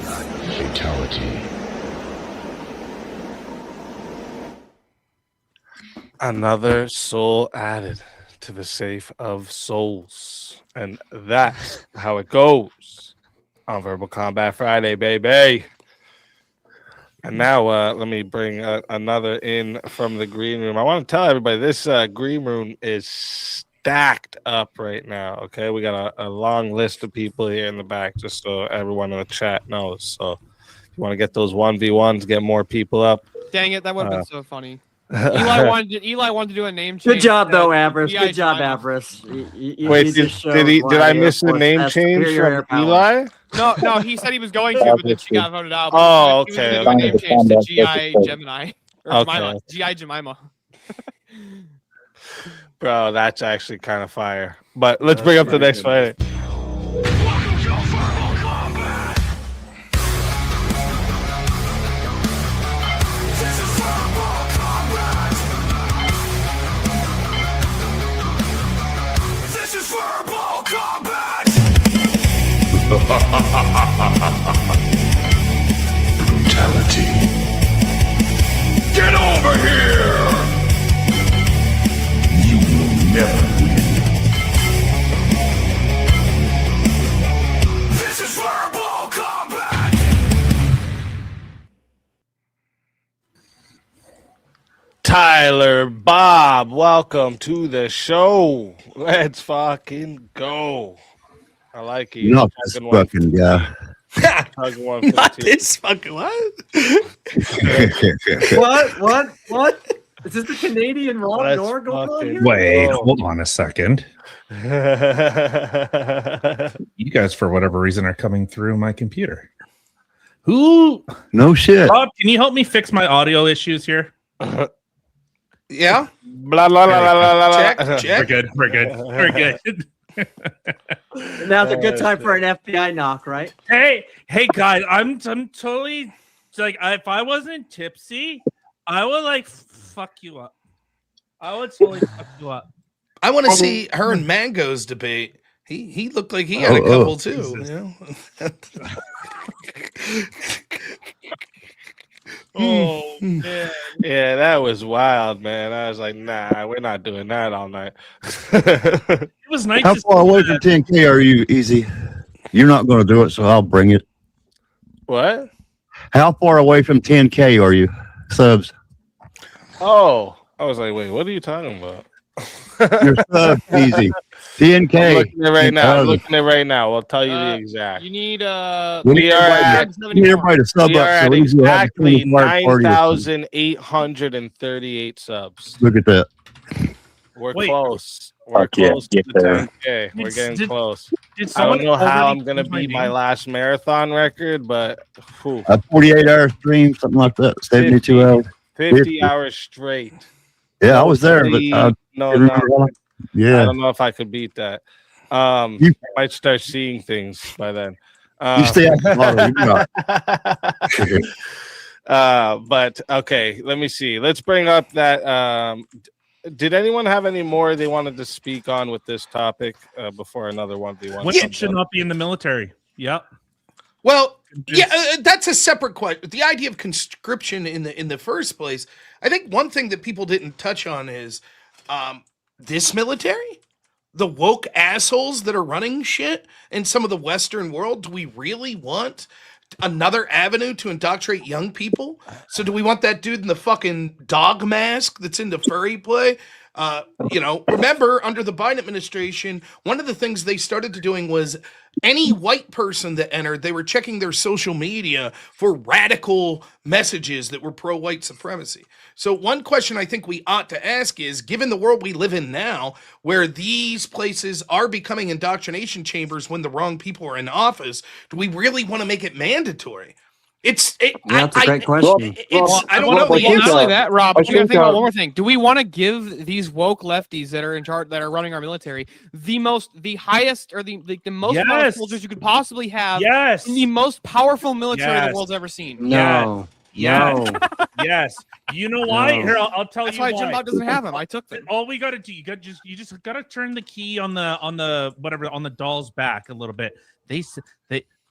Fatality. Another soul added to the safe of souls. And that's how it goes on Verbal Combat Friday, baby. And now let me bring another in from the green room. I want to tell everybody this green room is stacked up right now. Okay, we got a long list of people here in the back, just so everyone in the chat knows. So if you want to get those 1v1s, get more people up. Dang it, that would have been so funny. Eli wanted to do a name change. Good job, though, Avarice. Good job, Avarice. Wait, did I miss a name change from Eli? No, he said he was going to, but then she got voted out. Oh, He was okay. gonna do a name change to GI Gemini. Or Okay. Jemima. GI Jemima. Bro, that's actually kind of fire. But let's bring up the next fight. This is verbal combat. Brutality. Get over here. You will never win. This is verbal combat. Tyler, Bob, welcome to the show. Let's fucking go. I like you. Not this fucking guy. Not this fucking what? What? Is this the Canadian robnoerr going on here? Wait, hold on a second. You guys, for whatever reason, are coming through my computer. Who? No shit. Rob, can you help me fix my audio issues here? Yeah. Blah blah blah blah blah blah. Check. We're good. Now's a good time for an FBI knock, right? Hey, guys, I'm totally like, if I wasn't tipsy, I would like fuck you up. I would totally fuck you up. I want to see her and Mango's debate. He looked like he had a couple too. You know? Oh man. Yeah, that was wild, man. I was like, nah, we're not doing that all night. was nice. How far away from 10K are you, Easy? You're not going to do it, so I'll bring it. What? How far away from 10K are you? Subs. Oh, I was like, wait, what are you talking about? Your subs, Easy. 10K. I'm looking at it right now. I'm looking at it right now. I'll tell you the exact. You need We are at everybody to sub we up. are at So exactly party. 9,838 subs. Look at that. We're Wait. close. We're close to 10K. We're getting close. I don't know how I'm gonna beat my last marathon record, but whew, A 48-hour stream, something like that. 72 hours. 50 hours straight. Yeah, I was there, but no, yeah. I don't know if I could beat that. You might start seeing things by then. You stay out tomorrow. But okay, let me see. Let's bring up that. Did anyone have any more they wanted to speak on with this topic before another one? What should not be in the military? Yep. Well, yeah, that's a separate question. The idea of conscription in the first place, I think one thing that people didn't touch on is this military, the woke assholes that are running shit in some of the Western world. Do we really want another avenue to indoctrinate young people? So do we want that dude in the fucking dog mask that's into furry play? Remember under the Biden administration, one of the things they started doing was any white person that entered, they were checking their social media for radical messages that were pro-white supremacy. So one question I think we ought to ask is, given the world we live in now, where these places are becoming indoctrination chambers when the wrong people are in office, do we really want to make it mandatory? That's a great question. I don't know. Not only that, Rob, you got to think about one more thing. Do we want to give these woke lefties that are in charge, that are running our military, the highest, or the most amount of soldiers you could possibly have? Yes. In the most powerful military the world's ever seen. No. Yes. Yes. You know why? No. Here, I'll tell That's you why why. Jim Bob doesn't have them. I took them. All we got to do, you just got to turn the key on the whatever, on the doll's back a little bit.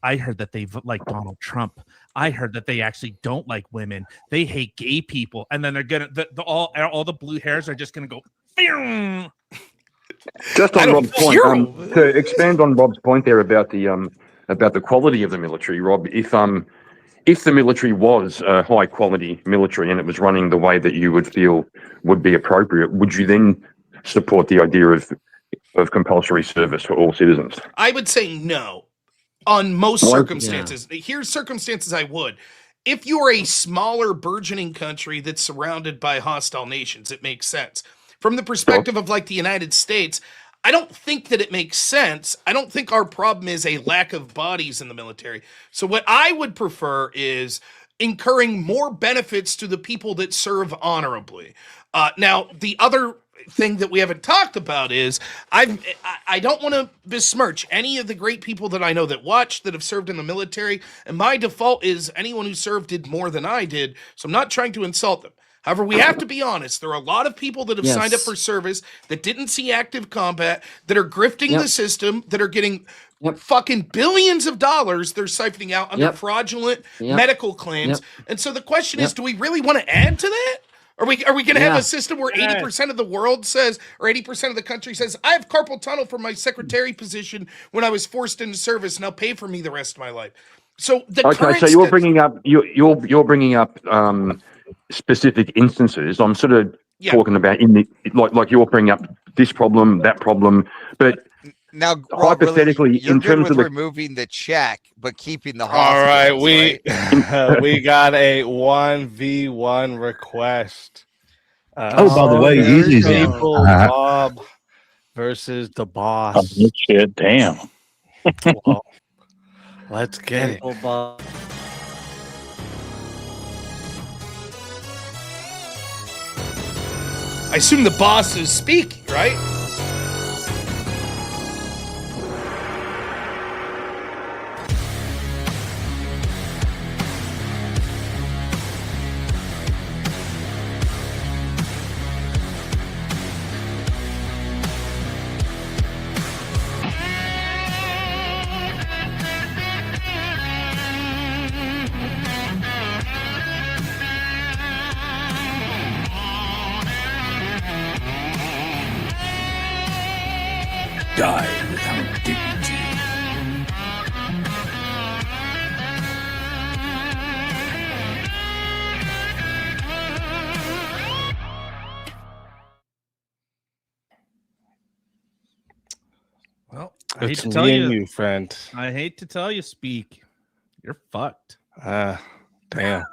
I heard that they like Donald Trump. I heard that they actually don't like women. They hate gay people, and then they're gonna all the blue hairs are just gonna go. Just on Rob's point, to expand on Rob's point there about the quality of the military, Rob. If the military was a high quality military and it was running the way that you would feel would be appropriate, would you then support the idea of compulsory service for all citizens? I would say no. On most circumstances. Here's circumstances I would. If you're a smaller burgeoning country that's surrounded by hostile nations, it makes sense. From the perspective of like the United States, I don't think that it makes sense. I don't think our problem is a lack of bodies in the military. So what I would prefer is incurring more benefits to the people that serve honorably. Now, the other thing that we haven't talked about is I don't want to besmirch any of the great people that I know that watch, that have served in the military, and my default is anyone who served did more than I did, so I'm not trying to insult them. However, we have to be honest. There are a lot of people that have signed up for service that didn't see active combat, that are grifting the system, that are getting fucking billions of dollars they're siphoning out under fraudulent medical claims. And so the question is, do we really want to add to that? Are we going to have a system where 80% of the world says, or 80% of the country says, I have carpal tunnel from my secretary position when I was forced into service, and they'll pay for me the rest of my life? So so you're bringing up specific instances. I'm sort of talking about like you're bringing up this problem, that problem, but now hypothetically, you're in good terms with of removing the check but keeping the all right, right? we got a 1v1 request. By the way, Easy's in. Bob versus the boss. Oh, shit, damn. Well, let's get it. I assume the boss is speaking, right? die without dignity. Well, I hate it's to tell me you, and you, friend. I hate to tell you, Speak. You're fucked. Damn.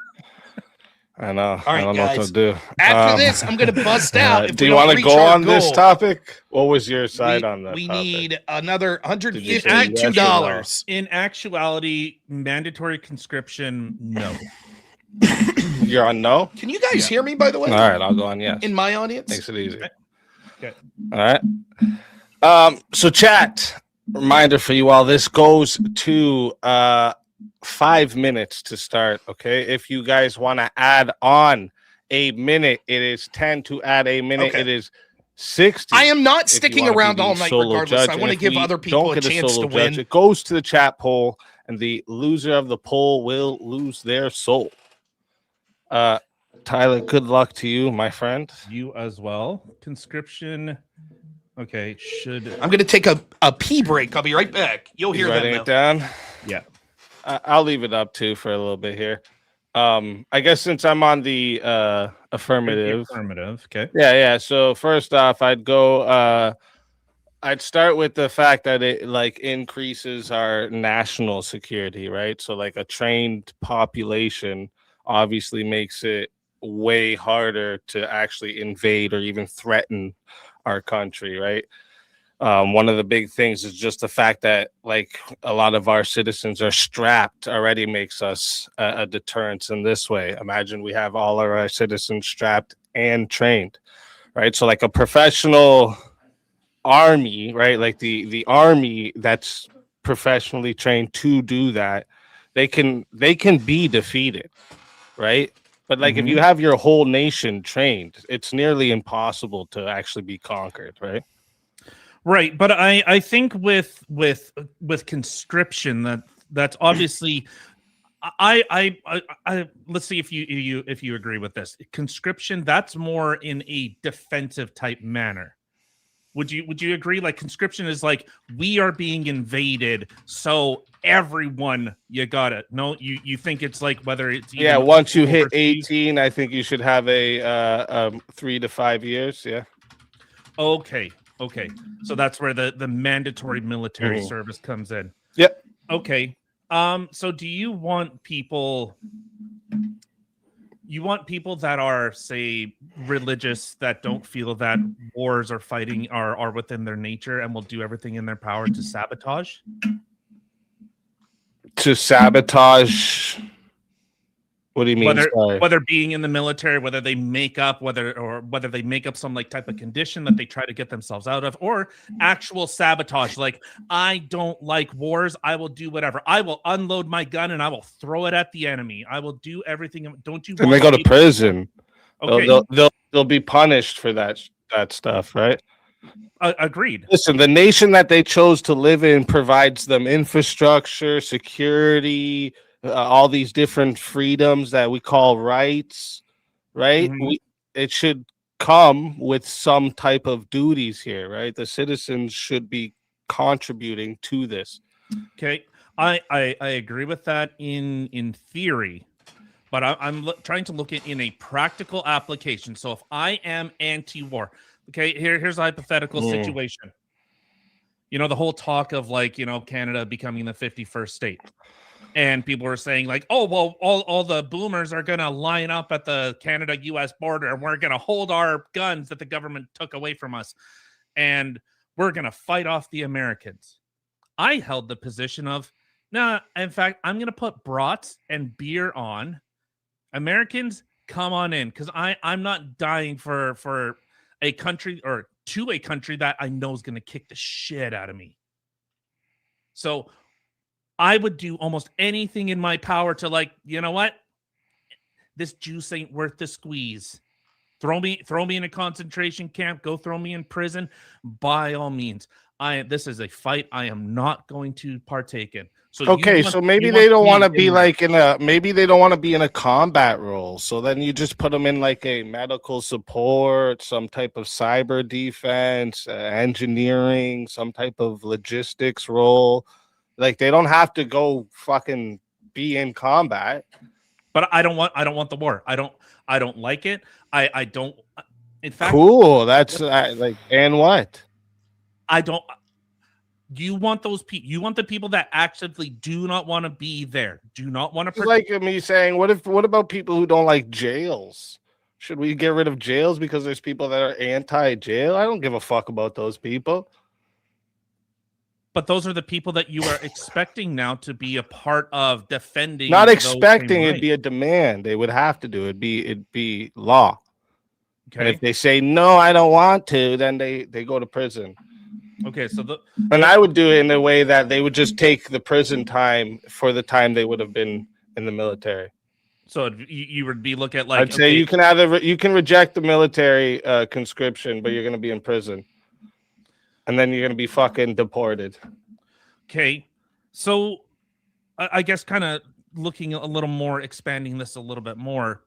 I know. All right, I don't know what guys. to do. After this, I'm going to bust out. If Do we you want to go on this topic? What was your side on that? We topic? need another Did you say yes or $152. In actuality, mandatory conscription, no. You're on no? Can you guys hear me, by the way? All right, I'll go on yes. In my audience? Makes it easy. Okay. All right. So chat, reminder for you all, this goes to 5 minutes to start, okay? If you guys want to add on a minute, it is 10 to add a minute. Okay. It is 60. I am not if you sticking wanna be around the all night solo regardless. judge. I And want to if give we other people don't a get chance solo to judge, win. it goes to the chat poll, and the loser of the poll will lose their soul. Tyler, good luck to you, my friend. You as well. Conscription. Okay, I'm going to take a pee break. I'll be right back. You'll hear writing them, it down. Yeah. I'll leave it up too for a little bit here. I guess since I'm on the affirmative. Okay. Yeah. So first off, I'd go. I'd start with the fact that it like increases our national security, right? So like a trained population obviously makes it way harder to actually invade or even threaten our country, right? One of the big things is just the fact that like a lot of our citizens are strapped already makes us a deterrence in this way. Imagine we have all of our citizens strapped and trained, right? So like a professional army, right? Like the army that's professionally trained to do that, they can be defeated, right? But like if you have your whole nation trained, it's nearly impossible to actually be conquered, right? Right, but I think with conscription that's obviously I let's see if you agree with this. Conscription, that's more in a defensive type manner. Would you agree? Like conscription is like we are being invaded, so everyone you got it. No, you think it's like whether it's once you hit 18, I think you should have a 3 to 5 years. Yeah. Okay. So that's where the mandatory military service comes in. Yep. Okay. So do you want people that are, say, religious, that don't feel that wars or fighting are within their nature and will do everything in their power to sabotage? To sabotage? What do you mean? Whether being in the military, whether they make up some like type of condition that they try to get themselves out of, or actual sabotage. Like, I don't like wars. I will do whatever. I will unload my gun and I will throw it at the enemy. I will do everything. Don't you? And they go to prison. Okay. They'll be punished for that stuff, right? Agreed. Listen, the nation that they chose to live in provides them infrastructure, security, all these different freedoms that we call rights, right? It should come with some type of duties here, right? The citizens should be contributing to this. Okay, I agree with that in theory, but I'm trying to look at in a practical application. So if I am anti-war, okay, here's a hypothetical situation. You know, the whole talk of like, Canada becoming the 51st state. And people were saying like, oh, well, all the boomers are going to line up at the Canada-U.S. border and we're going to hold our guns that the government took away from us. And we're going to fight off the Americans. I held the position of, nah, in fact, I'm going to put brats and beer on. Americans, come on in. Because I'm not dying for a country or to a country that I know is going to kick the shit out of me. So I would do almost anything in my power to like, you know what? This juice ain't worth the squeeze. Throw me in a concentration camp. Go throw me in prison. By all means, This is a fight I am not going to partake in. So okay, so maybe they don't want to be like maybe they don't want to be in a combat role. So then you just put them in like a medical support, some type of cyber defense, engineering, some type of logistics role. Like they don't have to go fucking be in combat. But I don't want the war. I don't like it. I don't. In fact, cool. That's like, and what? I don't. You want those people? You want the people that actively do not want to be there, do not want to. It's like me saying, what about people who don't like jails? Should we get rid of jails because there's people that are anti-jail? I don't give a fuck about those people. But those are the people that you are expecting now to be a part of defending. Not expecting, it'd be a demand. They would have to do it. It'd be law. Okay. And if they say no, I don't want to, then they go to prison. Okay, so and I would do it in a way that they would just take the prison time for the time they would have been in the military. So you would be look at like I'd say you can reject the military conscription, but you're going to be in prison, and then you're going to be fucking deported. Okay, so I guess kind of looking a little more, expanding this a little bit more.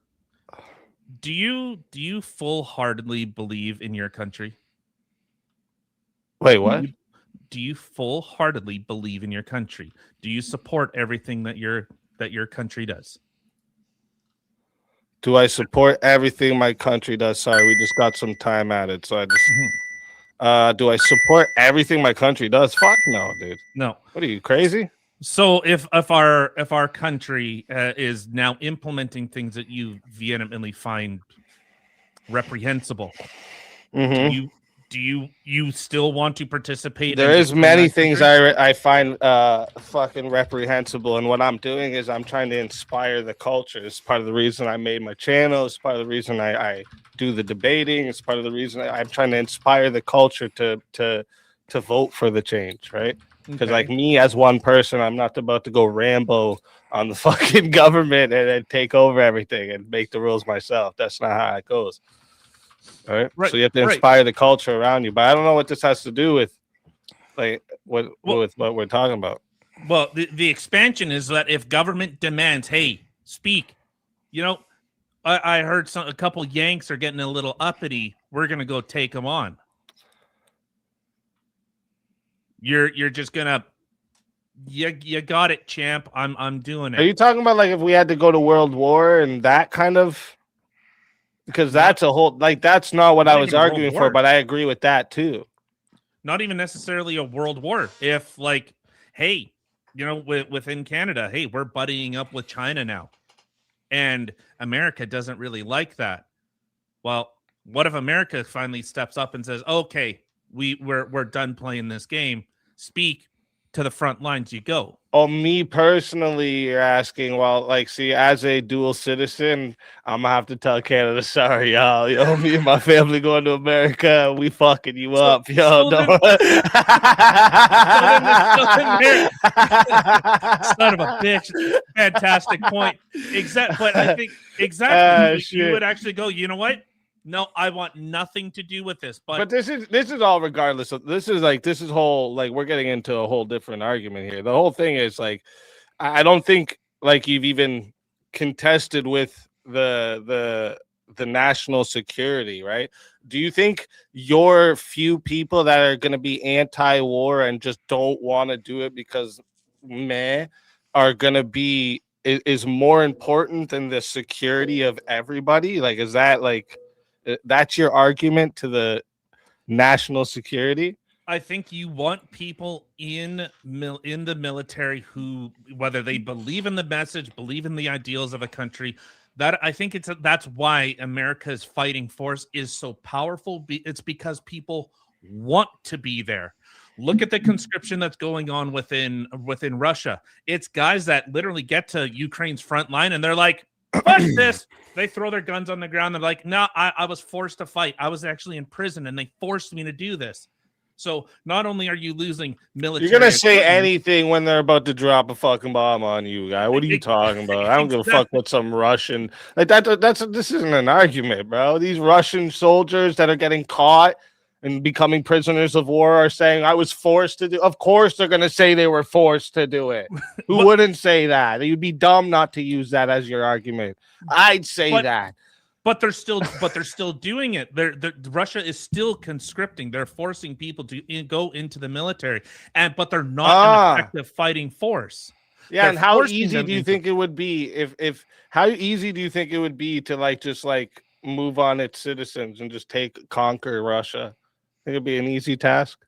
Do you full-heartedly believe in your country? Wait, what? Do you full-heartedly believe in your country? Do you support everything that your country does? Do I support everything my country does? Sorry, we just got some time added, so I just. Do I support everything my country does? Fuck no, dude. No. What are you, crazy? So if our country is now implementing things that you vehemently find reprehensible, do you still want to participate? There is many things I find fucking reprehensible, and what I'm doing is I'm trying to inspire the culture. It's part of the reason I made my channel. It's part of the reason I do the debating. It's part of the reason I'm trying to inspire the culture to vote for the change, right? Because like me as one person, I'm not about to go Rambo on the fucking government and take over everything and make the rules myself. That's not how it goes. All right. So you have to inspire the culture around you. But I don't know what this has to do with like with what we're talking about. Well, the expansion is that if government demands, hey, speak, you know, I heard a couple Yanks are getting a little uppity. We're gonna go take them on. You're just gonna you got it, champ. I'm doing it. Are you talking about like if we had to go to World War and that kind of? Because that's a whole like that's not what I was arguing for, but I agree with that too. Not even necessarily a world war. If like, hey, you know, within Canada, hey, we're buddying up with China now, and America doesn't really like that. Well, what if America finally steps up and says, "Okay, we're done playing this game. Speak to the front lines. You go." Oh, me personally, you're asking. Well, like, see, as a dual citizen, I'm gonna have to tell Canada, sorry, y'all. Yo, me and my family going to America. We fucking you up, yo. Son of a bitch. Fantastic point. But I think exactly you would actually go, you know what? No, I want nothing to do with this. But this is all regardless of this is whole like we're getting into a whole different argument here. The whole thing is like I don't think like you've even contested with the national security, right? Do you think your few people that are going to be anti-war and just don't want to do it because are going to be is more important than the security of everybody? Like, is that like that's your argument to the national security? I think you want people in the military who, whether they believe in the message, believe in the ideals of a country, that I think that's why America's fighting force is so powerful. It's because people want to be there. Look at the conscription that's going on within Russia. It's guys that literally get to Ukraine's front line and they're like, fuck this. They throw their guns on the ground. They're like, no, I was forced to fight. I was actually in prison and they forced me to do this. So not only are you losing military, you're gonna say anything when they're about to drop a fucking bomb on you, guy. What are you talking about? I don't give a fuck what some Russian like that. This isn't an argument, bro. These Russian soldiers that are getting caught and becoming prisoners of war are saying I was forced to do. Of course, they're going to say they were forced to do it. Who wouldn't say that? You'd be dumb not to use that as your argument. I'd say that. But they're still doing it. Russia is still conscripting. They're forcing people to go into the military, but they're not an effective fighting force. Yeah, and how easy do you think it would be if how easy do you think it would be to just move on its citizens and just conquer Russia? I think it'd be an easy task.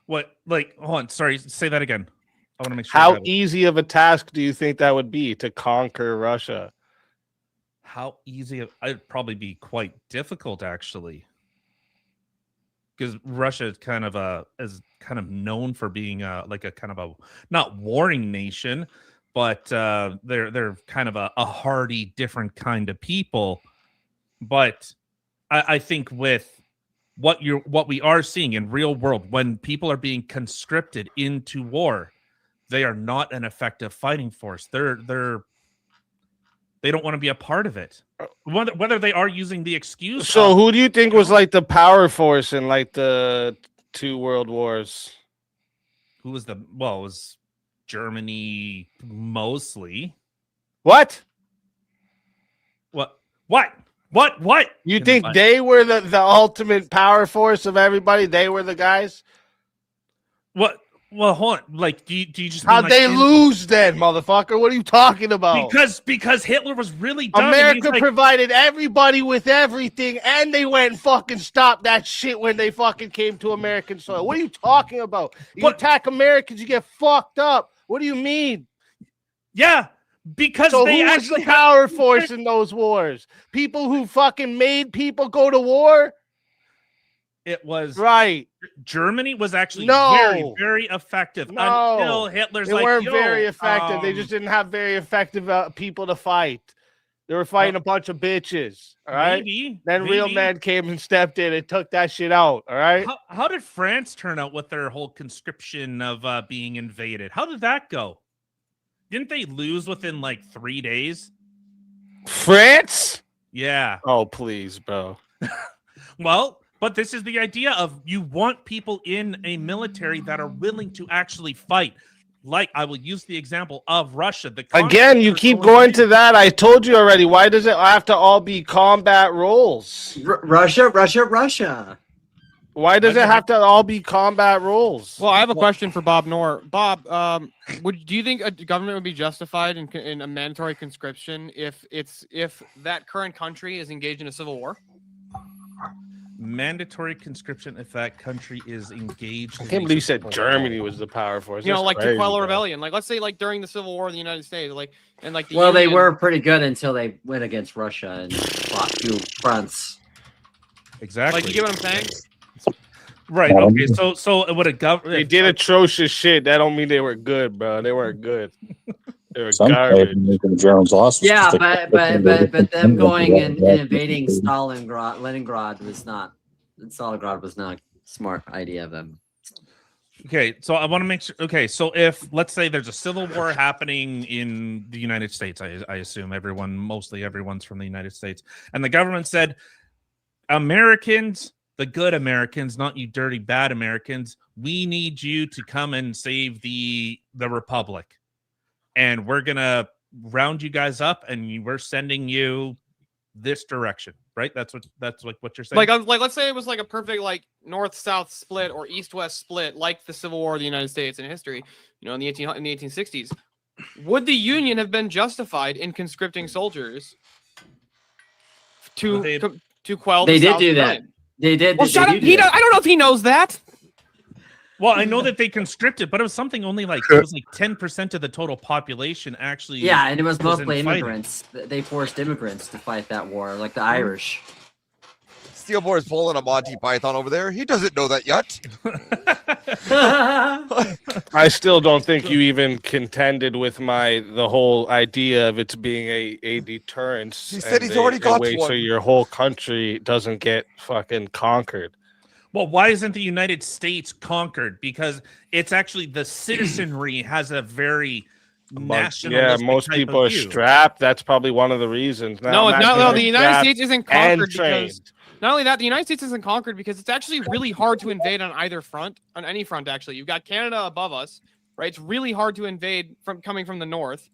What? Hold on. Sorry, say that again. I want to make sure. How easy of a task do you think that would be to conquer Russia? How easy? It'd probably be quite difficult, actually, because Russia is kind of known for being a kind of a not warring nation, but they're kind of a hardy, different kind of people. But I think with what we are seeing in real world, when people are being conscripted into war, they are not an effective fighting force. They don't want to be a part of it. Whether they are using the excuse. So who do you think was the power force in the 2 world wars? Who was it was Germany mostly. What? You think they were the ultimate power force of everybody? They were the guys? What? Well, hold on. Do you just how'd they lose then, motherfucker? What are you talking about? Because Hitler was really dumb. America provided everybody with everything, and they went and fucking stopped that shit when they fucking came to American soil. What are you talking about? You attack Americans, you get fucked up. What do you mean? Yeah, because so they who was the power force in those wars? People who fucking made people go to war? It was right. Germany was actually very, very effective until Hitler's they weren't very effective. They just didn't have very effective people to fight. They were fighting a bunch of bitches. All right. Then real men came and stepped in and took that shit out. All right. How did France turn out with their whole conscription of being invaded? How did that go? Didn't they lose within 3 days? France? Yeah. Oh, please, bro. Well. But this is the idea of you want people in a military that are willing to actually fight. I will use the example of Russia. Again, you keep going to that. I told you already. Why does it have to all be combat roles? Russia. Why does it have to all be combat roles? Well, I have a question for Bob Noerr. Bob, do you think a government would be justified in a mandatory conscription if that current country is engaged in a civil war? Mandatory conscription if that country is engaged. I can't believe you said Germany was the power force. To quell a rebellion. Let's say during the Civil War in the United States, they were pretty good until they went against Russia and fought through France. Exactly. You get what I'm saying? Right. Okay. So it would have They did atrocious shit. That don't mean they were good, bro. They weren't good. They were garbage. Yeah, but them going and invading Leningrad was not a smart idea of them. Okay, so I want to make sure. Okay, so if let's say there's a civil war happening in the United States, I assume mostly everyone's from the United States, and the government said, Americans, the good Americans, not you dirty bad Americans, we need you to come and save the Republic. And we're gonna round you guys up, and we're sending you this direction, right? That's what you're saying. Let's say it was a perfect north-south split or east-west split, like the Civil War of the United States in history. In the 1860s, would the Union have been justified in conscripting soldiers to quell? They did do that. They did. Well, shut up. I don't know if he knows that. Well, I know that they conscripted, but it was something only it was 10% of the total population actually. Yeah, and it was mostly immigrants. They forced immigrants to fight that war, like the Irish. Steelboy's pulling a Monty Python over there. He doesn't know that yet. I still don't think you even contended with the whole idea of it being a deterrence. He said he's already got one. So your whole country doesn't get fucking conquered. Well, why isn't the United States conquered? Because it's actually the citizenry has a very nationalistic. Yeah, most people are strapped. That's probably one of the reasons. No, the United States isn't conquered because Not only that, the United States isn't conquered because it's actually really hard to invade on either front, on any front, actually. You've got Canada above us, right? It's really hard to invade from coming from the north.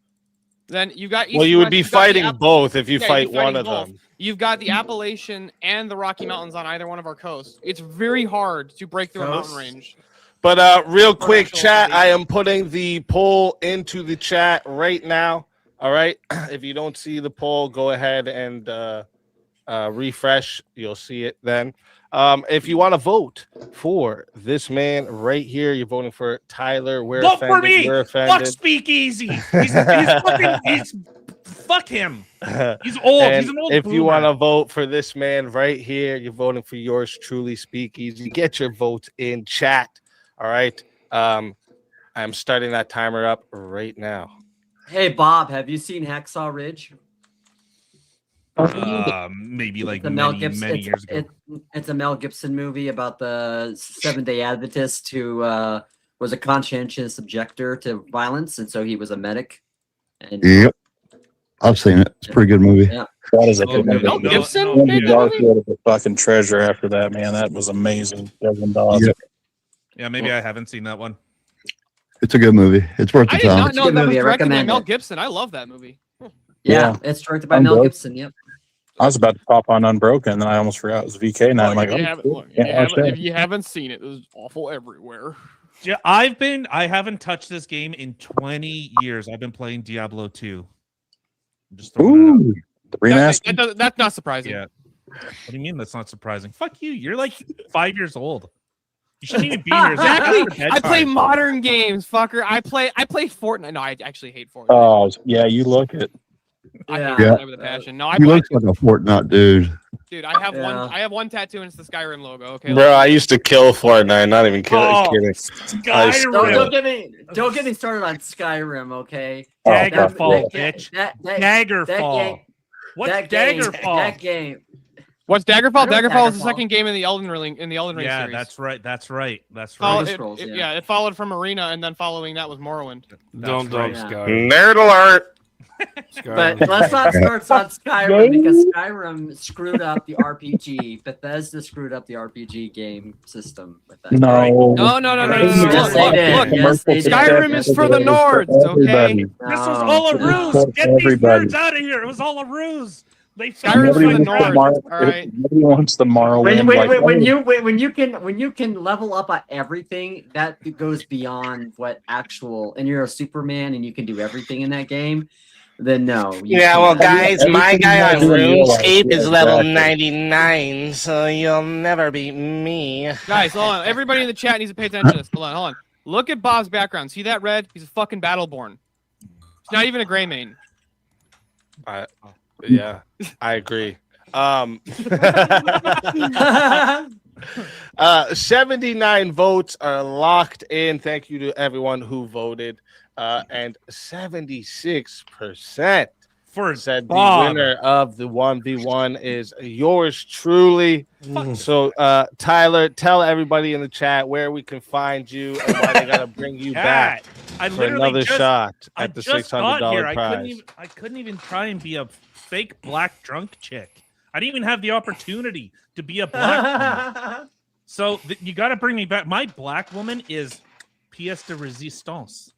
Then you've got East Well, you would West, be you've got fighting both if you fight one of both. them. You've got the Appalachian and the Rocky Mountains on either one of our coasts. It's very hard to break through a mountain range. But real quick, chat, I am putting the poll into the chat right now. All right. If you don't see the poll, go ahead and refresh. You'll see it then. If you want to vote for this man right here, you're voting for Tyler. Vote for me. Fuck Speakeasy. Fuck him. He's old. And He's an old if boomer. you want to vote for this man right here, you're voting for yours truly, Speakeasy. Get your votes in chat. All right. I'm starting that timer up right now. Hey, Bob, have you seen Hacksaw Ridge? Maybe like The Mel many Gibson, years ago. It's a Mel Gibson movie about the Seventh-day Adventist who was a conscientious objector to violence, and so he was a medic. And Yep. I've seen it. It's a pretty good movie. Yeah. That is a good movie. Mel Gibson Andy made that Garfield was a fucking treasure after that, man. That was amazing. Desmond Dawes. Yep. Yeah, maybe I haven't seen that one. It's a good movie. It's worth the I did time. not know Good that was movie, I directed by recommend Mel it. Gibson. I love that movie. Yeah, it's directed by Mel Unbroken. Gibson. Yep. I was about to pop on Unbroken, and then I almost forgot it was VK. Now I'm like, If you haven't seen it, it was awful everywhere. Yeah, I haven't touched this game in 20 years. I've been playing Diablo 2. I'm just throwing it out. The remaster. That's not surprising. Yeah. What do you mean that's not surprising? Fuck you. You're like 5 years old. You shouldn't even be here. Exactly. I play modern games, fucker. I play Fortnite. No, I actually hate Fortnite. Oh, yeah, you look it. I hate Yeah. Fortnite with a passion. No, I He play, looks like a Fortnite dude. dude. I have one tattoo and it's the Skyrim logo. Okay, Bro, I used to kill Fortnite. Not even kidding. Don't get me started on Skyrim, okay? Daggerfall, bitch. Daggerfall. What's Daggerfall? That game. What's Daggerfall? I know Daggerfall is the Daggerfall. second game in the Elden Ring Yeah, series. that's right. That's right. That's Follow- right. Scrolls, it followed from Arena, and then following that was Morrowind. Don't right. Skyrim. Nerd alert. But let's not start on Skyrim because Skyrim screwed up the RPG. Bethesda screwed up the RPG game system with that. No. No. Yes, they did. Look, Yes, they did. Skyrim is for the Nords, okay? This was all a ruse. Get these nerds out of here. It was all a ruse. They Skyrim's for the wants Nords, all right? Nobody wants the Morrowind. When you can level up on everything, that goes beyond what actual. And you're a Superman, and you can do everything in that game. Then no. Yeah, well, guys, my guy on RuneScape RuneScape is level 99, so you'll never beat me. Guys, hold on. Everybody in the chat needs to pay attention to this. Hold on. Look at Bob's background. See that red? He's a fucking Battleborn. He's not even a gray main. Yeah, I agree. 79 votes are locked in. Thank you to everyone who voted. And 76% said the winner of the 1v1 is yours truly. So, Tyler, tell everybody in the chat where we can find you and why they got to bring you back for another shot at the $600 prize. I couldn't even try and be a fake black drunk chick. I didn't even have the opportunity to be a black woman. So you got to bring me back. My black woman is pièce de résistance.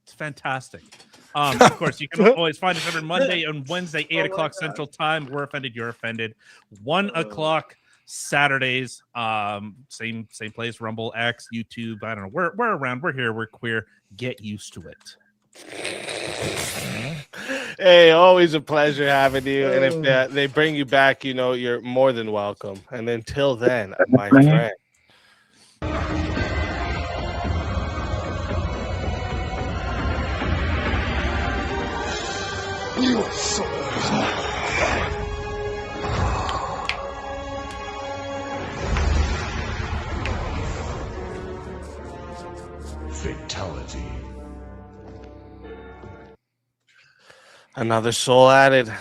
It's fantastic. Of course, you can always find us every Monday and Wednesday, 8 o'clock Central Time. We're offended, you're offended. 1 o'clock Saturdays, same place, Rumble, X, YouTube. I don't know. We're around. We're here. We're queer. Get used to it. Hey, always a pleasure having you. And if they bring you back, you know, you're more than welcome. And until then, my friend. You are so fatality. Another soul added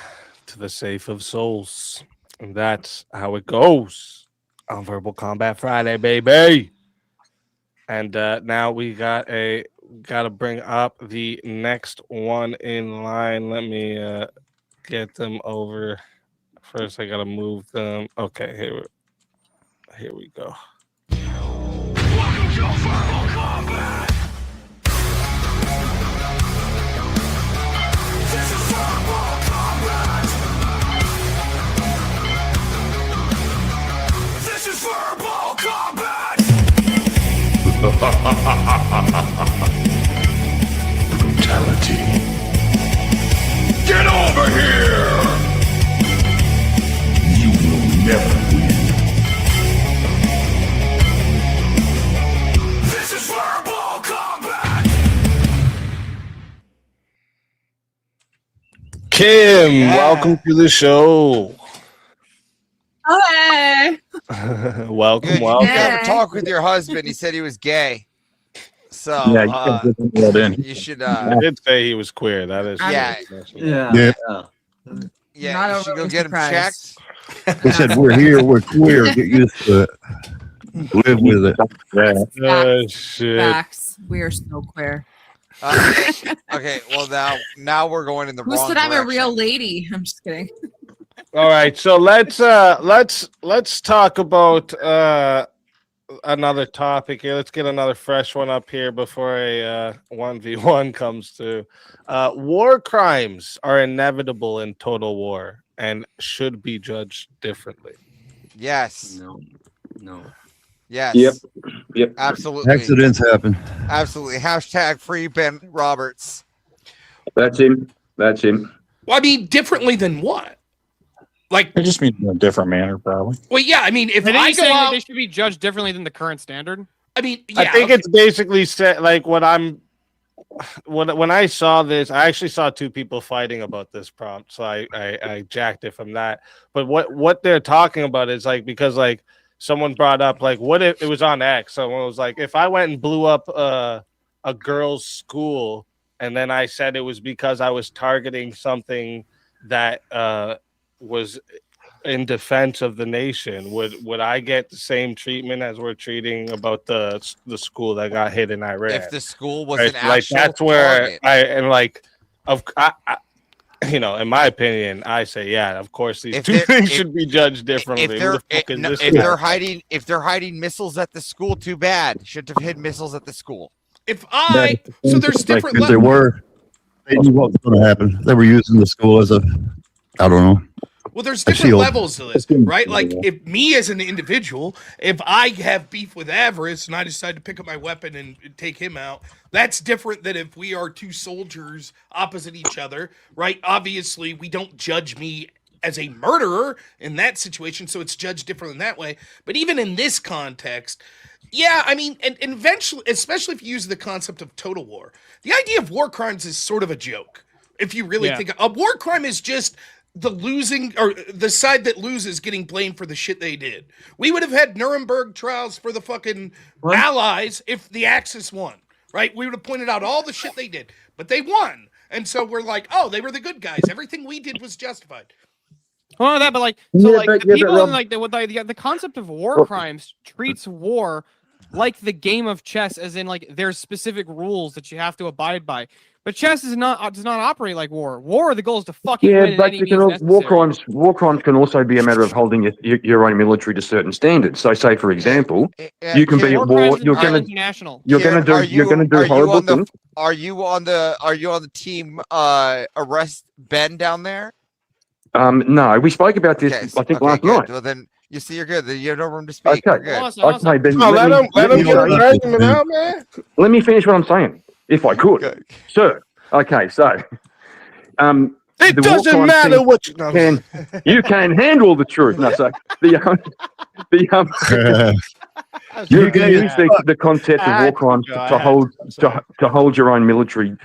to the safe of souls. And that's how it goes on Verbal Combat Friday, baby. And now we got to bring up the next one in line. Let me get them over First, I gotta move them. Okay, here we go. This is verbal combat. Brutality. Get over here! You will never win. This is verbal combat. Kim, welcome to the show. Hi. welcome. You gotta talk with your husband. He said he was gay. So you should. I did say he was queer. That is. Yeah. Not you should go over get him surprised. checked. They said, we're here, we're queer, get used to it. Live with it. Oh, shit. Facts. We are so queer. Okay, well now we're going in the Who wrong said I'm a direction. real lady? I'm just kidding. All right, so let's talk about another topic here. Let's get another fresh one up here before a 1v1 comes through. War crimes are inevitable in total war and should be judged differently. Yes. No. Yes. Yep. Absolutely. Accidents happen. Absolutely. Hashtag free Ben Roberts. That's him. Well, I mean, differently than what? Like, It just means in a different manner, probably. well, yeah. I mean, if I think I he's go saying that out, they should be judged differently than the current standard. I mean, yeah, I think it's basically like when I saw this, I actually saw two people fighting about this prompt, so I jacked it from that. But what they're talking about is like, because like someone brought up like, what if it was on X? Someone was like, if I went and blew up a girls' school, and then I said it was because I was targeting something that was in defense of the nation, would I get the same treatment as we're treating about the school that got hit in Iran? If the school was Right? an Like actual that's where target. in my opinion, I say yeah. Of course, these two things should be judged differently. If they're hiding missiles at the school, too bad. Should have hid missiles at the school. So there's different. If they were, they knew what was going to happen. They were using the school as a, I don't know. well, there's different levels to this, right? Like, if me as an individual, if I have beef with Avarice and I decide to pick up my weapon and take him out, that's different than if we are two soldiers opposite each other, right? Obviously, we don't judge me as a murderer in that situation, so it's judged different in that way. But even in this context, yeah, I mean, and eventually, especially if you use the concept of total war, the idea of war crimes is sort of a joke. If you really think a war crime is just the losing or the side that loses getting blamed for the shit they did. We would have had Nuremberg trials for the fucking Allies if the Axis won, right? We would have pointed out all the shit they did, but they won. And so we're like, oh, they were the good guys. Everything we did was justified. Well, that, but like, so like the people in like the concept of war crimes treats war like the game of chess, as in like there's specific rules that you have to abide by. But chess does not operate like war. War, the goal is to fucking win. But you can war crimes can also be a matter of holding your own military to certain standards. So, say for example, you can be at war. You're going to do horrible things. Are you on the team arrest Ben down there? No, we spoke about this. I think last night. Well, then you see, you're good. You have no room to speak. Okay. You're good. Okay, Ben, let him get an argument out, man. Let me finish what I'm saying, if I could, sir. Okay, so it doesn't matter what you know. You can handle the truth. No, so you can use the concept of war crimes to hold your own military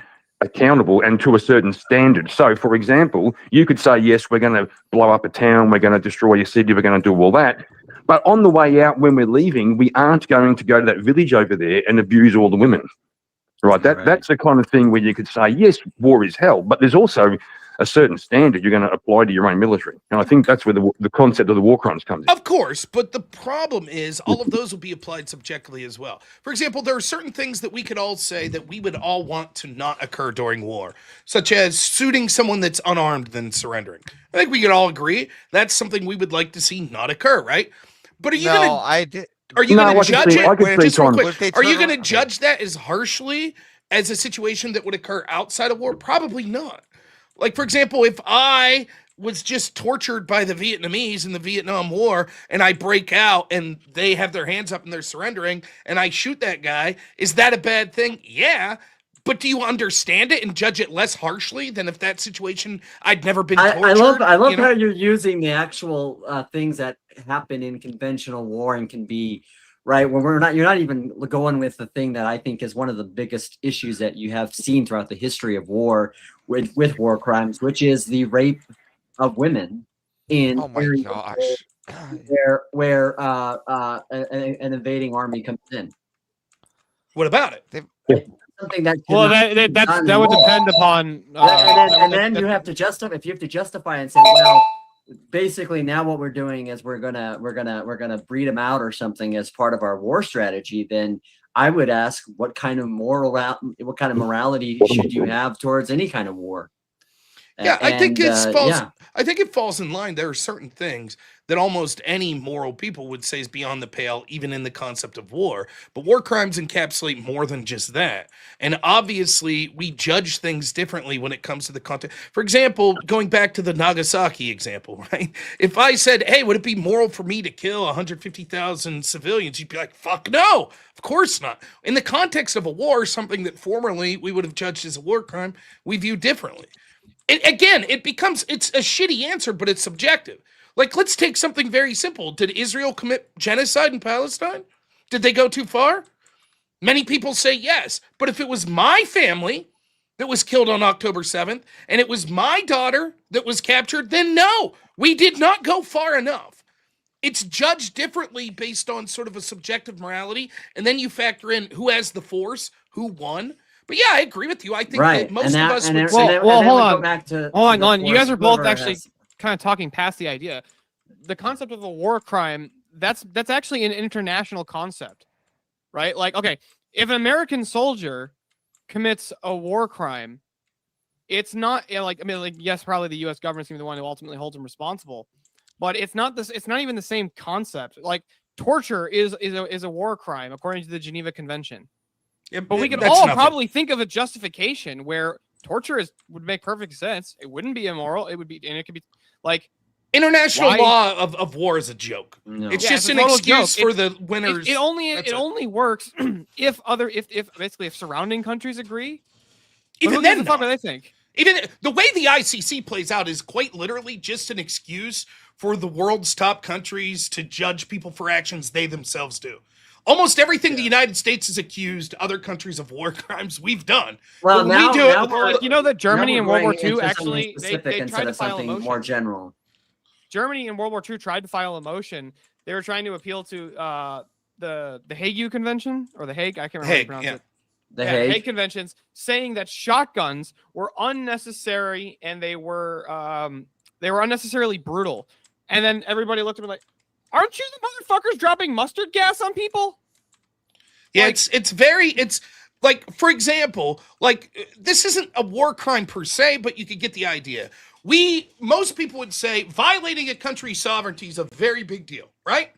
accountable and to a certain standard. So, for example, you could say, yes, we're going to blow up a town, we're going to destroy a city, we're going to do all that. But on the way out, when we're leaving, we aren't going to go to that village over there and abuse all the women. Right? That's the kind of thing where you could say, yes, war is hell, but there's also a certain standard you're going to apply to your own military. And I think that's where the concept of the war crimes comes in. Of course, but the problem is all of those will be applied subjectively as well. For example, there are certain things that we could all say that we would all want to not occur during war, such as shooting someone that's unarmed then surrendering. I think we could all agree that's something we would like to see not occur, right? But are you going to... Are you going to judge it? Just real quick, are you going to judge that as harshly as a situation that would occur outside of war? Probably not. Like, for example, if I was just tortured by the Vietnamese in the Vietnam War and I break out and they have their hands up and they're surrendering and I shoot that guy, is that a bad thing? Yeah. But do you understand it and judge it less harshly than if that situation I'd never been tortured? I love how you're using the actual things that happen in conventional war and can be right when you're not even going with the thing that I think is one of the biggest issues that you have seen throughout the history of war with war crimes, which is the rape of women in where an invading army comes in. What about it? Something that that would depend upon. And then you have to justify. If you have to justify and say, well, basically now what we're doing is we're gonna breed them out or something as part of our war strategy, then I would ask what kind of morality should you have towards any kind of war? Yeah, I think it falls in line. There are certain things that almost any moral people would say is beyond the pale, even in the concept of war. But war crimes encapsulate more than just that. And obviously, we judge things differently when it comes to the content. For example, going back to the Nagasaki example, right? If I said, hey, would it be moral for me to kill 150,000 civilians? You'd be like, fuck no, of course not. In the context of a war, something that formerly we would have judged as a war crime, we view differently. It's a shitty answer, but it's subjective. Like, let's take something very simple. Did Israel commit genocide in Palestine? Did they go too far? Many people say yes. But if it was my family that was killed on October 7th, and it was my daughter that was captured, then no, we did not go far enough. It's judged differently based on sort of a subjective morality, and then you factor in who has the force, who won. But yeah, I agree with you. I think that most of us would say... Well, hold on. You guys are both actually kind of talking past the idea. The concept of a war crime, that's actually an international concept, right? Like, okay, if an American soldier commits a war crime, it's not yes, probably the U.S. government's gonna be the one who ultimately holds him responsible, but it's not this. It's not even the same concept. Like, torture is a war crime according to the Geneva Convention. Yeah, but we can all probably think of a justification where torture would make perfect sense. It wouldn't be immoral. It would be, and it could be like international law of war is a joke. No. It's just an excuse for the winners. It only works if surrounding countries agree. Even then, the fuck do they think? Even the way the ICC plays out is quite literally just an excuse for the world's top countries to judge people for actions they themselves do. Almost everything the United States has accused other countries of war crimes we've done. Well, now, we do it. You know that Germany in World War II actually they tried to file a motion. More general. Germany in World War II tried to file a motion. They were trying to appeal to the Hague Convention or the Hague. I can't remember how to pronounce it. The Hague Conventions, saying that shotguns were unnecessary and they were unnecessarily brutal. And then everybody looked at me like, aren't you the motherfuckers dropping mustard gas on people? Yeah, like, it's like, for example, like, this isn't a war crime per se, but you could get the idea. Most people would say violating a country's sovereignty is a very big deal, right?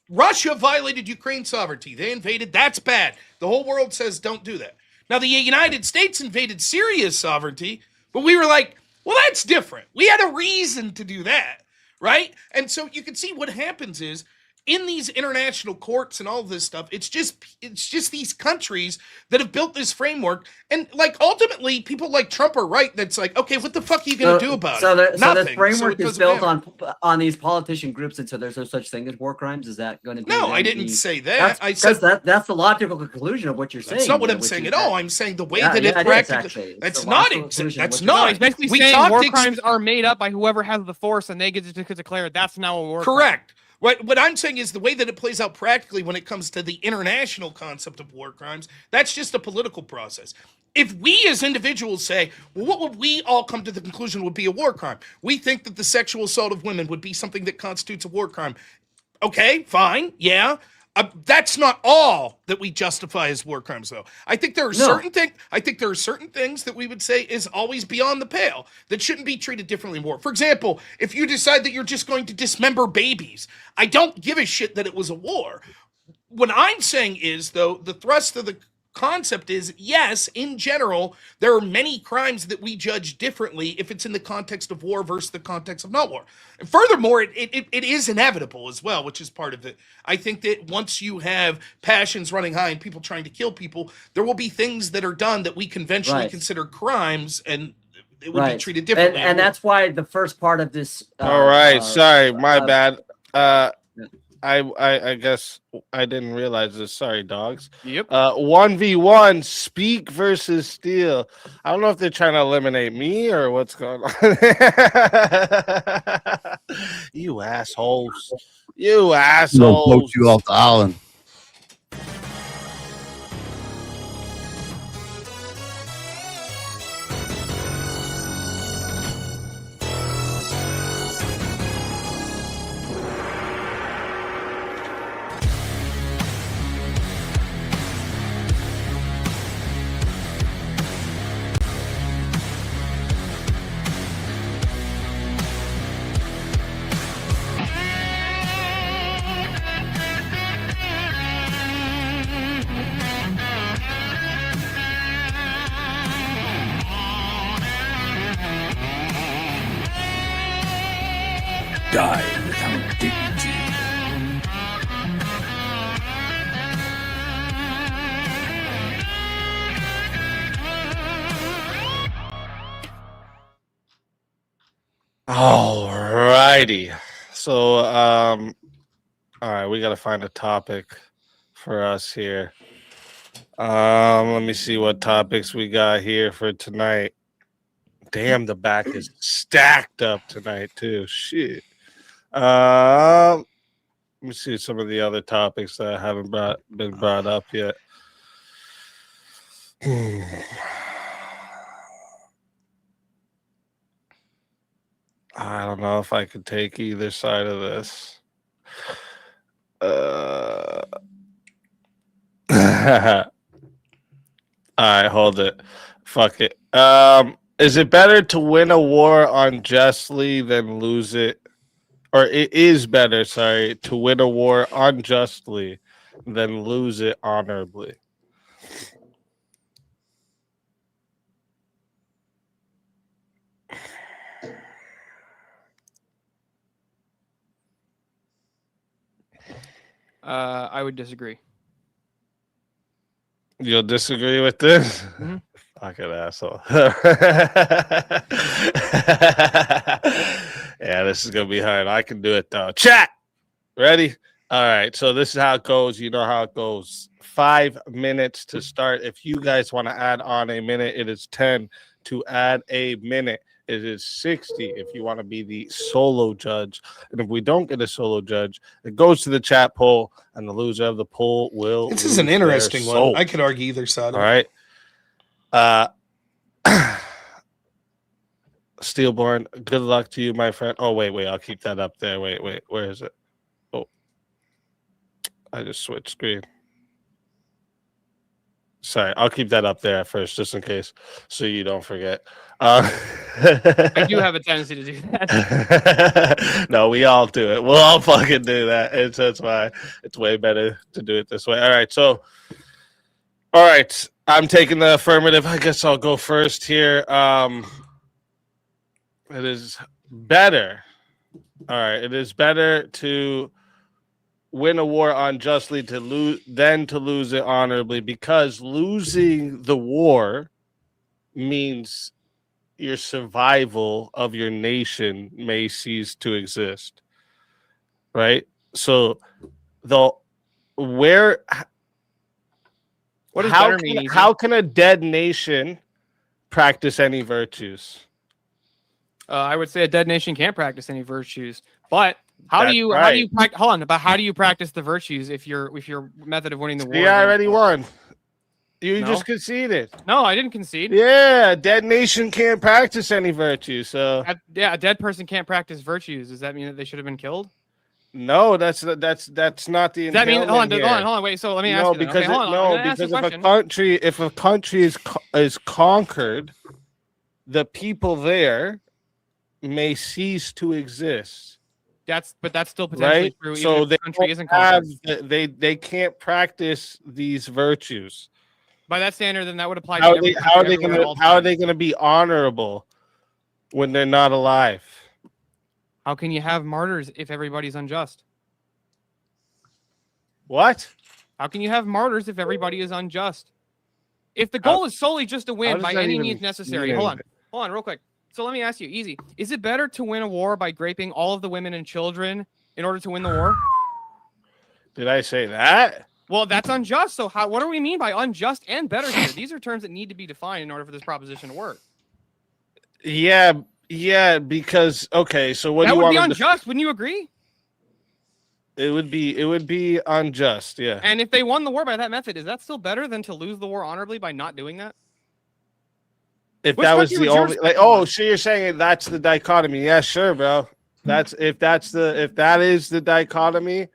Russia violated Ukraine's sovereignty. They invaded. That's bad. The whole world says don't do that. Now, the United States invaded Syria's sovereignty, but we were like, well, that's different. We had a reason to do that. Right? And so you can see what happens is in these international courts and all of this stuff, it's just these countries that have built this framework. And like ultimately people like Trump are right. That's like, okay, what the fuck are you going to do about it? Nothing. So the framework is built on these politician groups. And so there's no such thing as war crimes. Is that going to be? No, I didn't say that. I said that's the logical conclusion of what you're saying. That's not what I'm saying at all. I'm saying the way that it practically, that's not. That's not. He's basically saying war crimes are made up by whoever has the force and they get to declare that's not what war. Correct. What I'm saying is the way that it plays out practically when it comes to the international concept of war crimes, that's just a political process. If we as individuals say, well, what would we all come to the conclusion would be a war crime? We think that the sexual assault of women would be something that constitutes a war crime. Okay, fine, yeah. That's not all that we justify as war crimes, though. I think there are certain things that we would say is always beyond the pale that shouldn't be treated differently more. For example, if you decide that you're just going to dismember babies, I don't give a shit that it was a war. What I'm saying is, though, the thrust of the concept is, yes, in general, there are many crimes that we judge differently if it's in the context of war versus the context of not war. And furthermore, it is inevitable as well, which is part of it. I think that once you have passions running high and people trying to kill people, there will be things that are done that we conventionally consider crimes, and it would be treated differently. And that's why the first part of this. All right, sorry, my bad. I guess I didn't realize this. Sorry, dogs. Yep. 1v1, speak versus steal. I don't know if they're trying to eliminate me or what's going on. You assholes. You assholes. Float you off the island. Die without dignity. Alrighty. So, all right, we gotta find a topic for us here. Let me see what topics we got here for tonight. Damn, the back is stacked up tonight too. Shit. Let me see some of the other topics that haven't been brought up yet. I don't know if I could take either side of this. All right, hold it. Fuck it. Is it better to win a war unjustly than lose it? Or it is better, sorry, to win a war unjustly than lose it honorably? I would disagree. You'll disagree with this? Mm-hmm. Fucking asshole. Yeah, this is going to be hard. I can do it, though. Chat! Ready? All right, so this is how it goes. You know how it goes. 5 minutes to start. If you guys want to add on a minute, it is 10 to add a minute. It is 60 if you want to be the solo judge. And if we don't get a solo judge, it goes to the chat poll, and the loser of the poll will. This is an interesting one. I could argue either side. All right. Steelborn, good luck to you, my friend. Oh, wait. I'll keep that up there. Wait. Where is it? Oh, I just switched screen. Sorry, I'll keep that up there at first, just in case, so you don't forget. I do have a tendency to do that. No, we all do it. We'll all fucking do that. That's why it's way better to do it this way. All right. I'm taking the affirmative. I guess I'll go first here. It is better. All right. It is better to win a war unjustly than to lose it honorably, because losing the war means your survival of your nation may cease to exist. Right? So how can a dead nation practice any virtues? I would say a dead nation can't practice any virtues, but How do you hold on? But how do you practice the virtues if your method of winning the war? You already won. You just conceded. No, I didn't concede. Yeah, dead nation can't practice any virtues. So a dead person can't practice virtues. Does that mean that they should have been killed? No, that's not the. Does that mean hold on, wait. So let me ask you. Because okay, if a country is conquered, the people there may cease to exist. But that's still potentially true. Even So if the country isn't conquered. they can't practice these virtues. By that standard, then that would apply. How are they going to be honorable when they're not alive? How can you have martyrs if everybody's unjust? What? How can you have martyrs if everybody is unjust? If the goal is solely just to win by any means necessary. Hold on, real quick. So let me ask you, easy. Is it better to win a war by raping all of the women and children in order to win the war? Did I say that? Well, that's unjust. So what do we mean by unjust and better here? These are terms that need to be defined in order for this proposition to work. Yeah, because okay, so what that do you would want be unjust, wouldn't you agree? It would be unjust, yeah. And if they won the war by that method, is that still better than to lose the war honorably by not doing that? If that was the only so you're saying that's the dichotomy. Yeah, sure, bro. If that is the dichotomy.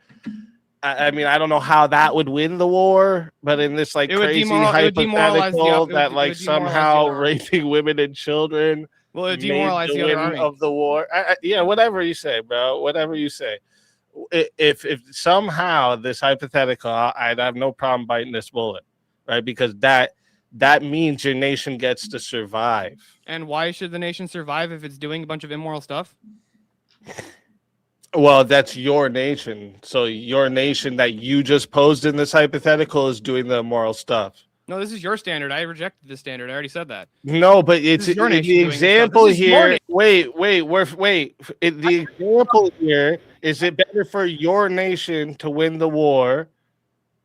I mean, I don't know how that would win the war, but in this crazy hypothetical that somehow raping women and children it demoralized the other army of the war. Yeah, whatever you say, bro. Whatever you say. If somehow this hypothetical, I'd have no problem biting this bullet, right? Because that means your nation gets to survive. And why should the nation survive if it's doing a bunch of immoral stuff? Well, that's your nation. So your nation that you just posed in this hypothetical is doing the immoral stuff. No, this is your standard. I rejected this standard. I already said that. No, but it's the example here. Wait. The example here is it better for your nation to win the war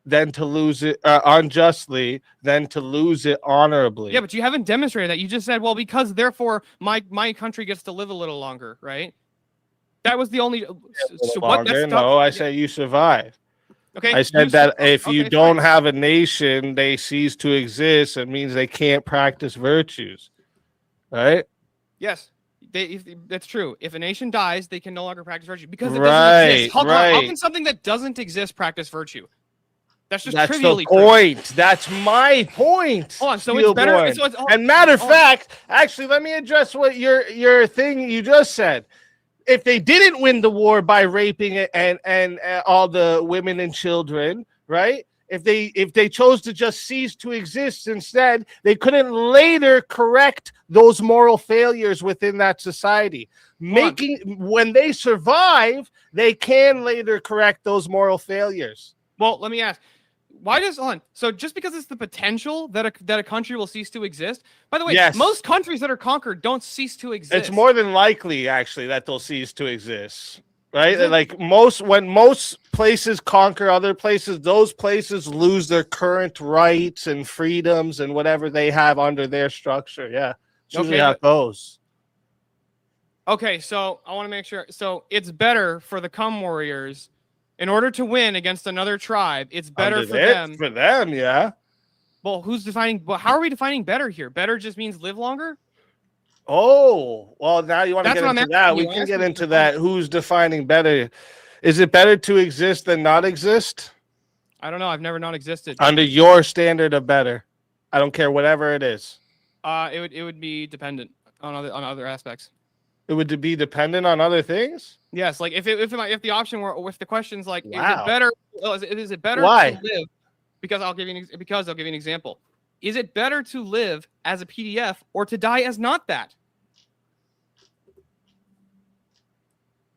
than to lose it unjustly than to lose it honorably? Yeah, but you haven't demonstrated that. You just said, well, because therefore my country gets to live a little longer, right? That was the only. I say you survive. Okay. I said that if you don't have a nation, they cease to exist. It means they can't practice virtues, right? Yes, that's true. If a nation dies, they can no longer practice virtue because it doesn't exist. How can something that doesn't exist practice virtue? That's just trivially the point. That's my point. Hold on, so it's better. And matter of fact, actually, let me address what your thing you just said. If they didn't win the war by raping and all the women and children, right? If they chose to just cease to exist instead, they couldn't later correct those moral failures within that society. When they survive, they can later correct those moral failures. Well, let me ask. So just because it's the potential that a country will cease to exist, by the way, most countries that are conquered don't cease to exist. It's more than likely, actually, that they'll cease to exist, right? When most places conquer other places, those places lose their current rights and freedoms and whatever they have under their structure. Yeah, it's usually how it goes. Okay, so I want to make sure. So it's better for the Cum Warriors. In order to win against another tribe, it's better for them. For them, yeah. Well, who's defining? Well, how are we defining better here? Better just means live longer? Oh, well, now you want to get into that. We can get into that. Who's defining better? Is it better to exist than not exist? I don't know. I've never not existed. Under your standard of better. I don't care, whatever it is. It would be dependent on other aspects. It would be dependent on other things? Yes, like if the option were, if the question's like, wow. is it better Why? to live? Because I'll give you an example. Is it better to live as a PDF or to die as not that?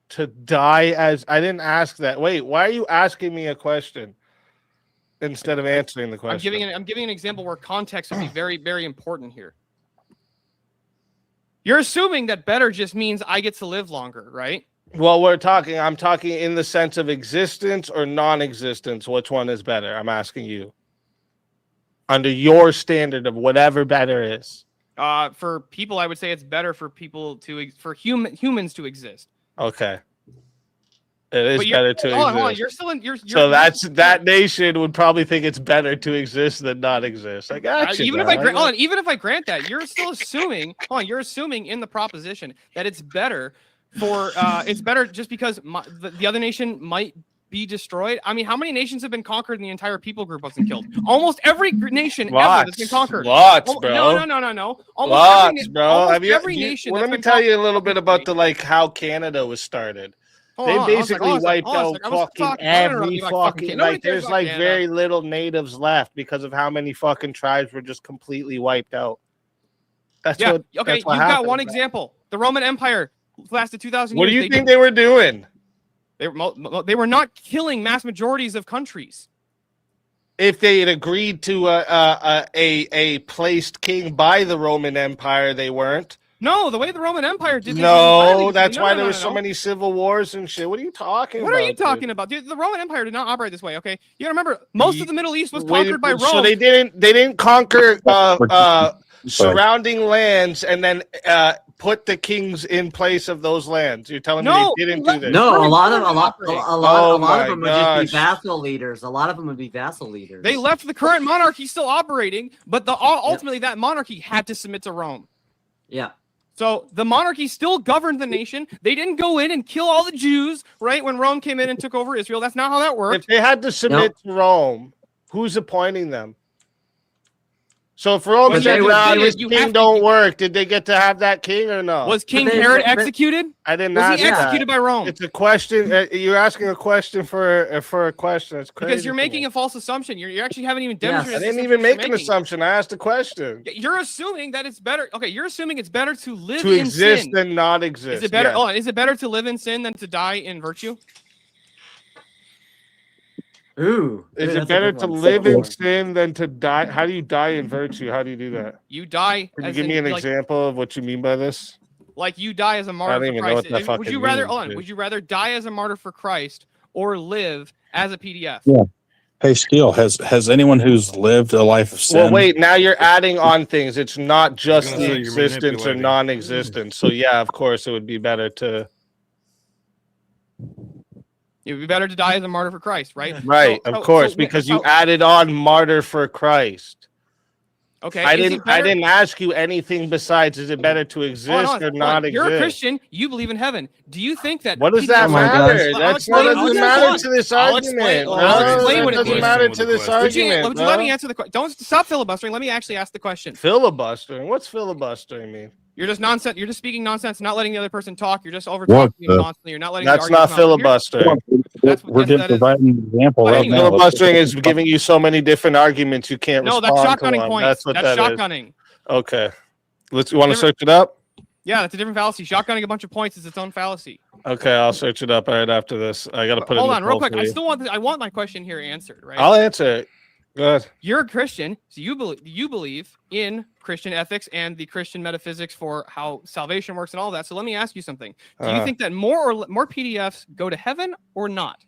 To die as I didn't ask that. Wait, why are you asking me a question instead of answering the question? I'm giving an example where context would be very, very important here. You're assuming that better just means I get to live longer, right? Well, I'm talking in the sense of existence or non-existence. Which one is better? I'm asking you. Under your standard of whatever better is. For people, I would say it's better for humans to exist. Okay. It is better to exist. Hold on. You're still in. So that nation would probably think it's better to exist than not exist. I got you. Even if I grant that, you're still assuming. Hold on, you're assuming in the proposition that it's better for it's better just because the other nation might be destroyed. I mean, how many nations have been conquered and the entire people group wasn't killed? Almost every nation ever that's been conquered. Lots, bro. No. Lots, bro. Every nation. Well, let me tell you a little bit about how Canada was started. They basically wiped out fucking every fucking there's very little natives left because of how many fucking tribes were just completely wiped out. That's what you've happened, got one example. The Roman Empire lasted 2,000 years. What do you think they were doing? They were not killing mass majorities of countries. If they had agreed to a placed king by the Roman Empire, they weren't. No, the way the Roman Empire did. No, that's why there was so many civil wars and shit. What are you talking about? What are you talking about, dude? The Roman Empire did not operate this way. Okay, you gotta remember, most of the Middle East was conquered by Rome. So they didn't conquer surrounding lands and then put the kings in place of those lands. You're telling me they didn't do this? No, a lot of them would just be vassal leaders. A lot of them would be vassal leaders. They left the current monarchy still operating, but ultimately that monarchy had to submit to Rome. Yeah. So the monarchy still governed the nation. They didn't go in and kill all the Jews, right? When Rome came in and took over Israel. That's not how that worked. If they had to submit to Rome, who's appointing them? So if Rome said, this king don't work, did they get to have that king or no? Was King Herod executed? I didn't ask that. Was he executed by Rome? It's a question. You're asking a question for a question. It's crazy. Because you're making a false assumption. You actually haven't even demonstrated. I didn't even make an assumption. I asked a question. You're assuming that it's better. Okay, you're assuming it's better to live to in exist sin. than not exist. Is it better? Yeah. Is it better to live in sin than to die in virtue? Ooh. Is it better to live in sin than to die? How do you die in virtue? How do you do that? You die. Can you give me an example of what you mean by this? Like you die as a martyr for Christ. Would you rather would you rather die as a martyr for Christ or live as a PDF? Yeah. Hey, Steele, has anyone who's lived a life of sin? Well, wait, now you're adding on things. It's not just the existence or non-existence. So yeah, of course it would be better to It would be better to die as a martyr for Christ, right? Right, of course, because you added on martyr for Christ. Okay. I didn't ask you anything besides is it better to exist or not exist? You're a Christian, you believe in heaven. Do you think that what does that matter? That's what doesn't matter to this argument. I'll explain what it doesn't matter to this argument. Would you let me answer the question? Don't stop filibustering. Let me actually ask the question. Filibustering? What's filibustering mean? You're just nonsense. You're just speaking nonsense, not letting the other person talk. You're just over talking constantly. You're not letting. That's not filibustering. We're just providing an example. Right now. Filibustering is giving you so many different arguments you can't. No, that's shotgunning points. That's shotgunning. Okay, you want to search it up? Yeah, that's a different fallacy. Shotgunning a bunch of points is its own fallacy. Okay, I'll search it up right after this. I got to put it. Hold on, real quick. I want my question here answered. Right. I'll answer it. Go ahead. You're a Christian, so you believe in Christian ethics and the Christian metaphysics for how salvation works and all that. So let me ask you something. Do you think that more PDFs go to heaven or not?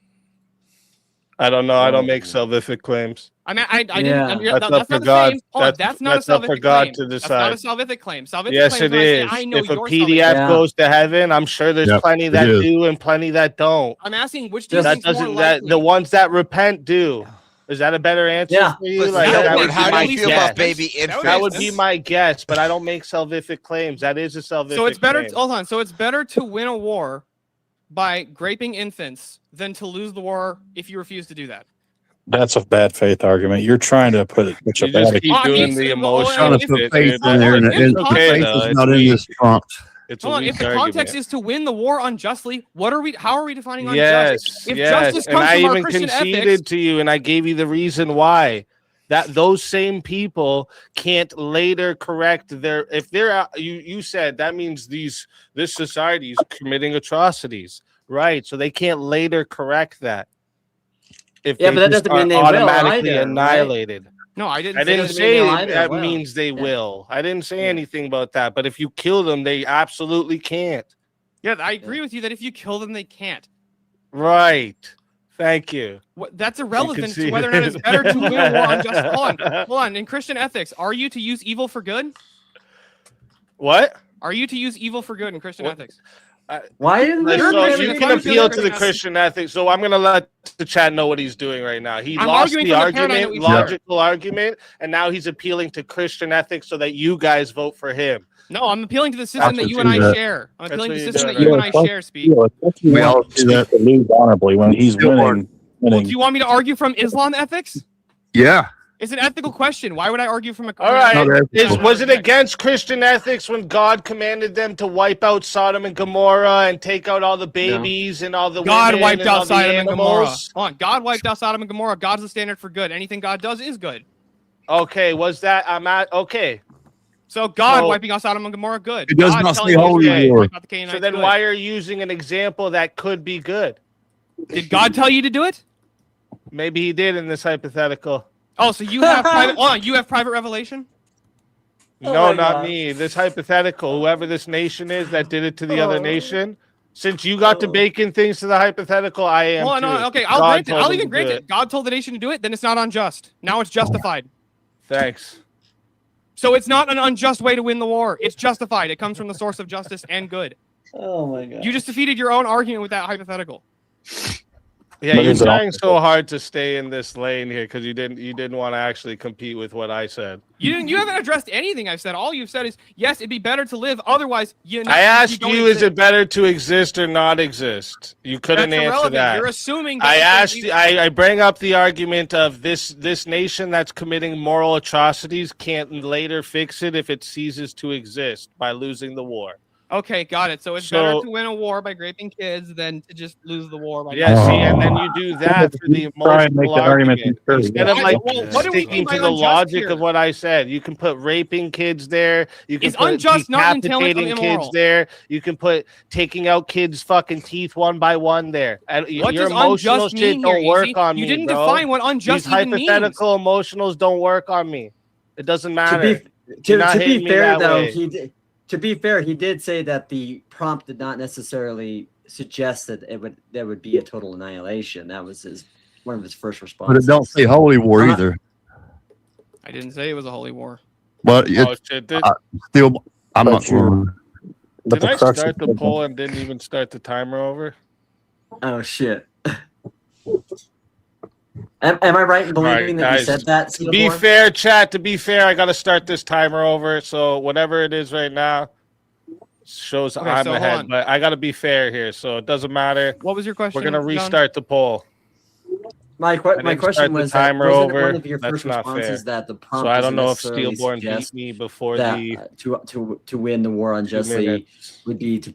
I don't know. I don't make salvific claims. I mean, I didn't. That's up for God. That's not a salvific claim. That's not a salvific claim. Yes, it is. If a PDF goes to heaven, I'm sure there's plenty that do and plenty that don't. I'm asking which do you think more likely? That the ones that repent do. Is that a better answer for you? How do you feel about baby infants? That would be my guess, but I don't make salvific claims. That is a salvific. So it's better. Claim. Hold on. So it's better to win a war by graping infants than to lose the war if you refuse to do that. That's a bad faith argument. You're trying to put it. You just keep doing the emotion. Faith in there, and faith is not in this prompt. Hold on. If the context is to win the war unjustly, how are we defining unjust? If justice comes and from I our even Christian conceded ethics, to you, and I gave you the reason why. That those same people can't later correct their. If they're out, you said that means this society is committing atrocities, right? So they can't later correct that. If but that doesn't mean they automatically will either, annihilated. Right? No, I didn't. I didn't say that means they will. I didn't say anything about that. But if you kill them, they absolutely can't. Yeah, I agree with you that if you kill them, they can't. Right. Thank you. That's irrelevant to whether or not it's better to win a war unjust. Hold on. In Christian ethics, are you to use evil for good? What? Are you to use evil for good in Christian ethics? Why is So you can appeal to the Christian ethics. So I'm going to let the chat know what he's doing right now. He lost the argument, logical argument, and now he's appealing to Christian ethics so that you guys vote for him. No, I'm appealing to the system that you and I share. I'm appealing to the system that you and I share, Speak. We all do that to lose honorably when he's winning. Well, do you want me to argue from Islam ethics? Yeah. It's an ethical question. Why would I argue from a... All right. Was it against Christian ethics when God commanded them to wipe out Sodom and Gomorrah and take out all the babies and all the God women wiped and out all the Sodom and Gomorrah. animals? Hold on. God wiped out Sodom and Gomorrah. God's the standard for good. Anything God does is good. Okay, was that... okay. So God wiping out Sodom and Gomorrah, good. It does God not telling say you holy to war. wipe out the Canaanites, So then good. why are you using an example that could be good? Did God tell you to do it? Maybe he did in this hypothetical. Oh, so you have private... you have private revelation? No, not me. This hypothetical, whoever this nation is that did it to the other nation. Since you got to baking things to the hypothetical, I am Well, too. no, okay, I'll grant it. I'll even grant it. God told the nation to do it, then it's not unjust. Now it's justified. Thanks. So it's not an unjust way to win the war. It's justified. It comes from the source of justice and good. Oh my god. You just defeated your own argument with that hypothetical. Yeah, you're trying so hard to stay in this lane here because you didn't want to actually compete with what I said. You haven't addressed anything I've said. All you've said is yes, it'd be better to live. Otherwise, I asked you, is it better to exist or not exist? You couldn't answer that. You're assuming. I asked. I bring up the argument of this nation that's committing moral atrocities can't later fix it if it ceases to exist by losing the war. Okay, got it. So it's better to win a war by raping kids than to just lose the war by... Yeah, see, and then you do that for the emotional argument. Instead of like sticking to the logic of what I said. You can put raping kids there. You can put decapitating kids there. You can put taking out kids' fucking teeth one by one there. And your emotional shit don't work on me, You didn't define what unjust even means. These hypothetical emotionals don't work on me. It doesn't matter. To be fair, though, To be fair, he did say that the prompt did not necessarily suggest that there would be a total annihilation. That was one of his first responses. But it don't say holy war either. I didn't say it was a holy war. But still, I'm not sure. Did I start the poll and didn't even start the timer over? Oh shit! Am I right in believing that you said that? To be fair, chat, to be fair, I got to start this timer over. So whatever it is right now shows I'm ahead. But I got to be fair here. So it doesn't matter. What was your question? We're going to restart the poll. My question was, timer wasn't over. One of your first responses that the prompt so I don't know if Steelborn beat me before to win the war unjustly would be to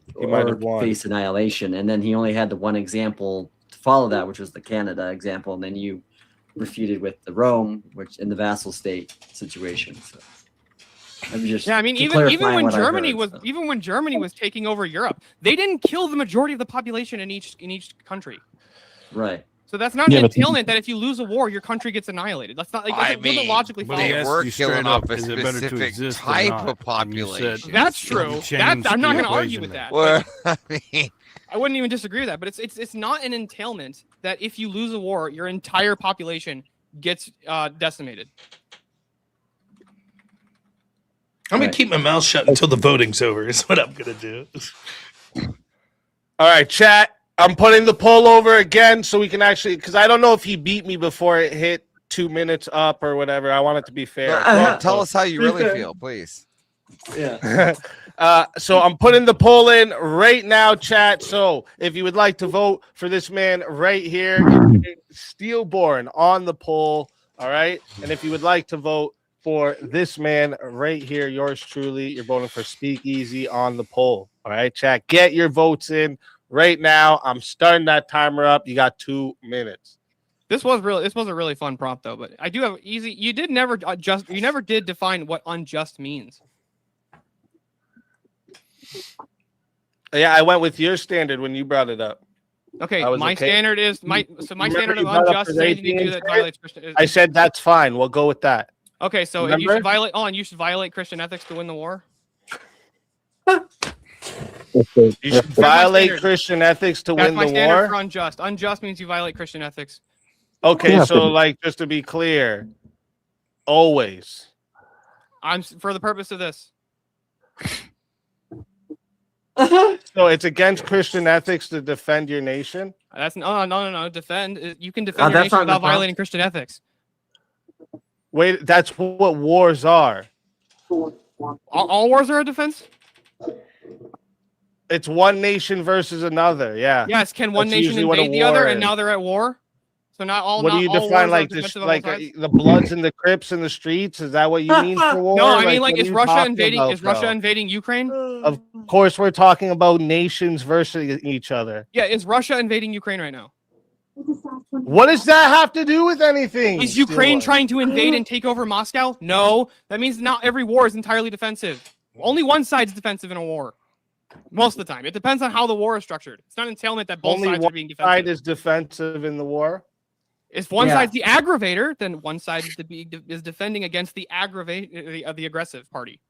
face annihilation. And then he only had the one example to follow that, which was the Canada example. And then you refuted with the Rome, which in the vassal state situation. So I'm just even when Germany was taking over Europe, they didn't kill the majority of the population in each country. Right. So that's not an entailment that if you lose a war, your country gets annihilated. That's not like doesn't logically follow. They were killing off a specific type of population. That's true. I'm not going to argue with that. Well, I mean, I wouldn't even disagree with that, but it's not an entailment that if you lose a war, your entire population gets decimated. I'm going to keep my mouth shut until the voting's over is what I'm going to do. All right, chat. I'm putting the poll over again so we can actually, because I don't know if he beat me before it hit 2 minutes up or whatever. I want it to be fair. Tell us how you really feel, please. Yeah. So I'm putting the poll in right now, chat. So if you would like to vote for this man right here, Steelborn on the poll. All right. And if you would like to vote for this man right here, yours truly, you're voting for Speakeasy on the poll. All right, chat. Get your votes in right now. I'm starting that timer up. You got 2 minutes. This was a really fun prompt though, but I do have easy. You never did define what unjust means. Yeah, I went with your standard when you brought it up. Okay, my standard is my standard of unjust is anything you do that violates Christian. I said that's fine. We'll go with that. Okay, so you should violate Christian ethics to win the war. You should violate Christian ethics to win the war. That's my standard for unjust. Unjust means you violate Christian ethics. Okay, so like just to be clear, always. I'm for the purpose of this. So it's against Christian ethics to defend your nation? That's no. Defend. You can defend your that's nation not without the violating Christian ethics. Wait, that's what wars are. All wars are a defense. It's one nation versus another. Yeah. Yes. Can one nation invade the other, and now they're at war? So not all. What do you define like this? Like the Bloods and the Crips in the streets? Is that what you mean for war? No, I mean like is Russia invading? Is Russia invading Ukraine? Of course, we're talking about nations versus each other. Yeah, is Russia invading Ukraine right now? What does that have to do with anything? Is Ukraine trying to invade and take over Moscow? No. That means not every war is entirely defensive. Only one side's defensive in a war. Most of the time. It depends on how the war is structured. It's not an entailment that both sides are being defensive. Only one side is defensive in the war? If one side's the aggravator, then one side is defending against the the aggressive party.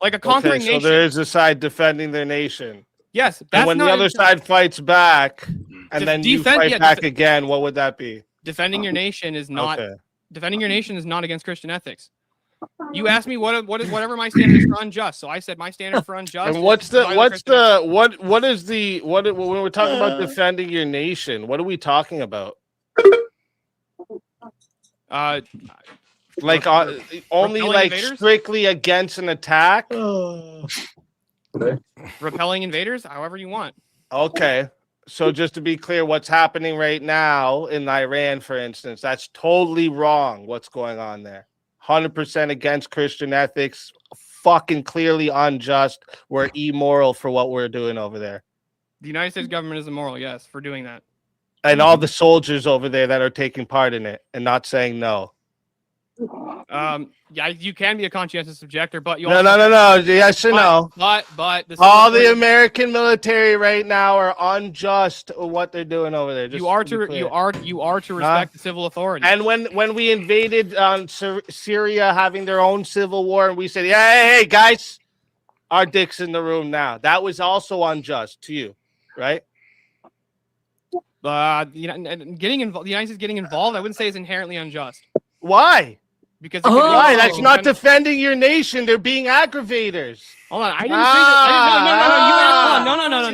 Like a conquering nation. So there is a side defending their nation. Yes. And when the other side fights back, and then you fight back again, what would that be? Defending your nation is not defending your nation is not against Christian ethics. You asked me whatever my standard is for unjust, so I said my standard for unjust. And when we're talking about defending your nation, what are we talking about? Only like invaders? Strictly against an attack. Repelling invaders, however you want. Okay. So just to be clear, what's happening right now in Iran, for instance, that's totally wrong. What's going on there? 100% against Christian ethics, fucking clearly unjust. We're immoral for what we're doing over there. The United States government is immoral, yes, for doing that. And all the soldiers over there that are taking part in it and not saying no. Yeah, you can be a conscientious objector, but you no. Yes or no? But all the American military right now are unjust what they're doing over there. You are to respect the civil authority. And when we invaded Syria, having their own civil war, and we said, hey guys, our dick's in the room now. That was also unjust to you, right? The United States getting involved, I wouldn't say is inherently unjust. Why? Because why? That's not defending your nation. They're being aggravators. Hold on, I didn't say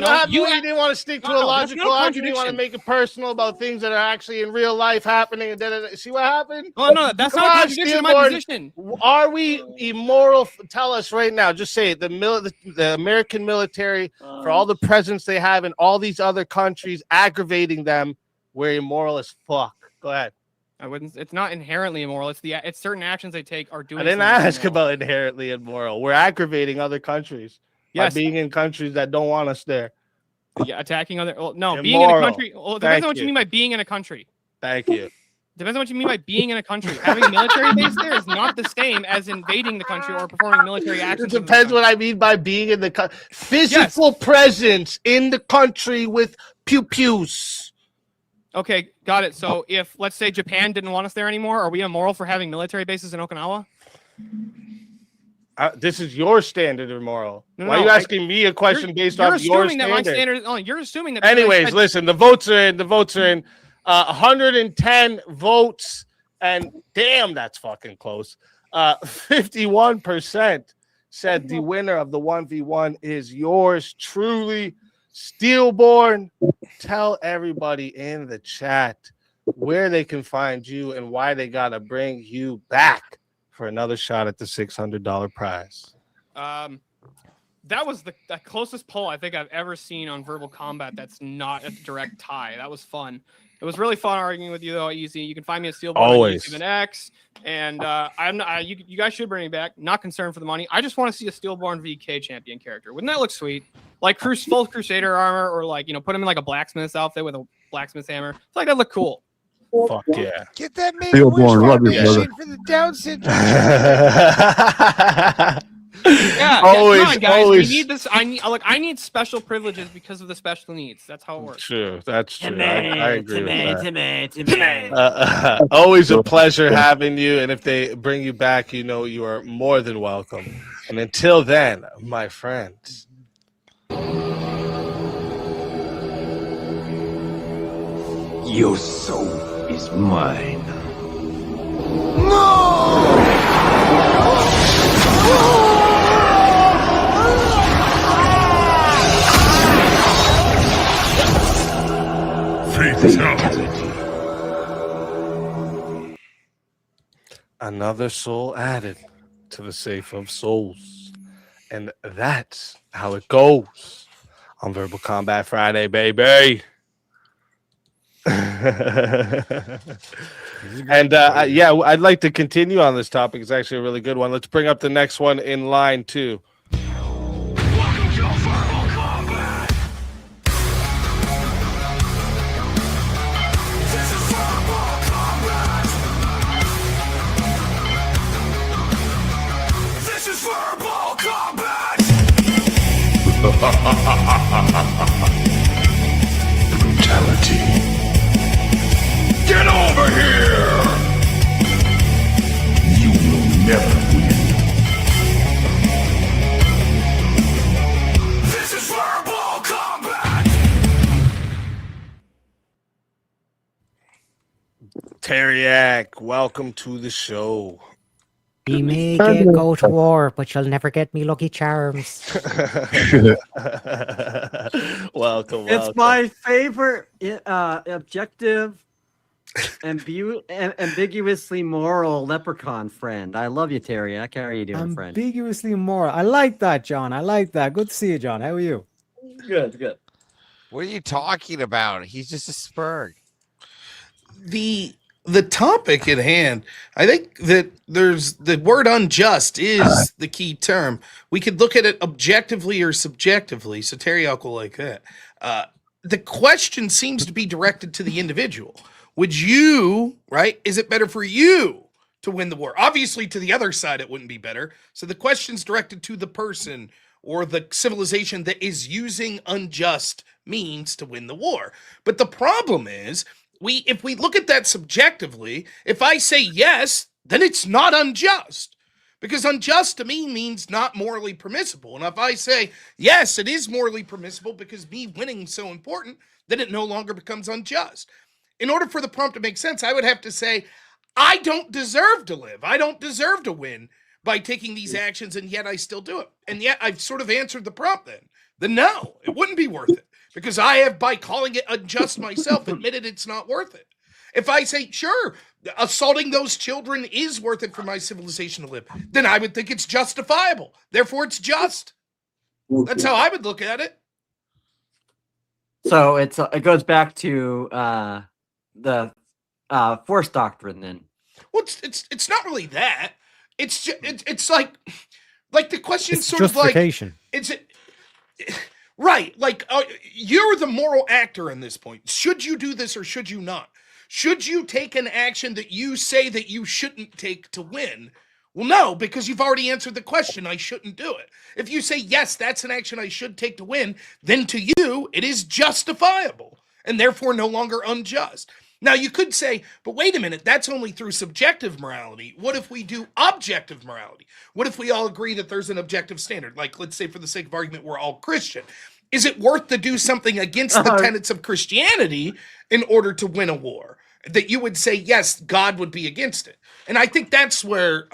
that. No. You didn't want to stick to a logical argument. You want to make it personal about things that are actually in real life happening. See what happened? Oh no, that's not a contradiction of my position. Are we immoral? Tell us right now. Just say it. The American military, for all the presence they have in all these other countries, aggravating them, we're immoral as fuck. Go ahead. I wouldn't. It's not inherently immoral. It's certain actions they take are doing. I didn't ask about inherently immoral. We're aggravating other countries by being in countries that don't want us there. Yeah, attacking other. Well, no, immoral. Being in a country. Well, it depends on what you mean by being in a country. Thank you. Depends on what you mean by being in a country. Having a military base there is not the same as invading the country or performing military actions. It depends what I mean by being in the country. Physical presence in the country with pew-pews. Okay, got it. So if, let's say, Japan didn't want us there anymore, are we immoral for having military bases in Okinawa? This is your standard immoral. Why are you asking me a question based off your standard? You're assuming that. Anyways, listen, the votes are in. 110 votes, and damn, that's fucking close. 51% said the winner of the 1v1 is yours truly. Steelborn, tell everybody in the chat where they can find you and why they gotta bring you back for another shot at the $600 prize. That was the closest poll I think I've ever seen on Verbal Combat. That's not a direct tie. That was fun. It was really fun arguing with you though, Easy. You can find me at Steelborn on YouTube and X. And I'm not. You guys should bring me back. Not concerned for the money. I just want to see a Steelborn VK champion character. Wouldn't that look sweet? Like full Crusader armor, or like put him in like a blacksmith's outfit with a blacksmith's hammer. It's like that look cool. Fuck yeah! Get that Make-A-Wish Foundation for the Down syndrome. Yeah, always, guys. Always. We need this. I need special privileges because of the special needs. That's how it works. True. That's true. I agree with that. Always a pleasure having you. And if they bring you back, you are more than welcome. And until then, my friends. Your soul is mine. Another soul added to the safe of souls. And that's how it goes on Verbal Combat Friday, baby. And yeah, I'd like to continue on this topic. It's actually a really good one. Let's bring up the next one in line, too. Brutality. Get over here! You will never win. This is verbal combat! Teriak, welcome to the show. You may go to war, but you'll never get me Lucky Charms. Welcome. It's my favorite objective, ambiguously moral leprechaun friend. I love you, Teriak. How are you doing, friend? Ambiguously moral. I like that, John. I like that. Good to see you, John. How are you? Good, good. What are you talking about? He's just a spurg. The topic at hand, I think that there's the word unjust is the key term. We could look at it objectively or subjectively. So Teriak will like that. The question seems to be directed to the individual. Would you, right? Is it better for you to win the war? Obviously, to the other side, it wouldn't be better. So the question's directed to the person or the civilization that is using unjust means to win the war. But the problem is, if we look at that subjectively, if I say yes, then it's not unjust. Because unjust to me means not morally permissible. And if I say, yes, it is morally permissible because me winning is so important, then it no longer becomes unjust. In order for the prompt to make sense, I would have to say, I don't deserve to live. I don't deserve to win by taking these actions, and yet I still do it. And yet I've sort of answered the prompt then. Then no, it wouldn't be worth it. Because I have, by calling it unjust myself, admitted it's not worth it. If I say, sure, assaulting those children is worth it for my civilization to live, then I would think it's justifiable. Therefore, it's just. That's how I would look at it. So it goes back to the force doctrine then. Well, it's not really that. It's just, it's like the question It's sort of like justification. Right, like you're the moral actor in this point. Should you do this or should you not? Should you take an action that you say that you shouldn't take to win? Well, no, because you've already answered the question. I shouldn't do it. If you say, yes, that's an action I should take to win, then to you, it is justifiable and therefore no longer unjust. Now, you could say, but wait a minute, that's only through subjective morality. What if we do objective morality? What if we all agree that there's an objective standard? Like, let's say for the sake of argument, we're all Christian. Is it worth to do something against the tenets of Christianity in order to win a war? That you would say, yes, God would be against it. And I think that's where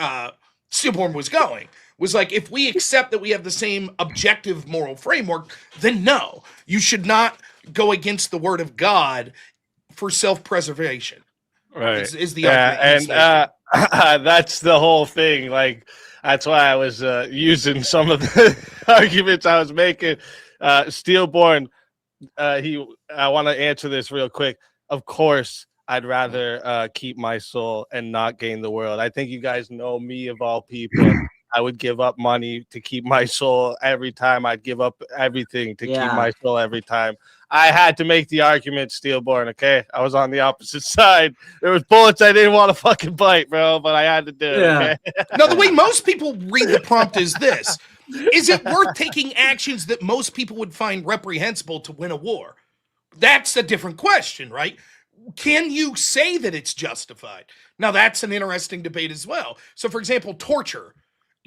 Steelborn was going. Was like, if we accept that we have the same objective moral framework, then no, you should not go against the word of God for self-preservation. Right. Is the and that's the whole thing. Like, that's why I was using some of the arguments I was making. Steelborn, I want to answer this real quick. Of course, I'd rather keep my soul and not gain the world. I think you guys know me of all people. I would give up money to keep my soul every time. I'd give up everything to keep my soul every time. I had to make the argument, Steelborn, okay? I was on the opposite side. There was bullets I didn't want to fucking bite, bro, but I had to do it, okay? No, the way most people read the prompt is this. Is it worth taking actions that most people would find reprehensible to win a war? That's a different question, right? Can you say that it's justified? Now, that's an interesting debate as well. So, for example, torture.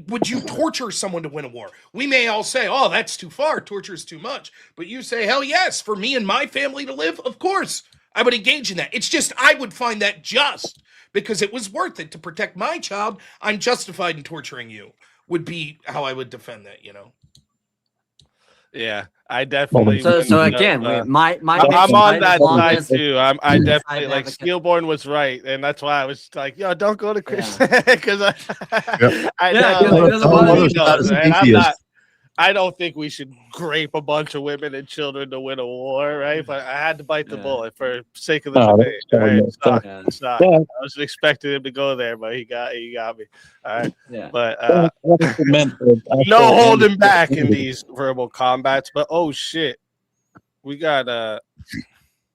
Would you torture someone to win a war? We may all say, oh, that's too far. Torture is too much. But you say, hell yes, for me and my family to live, of course, I would engage in that. It's just I would find that just because it was worth it to protect my child. I'm justified in torturing you would be how I would defend that, you know? Yeah. I definitely. So again, my I'm on that side as- too. I definitely Side like advocate. Steelborn was right, and that's why I was like, yo, don't go to Christian because I Yeah, know he doesn't want he to- knows, and I'm atheist. not. I don't think we should grape a bunch of women and children to win a war, right? But I had to bite the bullet for sake of the Oh, debate. that's All right, fine. suck, Yeah. suck. Yeah. I was expecting him to go there, but he got me. All right, Yeah. but That's meant for no actual holding back in these verbal combats. But oh shit, we got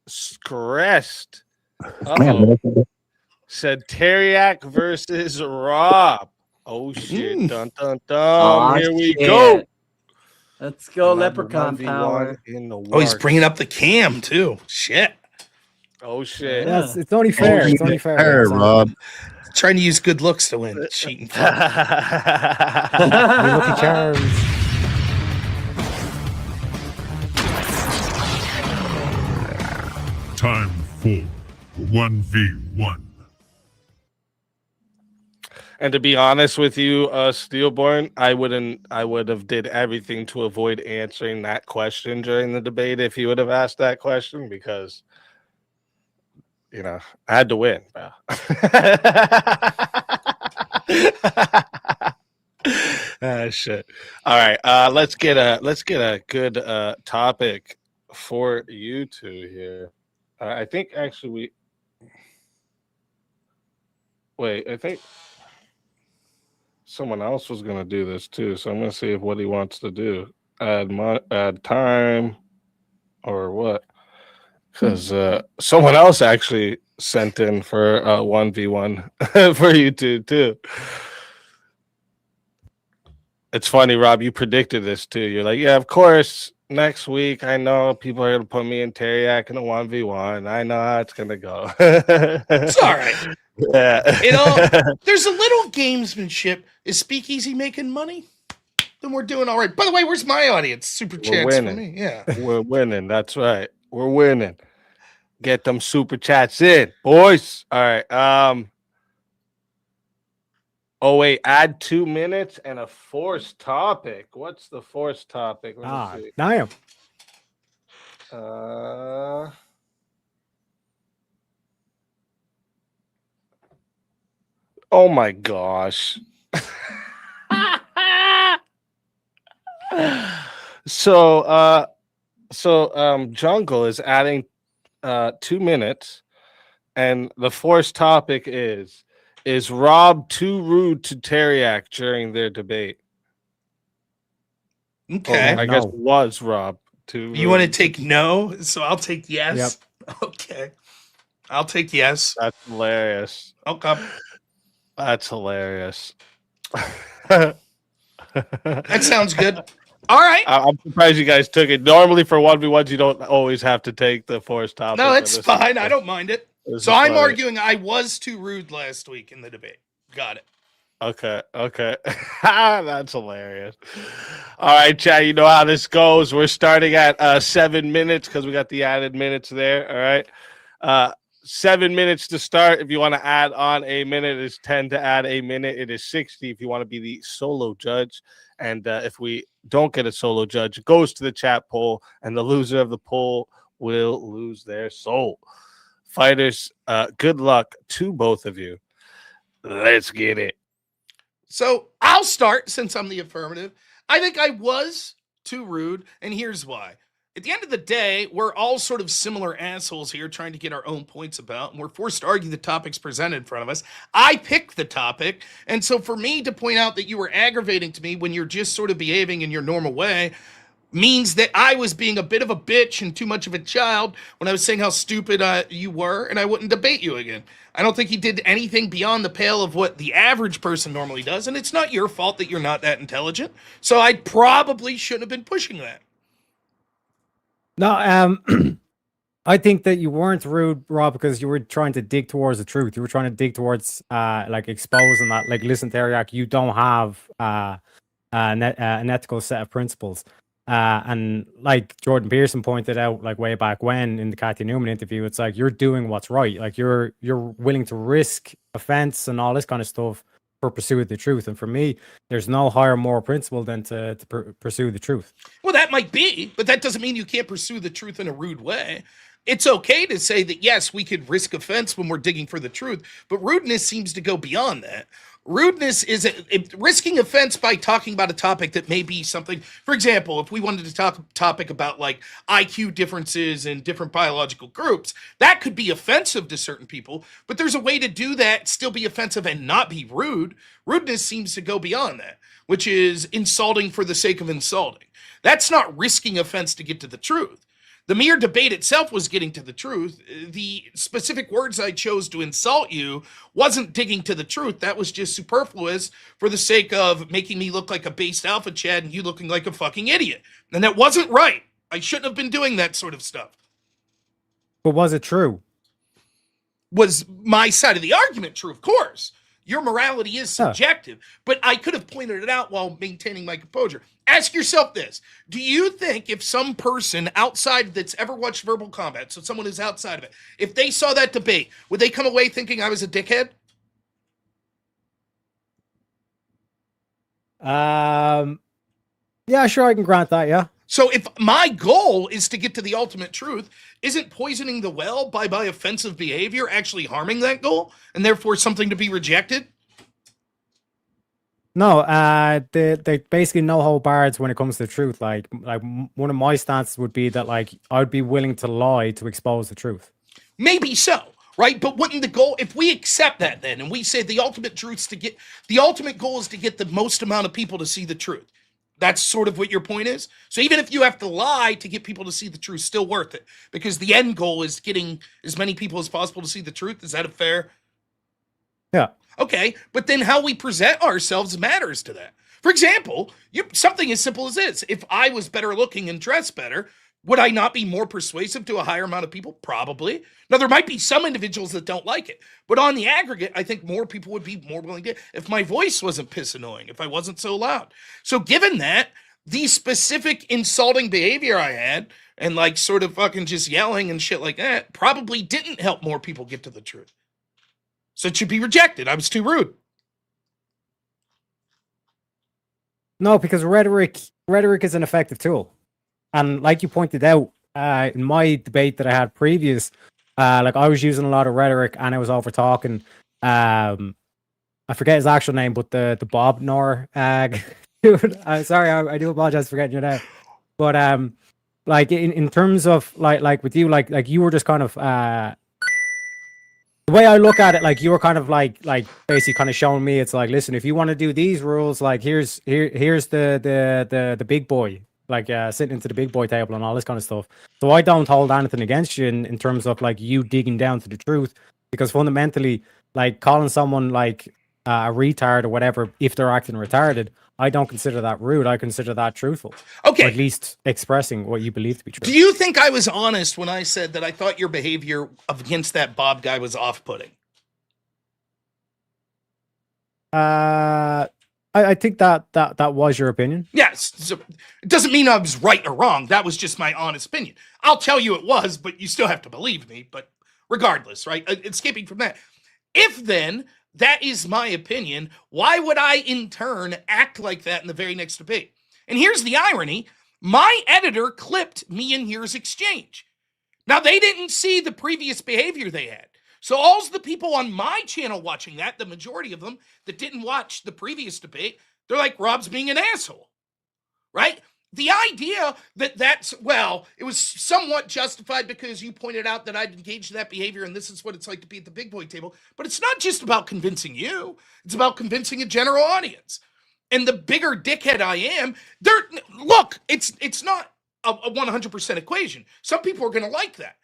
Screst. Uh-oh. Said Teriak versus Rob. Oh shit! Dun dun dun! Aw, Here we shit. go. Let's go, Another Leprechaun 1v1 power. in the Oh, he's works. bringing up the cam too. Shit. Oh shit! Yes, it's only fair. It's only fair. Hey, It's only- Rob. Trying to use good looks to win. Cheating. Hey, Lucky Charms. Time for 1v1. And to be honest with you, Steelborn, I would have did everything to avoid answering that question during the debate if you would have asked that question because, you know, I had to win, bro. Shit. All right. Let's get a good topic for you two here. I think actually I think someone else was gonna do this too, so I'm gonna see if what he wants to do. Add time or what? Because someone else actually sent in for 1v1 for you two too. It's funny, Rob. You predicted this too. You're like, yeah, of course. Next week, I know people are gonna put me and Teriak in a 1v1. I know how it's gonna go. It's all right. Yeah. There's a little gamesmanship. Is Speakeasy making money? Then we're doing all right. By the way, where's my audience? Super We're chats for winning. me. Yeah. We're winning. That's right. We're winning. Get them super chats in, boys. All right. Oh wait, add 2 minutes and a forced topic. What's the forced topic? Let me see. Damn. Oh my gosh. So Jungle is adding 2 minutes, and the forced topic is Rob too rude to Teriak during their debate? Okay. I guess was Rob too rude. You want to take no? So I'll take yes. Yep. Okay. I'll take yes. That's hilarious. Okay. That's hilarious. That sounds good. All right. I'm surprised you guys took it. Normally for 1v1s, you don't always have to take the forced topic. No, it's fine. I don't mind it. So I'm arguing I was too rude last week in the debate. Got it. Okay. That's hilarious. All right, chat. You know how this goes. We're starting at 7 minutes because we got the added minutes there. All right. 7 minutes to start. If you want to add on a minute, it's 10 to add a minute. It is 60 if you want to be the solo judge. And if we don't get a solo judge, it goes to the chat poll, and the loser of the poll will lose their soul. Fighters, good luck to both of you. Let's get it. So I'll start since I'm the affirmative. I think I was too rude, and here's why. At the end of the day, we're all sort of similar assholes here trying to get our own points about, and we're forced to argue the topics presented in front of us. I picked the topic, and so for me to point out that you were aggravating to me when you're just sort of behaving in your normal way means that I was being a bit of a bitch and too much of a child when I was saying how stupid you were, and I wouldn't debate you again. I don't think he did anything beyond the pale of what the average person normally does, and it's not your fault that you're not that intelligent, so I probably shouldn't have been pushing that. No, I think that you weren't rude, Rob, because you were trying to dig towards the truth. You were trying to dig towards like exposing that, like, listen, Teriak, you don't have an ethical set of principles. And like Jordan Pearson pointed out, like way back when in the Kathy Newman interview, it's like you're doing what's right. Like you're willing to risk offense and all this kind of stuff for pursuing the truth. And for me, there's no higher moral principle than to pursue the truth. Well, that might be, but that doesn't mean you can't pursue the truth in a rude way. It's okay to say that, yes, we could risk offense when we're digging for the truth, but rudeness seems to go beyond that. Rudeness is risking offense by talking about a topic that may be something. For example, if we wanted to talk a topic about like IQ differences in different biological groups, that could be offensive to certain people, but there's a way to do that, still be offensive and not be rude. Rudeness seems to go beyond that, which is insulting for the sake of insulting. That's not risking offense to get to the truth. The mere debate itself was getting to the truth. The specific words I chose to insult you wasn't digging to the truth. That was just superfluous for the sake of making me look like a based alpha Chad and you looking like a fucking idiot. And that wasn't right. I shouldn't have been doing that sort of stuff. But was it true? Was my side of the argument true? Of course. Your morality is subjective, but I could have pointed it out while maintaining my composure. Ask yourself this. Do you think if some person outside that's ever watched Verbal Combat, so someone who's outside of it, if they saw that debate, would they come away thinking I was a dickhead? Yeah, sure, I can grant that, yeah. So if my goal is to get to the ultimate truth, isn't poisoning the well by offensive behavior actually harming that goal and therefore something to be rejected? No, they basically no hold barred when it comes to the truth. Like one of my stances would be that like I would be willing to lie to expose the truth. Maybe so, right? But wouldn't the goal, if we accept that then, and we say the ultimate goal is to get the most amount of people to see the truth. That's sort of what your point is. So even if you have to lie to get people to see the truth, still worth it because the end goal is getting as many people as possible to see the truth. Is that a fair? Yeah. Okay, but then how we present ourselves matters to that. For example, something as simple as this. If I was better looking and dressed better, would I not be more persuasive to a higher amount of people? Probably. Now, there might be some individuals that don't like it, but on the aggregate, I think more people would be more willing to, if my voice wasn't piss annoying, if I wasn't so loud. So given that, the specific insulting behavior I had, and like sort of fucking just yelling and shit like that, probably didn't help more people get to the truth. So it should be rejected. I was too rude. No, because rhetoric is an effective tool. And like you pointed out, in my debate that I had previous, like I was using a lot of rhetoric and I was over talking. I forget his actual name, but the robnoerr dude. Sorry, I do apologize for forgetting your name. But like in terms of like with you, like you were just kind of the way I look at it, like you were kind of like basically kind of showing me, it's like, listen, if you want to do these rules, like here's the big boy. Like sitting into the big boy table and all this kind of stuff. So I don't hold anything against you in terms of like you digging down to the truth, because fundamentally, like calling someone like a retard or whatever, if they're acting retarded, I don't consider that rude. I consider that truthful. Okay. Or at least expressing what you believe to be true. Do you think I was honest when I said that I thought your behavior against that Bob guy was off-putting? I think that was your opinion. Yes. So it doesn't mean I was right or wrong. That was just my honest opinion. I'll tell you it was, but you still have to believe me. But regardless, right? Escaping from that. If then that is my opinion, why would I in turn act like that in the very next debate? And here's the irony. My editor clipped me and yours exchange. Now, they didn't see the previous behavior they had. So all the people on my channel watching that, the majority of them that didn't watch the previous debate, they're like, Rob's being an asshole, right? The idea that it was somewhat justified because you pointed out that I'd engaged in that behavior and this is what it's like to be at the big boy table. But it's not just about convincing you. It's about convincing a general audience. And the bigger dickhead I am, it's not a 100% equation. Some people are going to like that.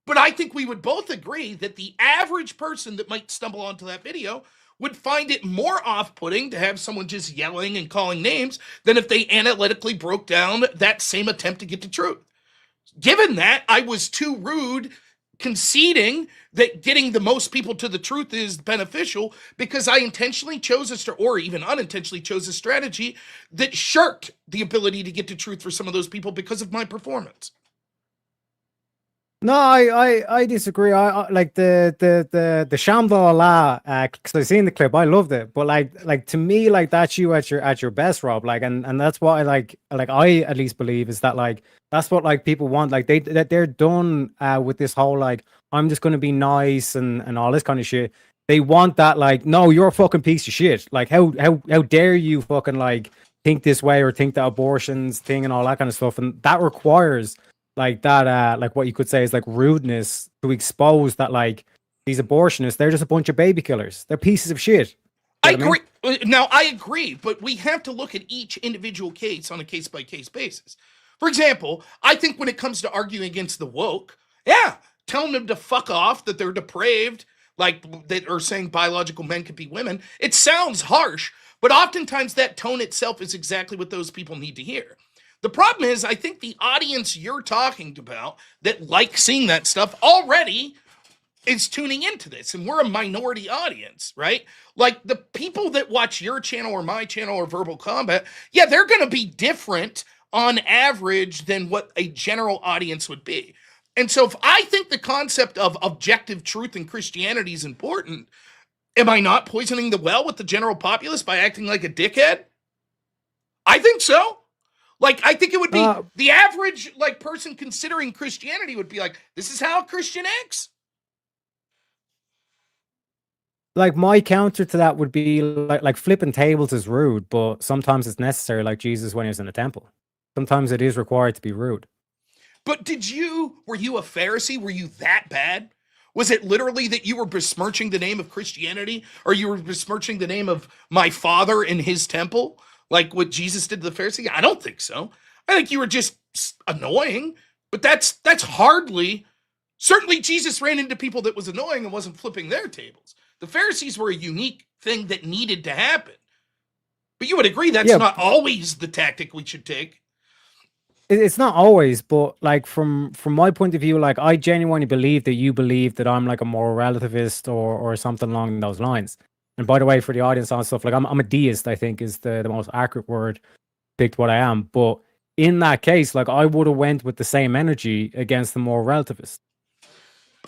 But I think we would both agree that the average person that might stumble onto that video would find it more off-putting to have someone just yelling and calling names than if they analytically broke down that same attempt to get to truth. Given that, I was too rude conceding that getting the most people to the truth is beneficial because I intentionally chose or even unintentionally chose a strategy that shirked the ability to get to truth for some of those people because of my performance. No, I disagree. I like the Shamdal Allah, because I seen the clip. I loved it, but like to me, like that's you at your best, Rob. Like, and that's what I like I at least believe is that like that's what like people want. Like they're done with this whole like I'm just gonna be nice and all this kind of shit. They want that like no, you're a fucking piece of shit. Like how dare you fucking like think this way or think that abortion's thing and all that kind of stuff, and that requires like that like what you could say is like rudeness to expose that like these abortionists, they're just a bunch of baby killers. They're pieces of shit. I agree. Now I agree, but we have to look at each individual case on a case-by-case basis. For example, I think when it comes to arguing against the woke, yeah, telling them to fuck off, that they're depraved, like that are saying biological men could be women, it sounds harsh, but oftentimes that tone itself is exactly what those people need to hear. The problem is, I think the audience you're talking about that like seeing that stuff already is tuning into this, and we're a minority audience, right? Like the people that watch your channel or my channel or Verbal Combat, yeah, they're going to be different on average than what a general audience would be. And so if I think the concept of objective truth in Christianity is important, am I not poisoning the well with the general populace by acting like a dickhead? I think so. Like, I think it would be the average like person considering Christianity would be like, this is how a Christian acts. Like my counter to that would be like flipping tables is rude, but sometimes it's necessary, like Jesus when he was in the temple. Sometimes it is required to be rude. But were you a Pharisee? Were you that bad? Was it literally that you were besmirching the name of Christianity, or you were besmirching the name of my father in his temple? Like what Jesus did to the Pharisee? I don't think so. I think you were just annoying, but that's hardly. Certainly Jesus ran into people that was annoying and wasn't flipping their tables. The Pharisees were a unique thing that needed to happen. But you would agree that's not always the tactic we should take. It's not always, but like from my point of view, like I genuinely believe that you believe that I'm like a moral relativist or something along those lines. And by the way, for the audience and stuff, like I'm a deist, I think is the most accurate word picked what I am. But in that case, like I would have went with the same energy against the moral relativist.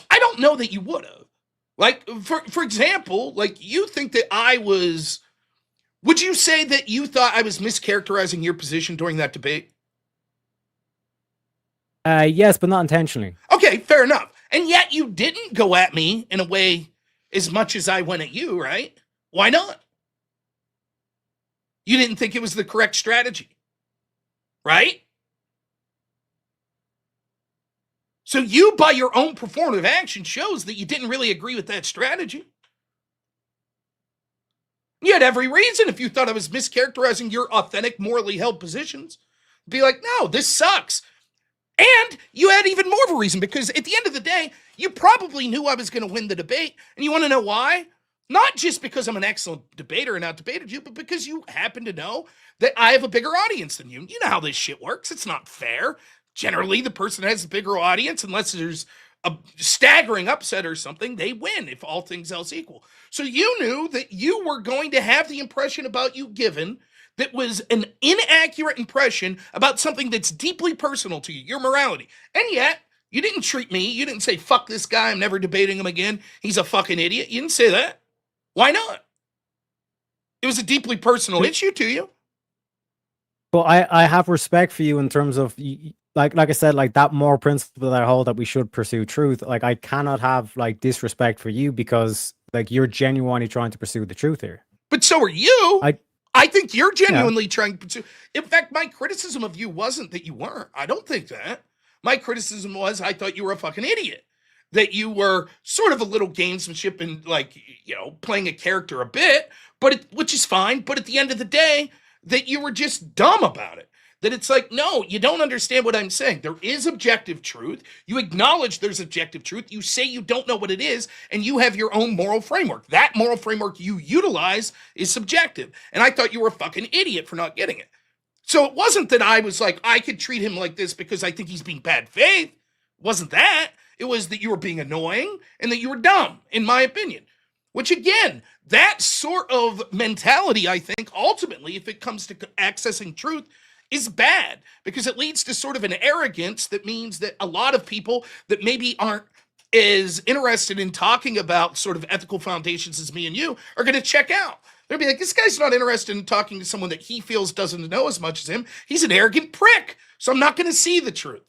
I don't know that you would have. Like, for example, like you think that would you say that you thought I was mischaracterizing your position during that debate? Yes, but not intentionally. Okay, fair enough. And yet you didn't go at me in a way as much as I went at you, right? Why not? You didn't think it was the correct strategy, right? So you, by your own performative action, shows that you didn't really agree with that strategy. You had every reason, if you thought I was mischaracterizing your authentic, morally held positions, be like, no, this sucks. And you had even more of a reason, because at the end of the day, you probably knew I was going to win the debate. And you want to know why? Not just because I'm an excellent debater and outdebated you, but because you happen to know that I have a bigger audience than you. You know how this shit works. It's not fair. Generally, the person that has a bigger audience, unless there's a staggering upset or something, they win if all things else equal. So you knew that you were going to have the impression about you given that was an inaccurate impression about something that's deeply personal to you, your morality. And yet, you didn't treat me, you didn't say, fuck this guy, I'm never debating him again, he's a fucking idiot. You didn't say that. Why not? It was a deeply personal issue to you. But I have respect for you in terms of, like I said, like that moral principle that I hold that we should pursue truth. Like I cannot have like disrespect for you because like you're genuinely trying to pursue the truth here. But so are you. I think you're genuinely trying to pursue. In fact, my criticism of you wasn't that you weren't. I don't think that. My criticism was I thought you were a fucking idiot. That you were sort of a little gamesmanship and like, you know, playing a character a bit, but which is fine. But at the end of the day, that you were just dumb about it. That it's like, no, you don't understand what I'm saying. There is objective truth. You acknowledge there's objective truth. You say you don't know what it is, and you have your own moral framework. That moral framework you utilize is subjective. And I thought you were a fucking idiot for not getting it. So it wasn't that I was like, I could treat him like this because I think he's being bad faith. It wasn't that. It was that you were being annoying and that you were dumb, in my opinion. Which again, that sort of mentality, I think, ultimately, if it comes to accessing truth, is bad because it leads to sort of an arrogance that means that a lot of people that maybe aren't as interested in talking about sort of ethical foundations as me and you are going to check out. They'll be like, this guy's not interested in talking to someone that he feels doesn't know as much as him. He's an arrogant prick. So I'm not going to see the truth.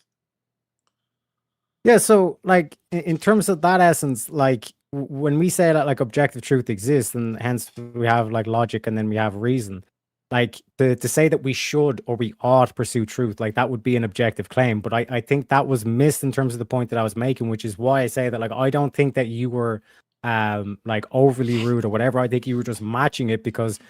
Yeah, so like in terms of that essence, like when we say that like objective truth exists, and hence we have like logic and then we have reason, like to say that we should or we ought pursue truth, like that would be an objective claim. But I think that was missed in terms of the point that I was making, which is why I say that like I don't think that you were like overly rude or whatever. I think you were just matching it, because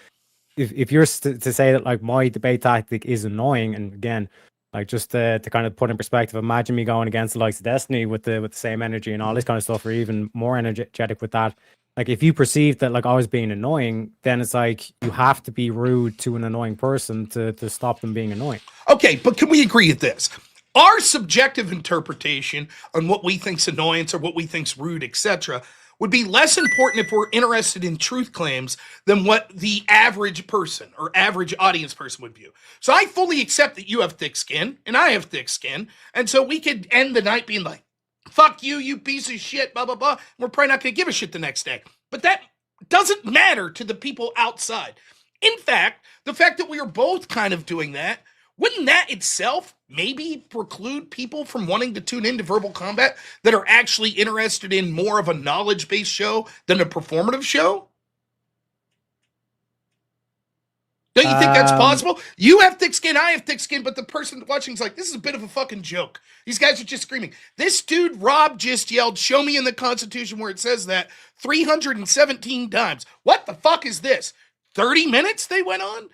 if you're to say that like my debate tactic is annoying, and again, like just to kind of put in perspective, imagine me going against the likes of Destiny with the same energy and all this kind of stuff, or even more energetic with that. Like if you perceive that like I was being annoying, then it's like you have to be rude to an annoying person to stop them being annoying. Okay, but can we agree at this? Our subjective interpretation on what we think's annoyance or what we think's rude, etc., would be less important if we're interested in truth claims than what the average person or average audience person would view. So I fully accept that you have thick skin and I have thick skin. And so we could end the night being like, fuck you, you piece of shit, blah, blah, blah. We're probably not going to give a shit the next day. But that doesn't matter to the people outside. In fact, the fact that we are both kind of doing that, wouldn't that itself maybe preclude people from wanting to tune into Verbal Combat that are actually interested in more of a knowledge-based show than a performative show? Don't you think that's possible? You have thick skin, I have thick skin, but the person watching is like, this is a bit of a fucking joke. These guys are just screaming. This dude, Rob, just yelled, show me in the Constitution where it says that 317 times. What the fuck is this? 30 minutes they went on?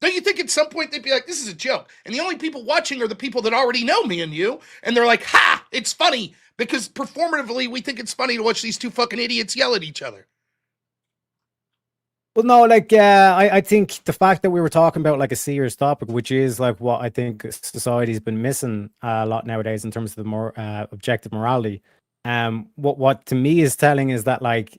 Don't you think at some point they'd be like, this is a joke? And the only people watching are the people that already know me and you. And they're like, ha, it's funny. Because performatively, we think it's funny to watch these two fucking idiots yell at each other. Well, no, like, I think the fact that we were talking about like a serious topic, which is like what I think society's been missing a lot nowadays in terms of the more objective morality. What to me is telling is that like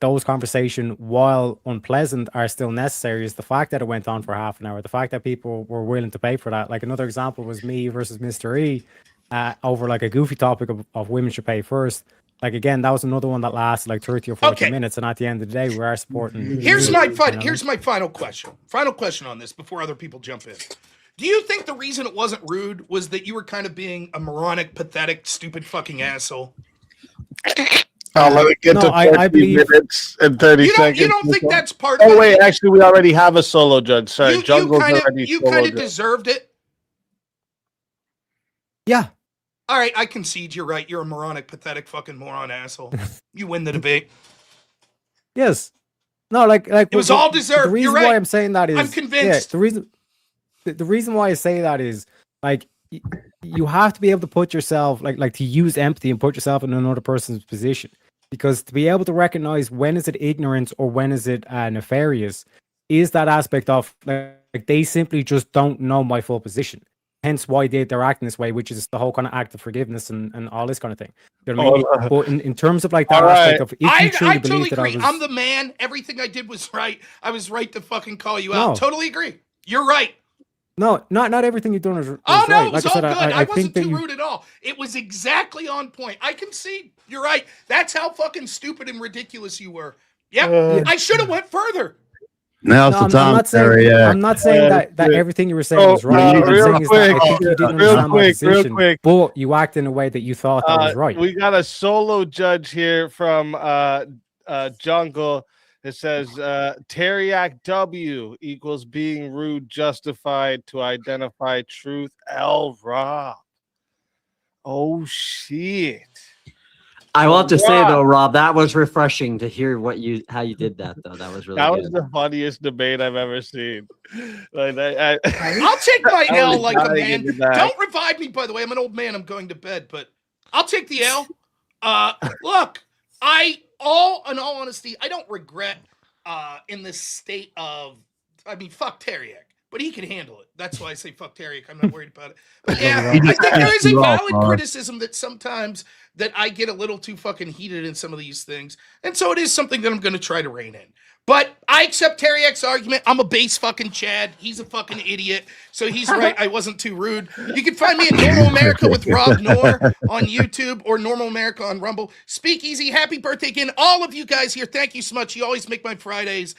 those conversations, while unpleasant, are still necessary. Is the fact that it went on for half an hour, the fact that people were willing to pay for that. Like another example was me versus Mr. E over like a goofy topic of women should pay first. Like again, that was another one that lasted like 30 or 40 minutes, and at the end of the day, we are supporting. Here's my final question. Final question on this before other people jump in. Do you think the reason it wasn't rude was that you were kind of being a moronic, pathetic, stupid fucking asshole? I'll let it get to 40 minutes and 30 seconds. You don't think that's part of it? Oh, wait, actually, we already have a solo judge. Sorry, Jungle's already You solo kind of judge. deserved it. Yeah. All right, I concede. You're right. You're a moronic, pathetic, fucking moron asshole. You win the debate. Yes. No, like it was all deserved. The reason You're right. why I'm saying that is I'm convinced. Yeah, the reason why I say that is like you have to be able to put yourself like to use empathy and put yourself in another person's position, because to be able to recognize when is it ignorance or when is it nefarious is that aspect of like they simply just don't know my full position. Hence why they're acting this way, which is the whole kind of act of forgiveness and all this kind of thing. You know what I mean? But in terms of like that aspect of if you truly I believe totally that agree. I'm the man. Everything I did was right. I was right to fucking call you out. No. Totally agree. You're right. No, not everything you've done is Oh, right. no, it Like was all good. I think wasn't that too rude at all. It was exactly on point. I concede. You're right. That's how fucking stupid and ridiculous you were. Yep. I should have went further. Now's the time, I'm not saying that everything you were saying was right. What I'm saying is that I think you didn't understand my position, but you acted in a way that you thought that was right. We got a solo judge here from Jungle. It says Teriak W equals being rude justified to identify truth. L Rob. Oh shit. I will have to say though, Rob, that was refreshing to hear how you did that though. That was really that good. was the funniest debate I've ever seen. Like I'll take my L like a man. Don't revive me, by the way. I'm an old man. I'm going to bed, but I'll take the L. Look, in all honesty, I don't regret in this state of, I mean, fuck Teriak, but he can handle it. That's why I say fuck Teriak. I'm not worried about it. But yeah, I think there is a valid criticism that sometimes that I get a little too fucking heated in some of these things. And so it is something that I'm going to try to rein in. But I accept Teriak's argument. I'm a base fucking Chad. He's a fucking idiot. So he's right. I wasn't too rude. You can find me at Normal America with robnoerr on YouTube or Normal America on Rumble. Speakeasy, happy birthday again. All of you guys here, thank you so much. You always make my Fridays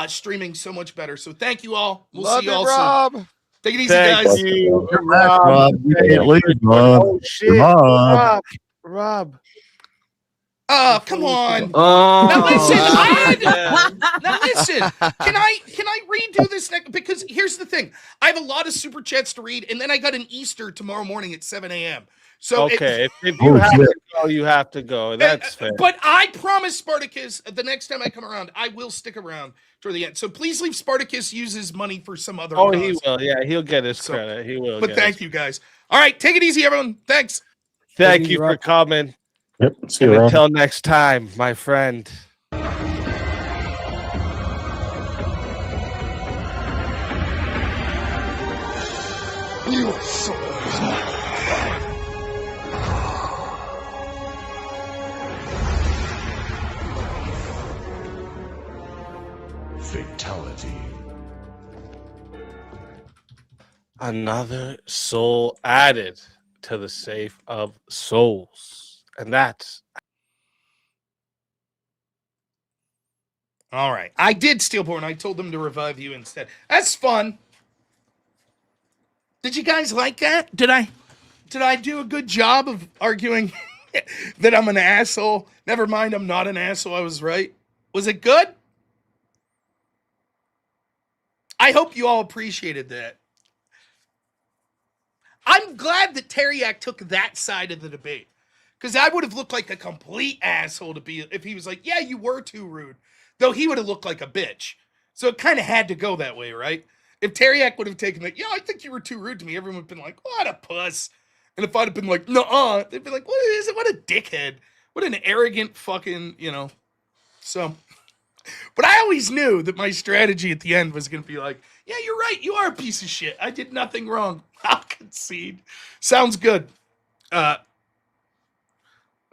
streaming so much better. So thank you all. We'll see you all Rob. soon. Take it easy, Thank guys. you, Rob. You can't leave, Rob. Oh shit, Rob. Rob. Oh, come on. Oh, Now listen, yeah. now listen. Can I redo this next? Because here's the thing. I have a lot of super chats to read, and then I got an Easter tomorrow morning at 7 a.m. So Okay, if you have to go, you have to go. That's fair. But I promise Spartacus, the next time I come around, I will stick around toward the end. So please leave Spartacus use his money for some other Oh, cause. he will. Yeah, he'll get his credit. He will. But thank you guys. All right, take it easy, everyone. Thanks. Thank you for coming. Yep. See And you, Rob. until next time, my friend. You are so fatality. Another soul added to the safe of souls. And that's All right. I did Steelborn. I told them to revive you instead. That's fun. Did you guys like that? Did I do a good job of arguing that I'm an asshole? Never mind, I'm not an asshole. I was right. Was it good? I hope you all appreciated that. I'm glad that Teriak took that side of the debate. Because I would have looked like a complete asshole to be if he was like, yeah, you were too rude. Though he would have looked like a bitch. So it kind of had to go that way, right? If Teriak would have taken that, yeah, I think you were too rude to me, everyone would have been like, what a puss. And if I'd have been like, nuh-uh, they'd be like, what is it? What a dickhead. What an arrogant fucking, So, but I always knew that my strategy at the end was going to be like, yeah, you're right. You are a piece of shit. I did nothing wrong. I'll concede. Sounds good.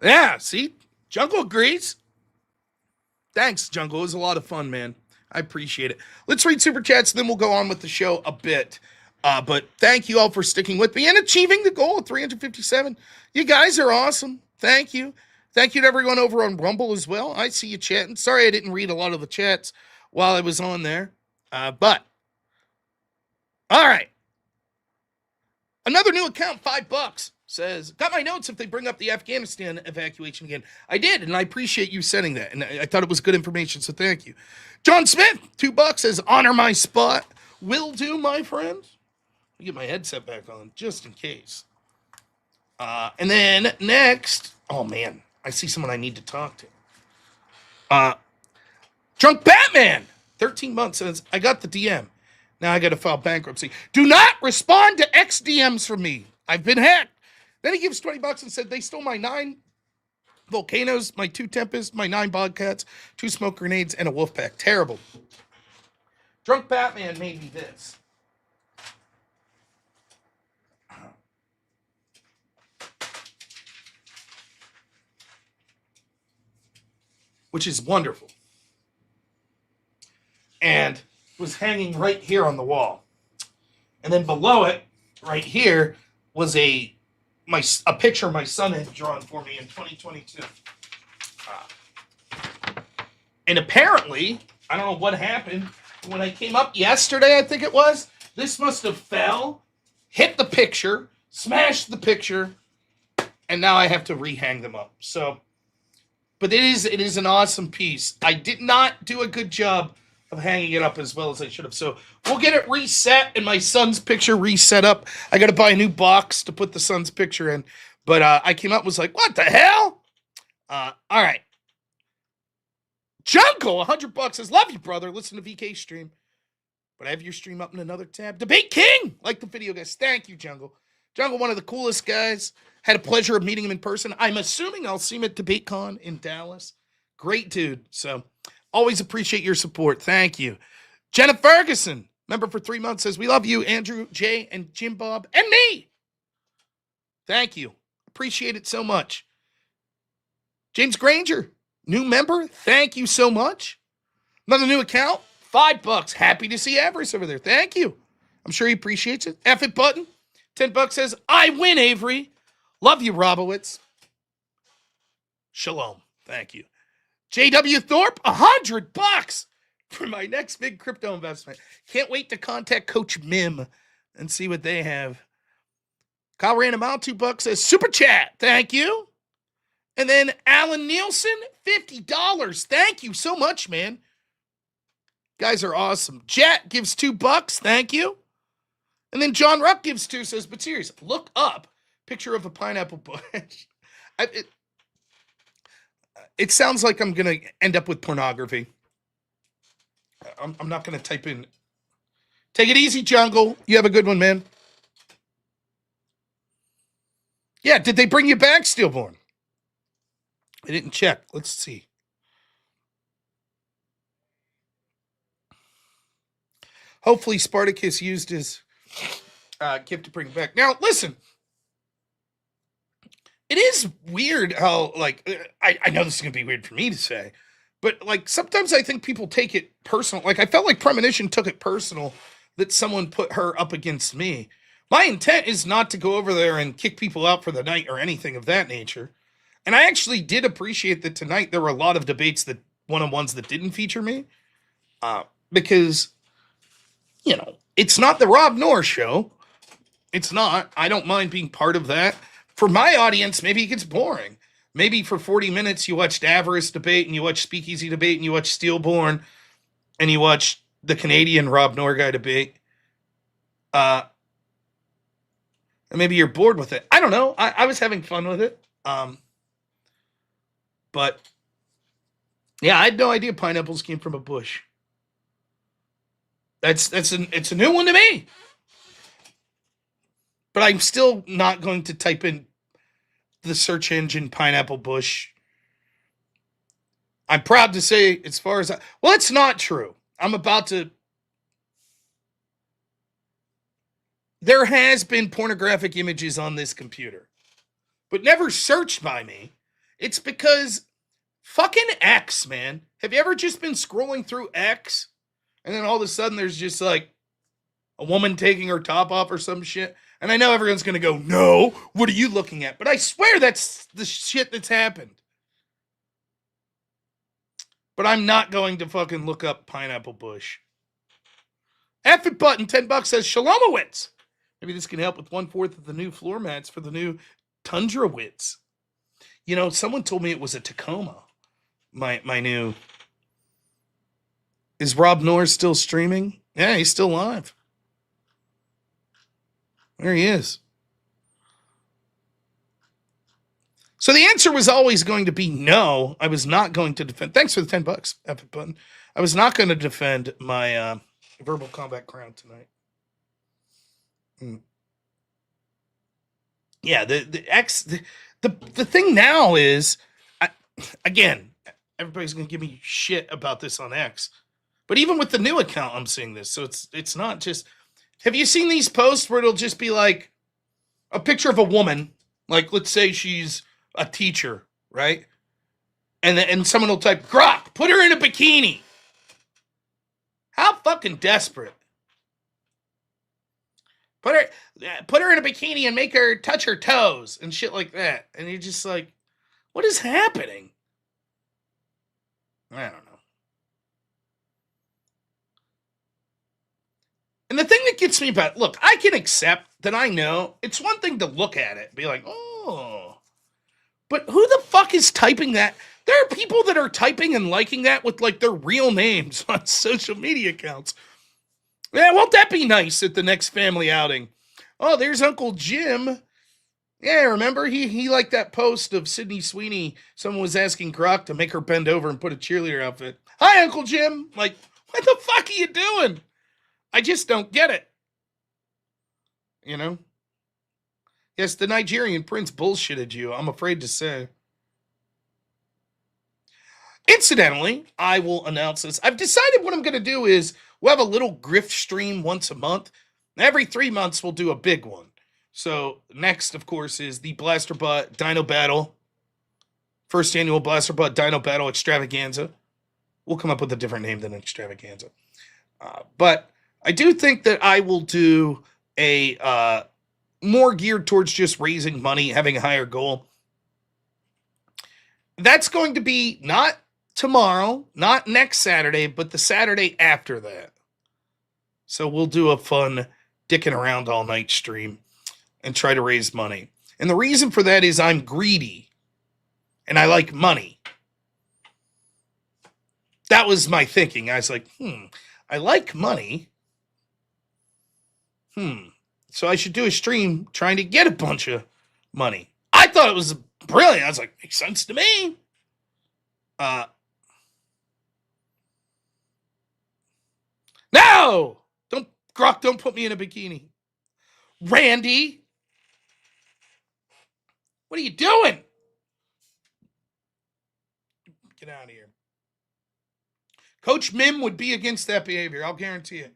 Yeah, see? Jungle agrees. Thanks, Jungle. It was a lot of fun, man. I appreciate it. Let's read super chats, then we'll go on with the show a bit. But thank you all for sticking with me and achieving the goal of 357. You guys are awesome. Thank you. Thank you to everyone over on Rumble as well. I see you chatting. Sorry I didn't read a lot of the chats while I was on there. But, all right. Another new account, $5, says, got my notes if they bring up the Afghanistan evacuation again. I did, and I appreciate you sending that. And I thought it was good information, so thank you. John Smith, $2, says, honor my spot. Will do, my friend. Let me get my headset back on, just in case. And then next, oh man, I see someone I need to talk to. Drunk Batman, 13 months, says, I got the DM. Now I got to file bankruptcy. Do not respond to X DMs from me. I've been hacked. Then he gives $20 and said, they stole my 9 volcanoes, my 2 tempests, my 9 bobcats, 2 smoke grenades, and a wolf pack. Terrible. Drunk Batman made me this. Which is wonderful. And was hanging right here on the wall. And then below it, right here, was a picture my son had drawn for me in 2022. And apparently, I don't know what happened, when I came up yesterday, I think it was, this must have fell, hit the picture, smashed the picture, and now I have to rehang them up. So, but it is an awesome piece. I did not do a good job of hanging it up as well as I should have. So we'll get it reset and my son's picture reset up. I got to buy a new box to put the son's picture in. But I came up and was like, what the hell? All right. Jungle, $100 says, love you, brother. Listen to VK stream. But I have your stream up in another tab. Debate King! Like the video, guys. Thank you, Jungle. Jungle, one of the coolest guys. Had a pleasure of meeting him in person. I'm assuming I'll see him at DebateCon in Dallas. Great dude. So always appreciate your support. Thank you. Jenna Ferguson, member for 3 months, says, we love you, Andrew, Jay, and Jim Bob, and me. Thank you. Appreciate it so much. James Granger, new member. Thank you so much. Another new account, $5. Happy to see Avarice over there. Thank you. I'm sure he appreciates it. F it button, $10 says, I win, Avery. Love you, Robowitz. Shalom. Thank you. JW Thorpe, $100 for my next big crypto investment. Can't wait to contact Coach Mim and see what they have. Kyle Random out, $2 says, Super Chat. Thank you. And then Alan Nielsen, $50. Thank you so much, man. Guys are awesome. Jet gives $2. Thank you. And then John Rupp gives 2, says, but serious, look up picture of a pineapple bush. It sounds like I'm going to end up with pornography. I'm not going to type in. Take it easy, Jungle. You have a good one, man. Yeah, did they bring you back, Stillborn? I didn't check. Let's see. Hopefully Spartacus used his gift to bring back. Now, listen. It is weird how, like, I know this is going to be weird for me to say, but, like, sometimes I think people take it personal. Like, I felt like Premonition took it personal that someone put her up against me. My intent is not to go over there and kick people out for the night or anything of that nature. And I actually did appreciate that tonight there were a lot of debates that one-on-ones that didn't feature me. Because, you know, it's not the Rob Noerr show. It's not. I don't mind being part of that. For my audience, maybe it gets boring. Maybe for 40 minutes you watched Avarice debate and you watched Speakeasy debate and you watched Steelborn and you watched the Canadian Rob Noerr guy debate. And maybe you're bored with it. I don't know. I was having fun with it. But yeah, I had no idea pineapples came from a bush. It's a new one to me. But I'm still not going to type in the search engine pineapple bush. I'm proud to say, as far as well, it's not true. I'm about to. There has been pornographic images on this computer, but never searched by me. It's because fucking X, man. Have you ever just been scrolling through X and then all of a sudden there's just like a woman taking her top off or some shit? And I know everyone's going to go, no, what are you looking at? But I swear that's the shit that's happened. But I'm not going to fucking look up pineapple bush. F it button, $10 says Shalomowitz. Maybe this can help with 1/4 of the new floor mats for the new Tundrawitz. You know, someone told me it was a Tacoma. My new. Is Rob Noerr still streaming? Yeah, he's still live. There he is. So the answer was always going to be no. I was not going to defend. Thanks for the $10, F it button. I was not going to defend my verbal combat crown tonight. Yeah, the thing now is, again, everybody's going to give me shit about this on X. But even with the new account, I'm seeing this. So it's not just. Have you seen these posts where it'll just be like a picture of a woman, like let's say she's a teacher, right? And someone will type, Grok, put her in a bikini. How fucking desperate. Put her in a bikini and make her touch her toes and shit like that. And you're just like, what is happening? I don't know. And the thing that gets me about, look, I can accept that I know. It's one thing to look at it and be like, oh. But who the fuck is typing that? There are people that are typing and liking that with like their real names on social media accounts. Yeah, won't that be nice at the next family outing? Oh, there's Uncle Jim. Yeah, remember? He liked that post of Sydney Sweeney. Someone was asking Grok to make her bend over and put a cheerleader outfit. Hi, Uncle Jim. Like, what the fuck are you doing? I just don't get it. You know? Yes, the Nigerian prince bullshitted you, I'm afraid to say. Incidentally, I will announce this. I've decided what I'm going to do is we'll have a little grift stream once a month. Every 3 months, we'll do a big one. So next, of course, is the Blasterbot Dino Battle. First annual Blasterbot Dino Battle Extravaganza. We'll come up with a different name than extravaganza. But I do think that I will do a more geared towards just raising money, having a higher goal. That's going to be not tomorrow, not next Saturday, but the Saturday after that. So we'll do a fun dicking around all night stream and try to raise money. And the reason for that is I'm greedy and I like money. That was my thinking. I was like, I like money. So I should do a stream trying to get a bunch of money. I thought it was brilliant. I was like, makes sense to me. No! Grok, don't put me in a bikini. Randy! What are you doing? Get out of here. Coach Mim would be against that behavior. I'll guarantee it.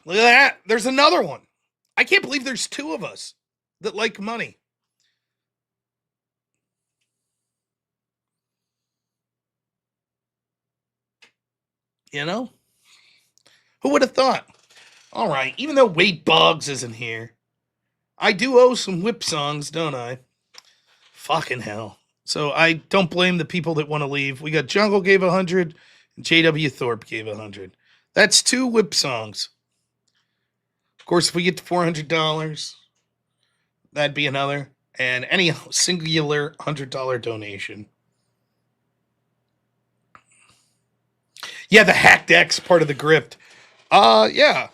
Look at that. There's another one. I can't believe there's two of us that like money. You know? Who would have thought? All right. Even though Wade Boggs isn't here, I do owe some whip songs, don't I? Fucking hell. So I don't blame the people that want to leave. We got Jungle gave 100, and JW Thorpe gave 100. That's 2 whip songs. Of course, if we get to $400, that'd be another. And any singular $100 donation. Yeah, the hacked X part of the grift. Yeah.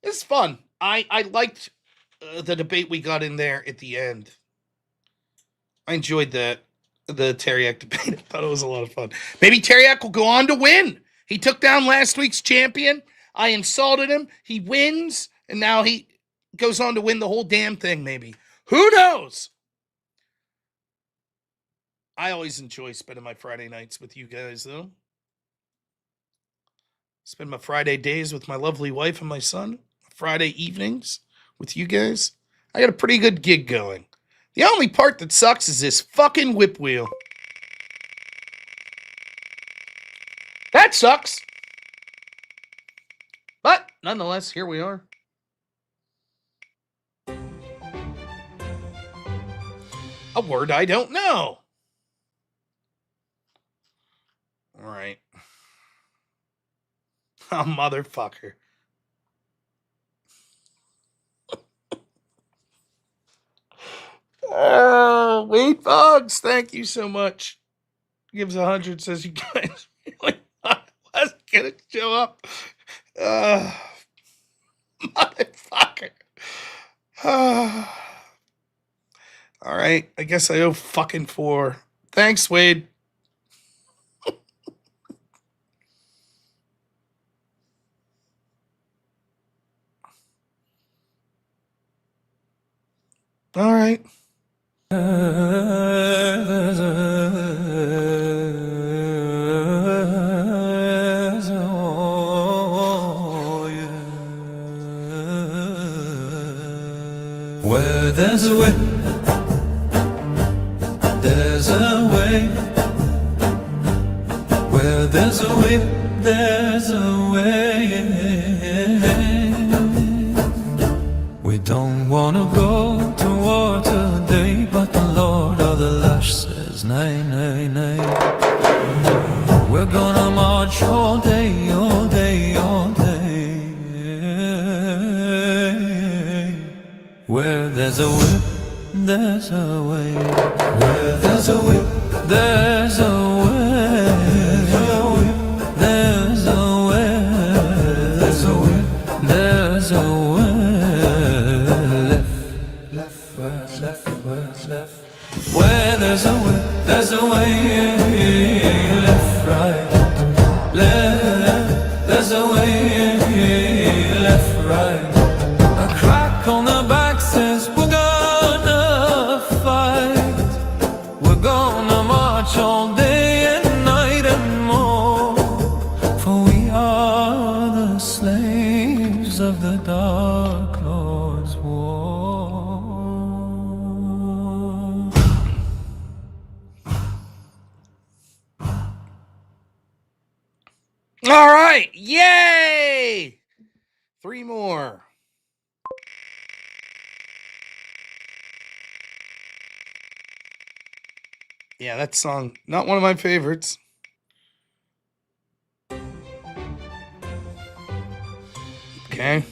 It's fun. I liked the debate we got in there at the end. I enjoyed that. The Teriak debate. I thought it was a lot of fun. Maybe Teriak will go on to win. He took down last week's champion. I insulted him. He wins. And now he goes on to win the whole damn thing, maybe. Who knows? I always enjoy spending my Friday nights with you guys, though. Spend my Friday days with my lovely wife and my son. Friday evenings with you guys. I got a pretty good gig going. The only part that sucks is this fucking whip wheel. That sucks. But nonetheless, here we are. A word I don't know. All right. Oh, motherfucker. Wade Boggs, thank you so much. Gives 100, says you guys really wasn't gonna show up. Motherfucker. All right, I guess I owe fucking 4. Thanks, Wade. All right. Where there's a way, there's a way. Where there's a way, there's a way. We don't wanna go to war today, but the Lord of the Lash says nay, nay, nay. We're gonna march all day, all day, all day. Where there's a whip, there's a way. Where there's a whip, there's a way. There's a way. There's a whip, there's a way. Left, right, left, right, left. Where there's a whip, there's a way. Left, right, left. There's a way. Left, right. A crack on the back says we're gonna fight. We're gonna march all day and night and more. For we are the slaves of the Dark Lord's war. All right. Yay! 3 more. Yeah, that song, not one of my favorites. Okay.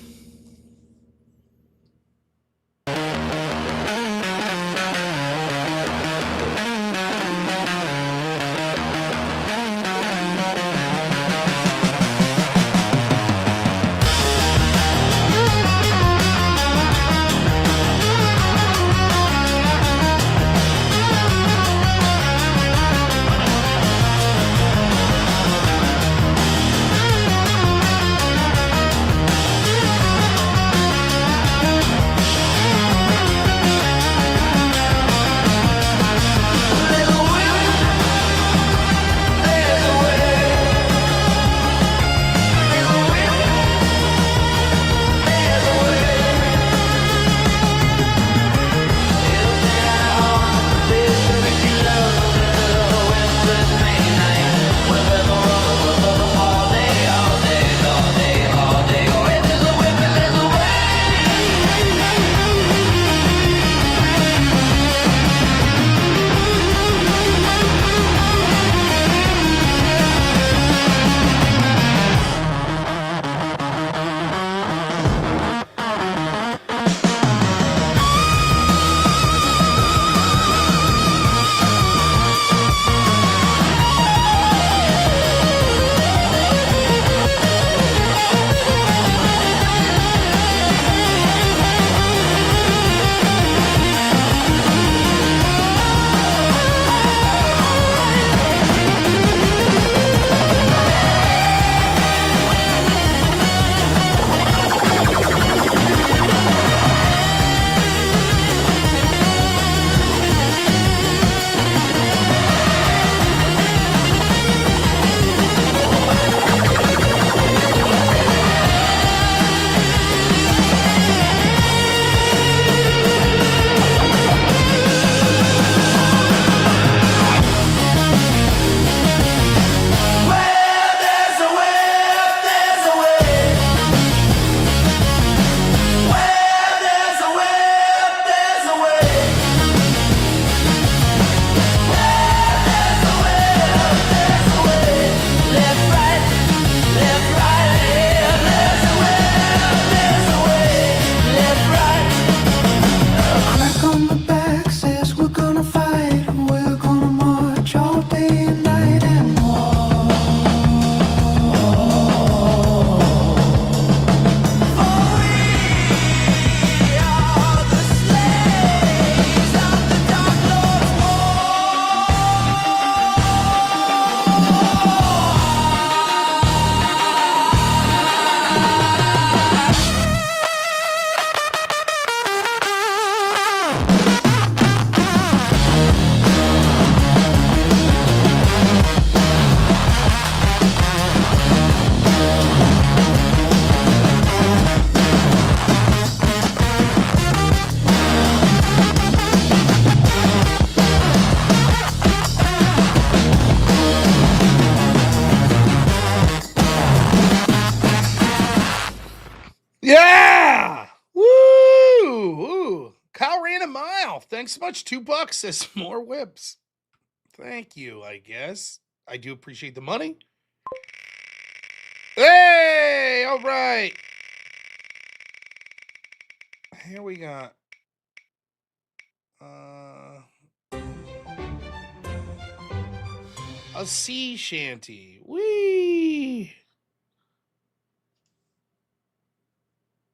Yeah! Woo! Woo! Kyle ran a mile. Thanks so much. $2 says more whips. Thank you, I guess. I do appreciate the money. Hey! All right. Here we got. A sea shanty. Whee!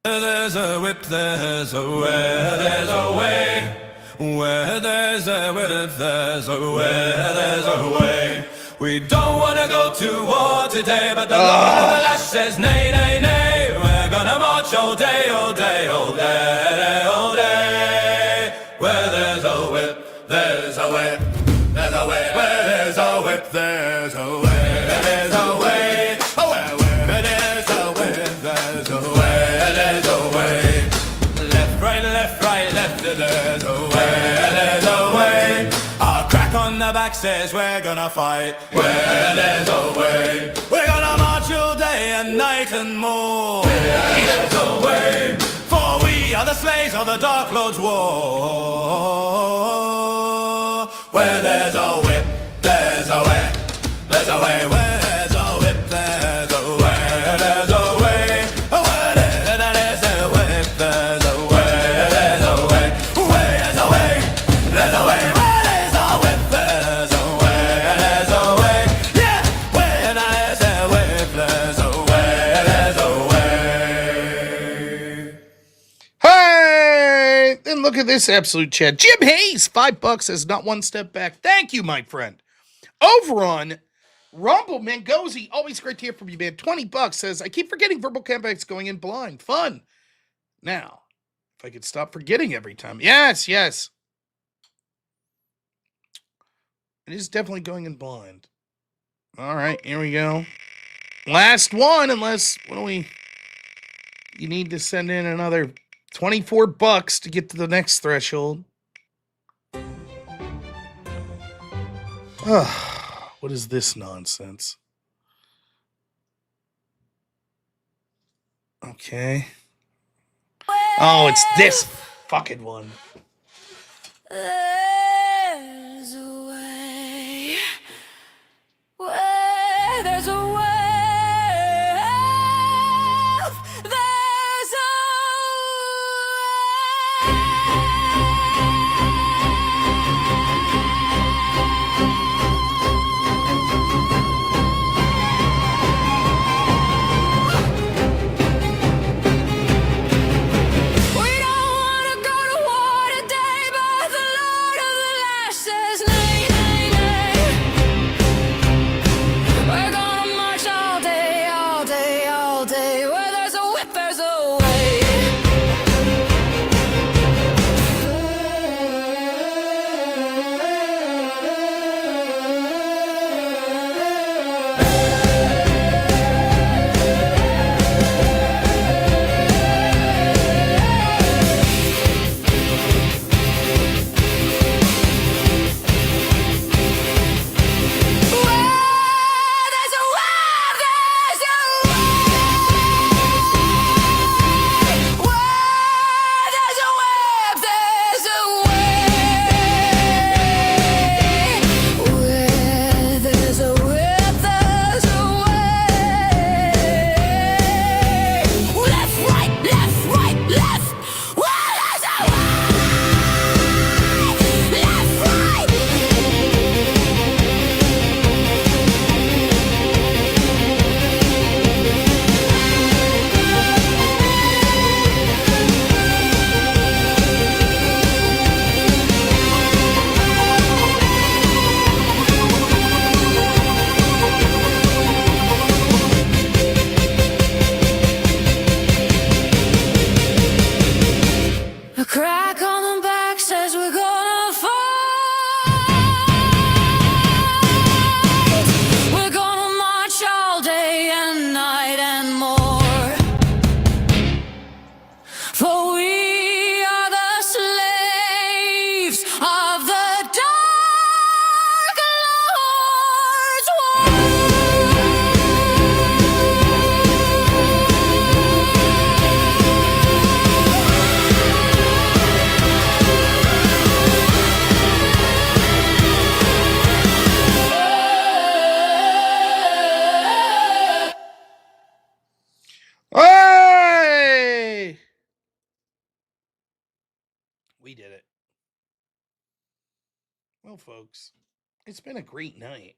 There's a whip, there's a way, there's a way. Where there's a whip, there's a way, there's a way. We don't want to go to war today, but the Lord of the Lash says nay, nay, nay. We're gonna march all day, all day, all day, all day. Where there's a whip, there's a whip, there's a way. Where there's a whip, there's a way, there's a way. Where there's a whip, there's a way. There's a way, there's a way. Our crack on the back says we're gonna fight. Where there's a way, we're gonna march march all day and night and more. There's a way, for we are the slaves of the Dark Lord's war. Where there's a whip, there's a way. There's a way, where there's a whip, there's a way. There's a way, where there's a whip, there's a way. There's a way, where there's a way. There's a way, where there's a whip, there's a way. There's a way, yeah, where there's a whip, there's a way. There's a way. Hey! And look at this absolute chat. Jim Hayes, $5 says not one step back. Thank you, my friend. Over on Rumble Mangozi, always great to hear from you, man. $20 says, I keep forgetting verbal comebacks going in blind. Fun. Now, if I could stop forgetting every time. Yes, yes. It is definitely going in blind. All right, here we go. Last one, unless, what do we... You need to send in another $24 to get to the next threshold. What is this nonsense? Okay. Oh, it's this fucking one. There's a way. Where there's a way. There's a We don't want to go to war today, but the Lord of the Lash says nay, nay, nay. We're gonna march all day, all day, all day. Where there's a whip, there's a way. A crack on the back says we're gonna fight. We're gonna march all day and night and more. For we are the slaves of the Dark Lord's Hey! We did it. Well, folks, it's been a great night.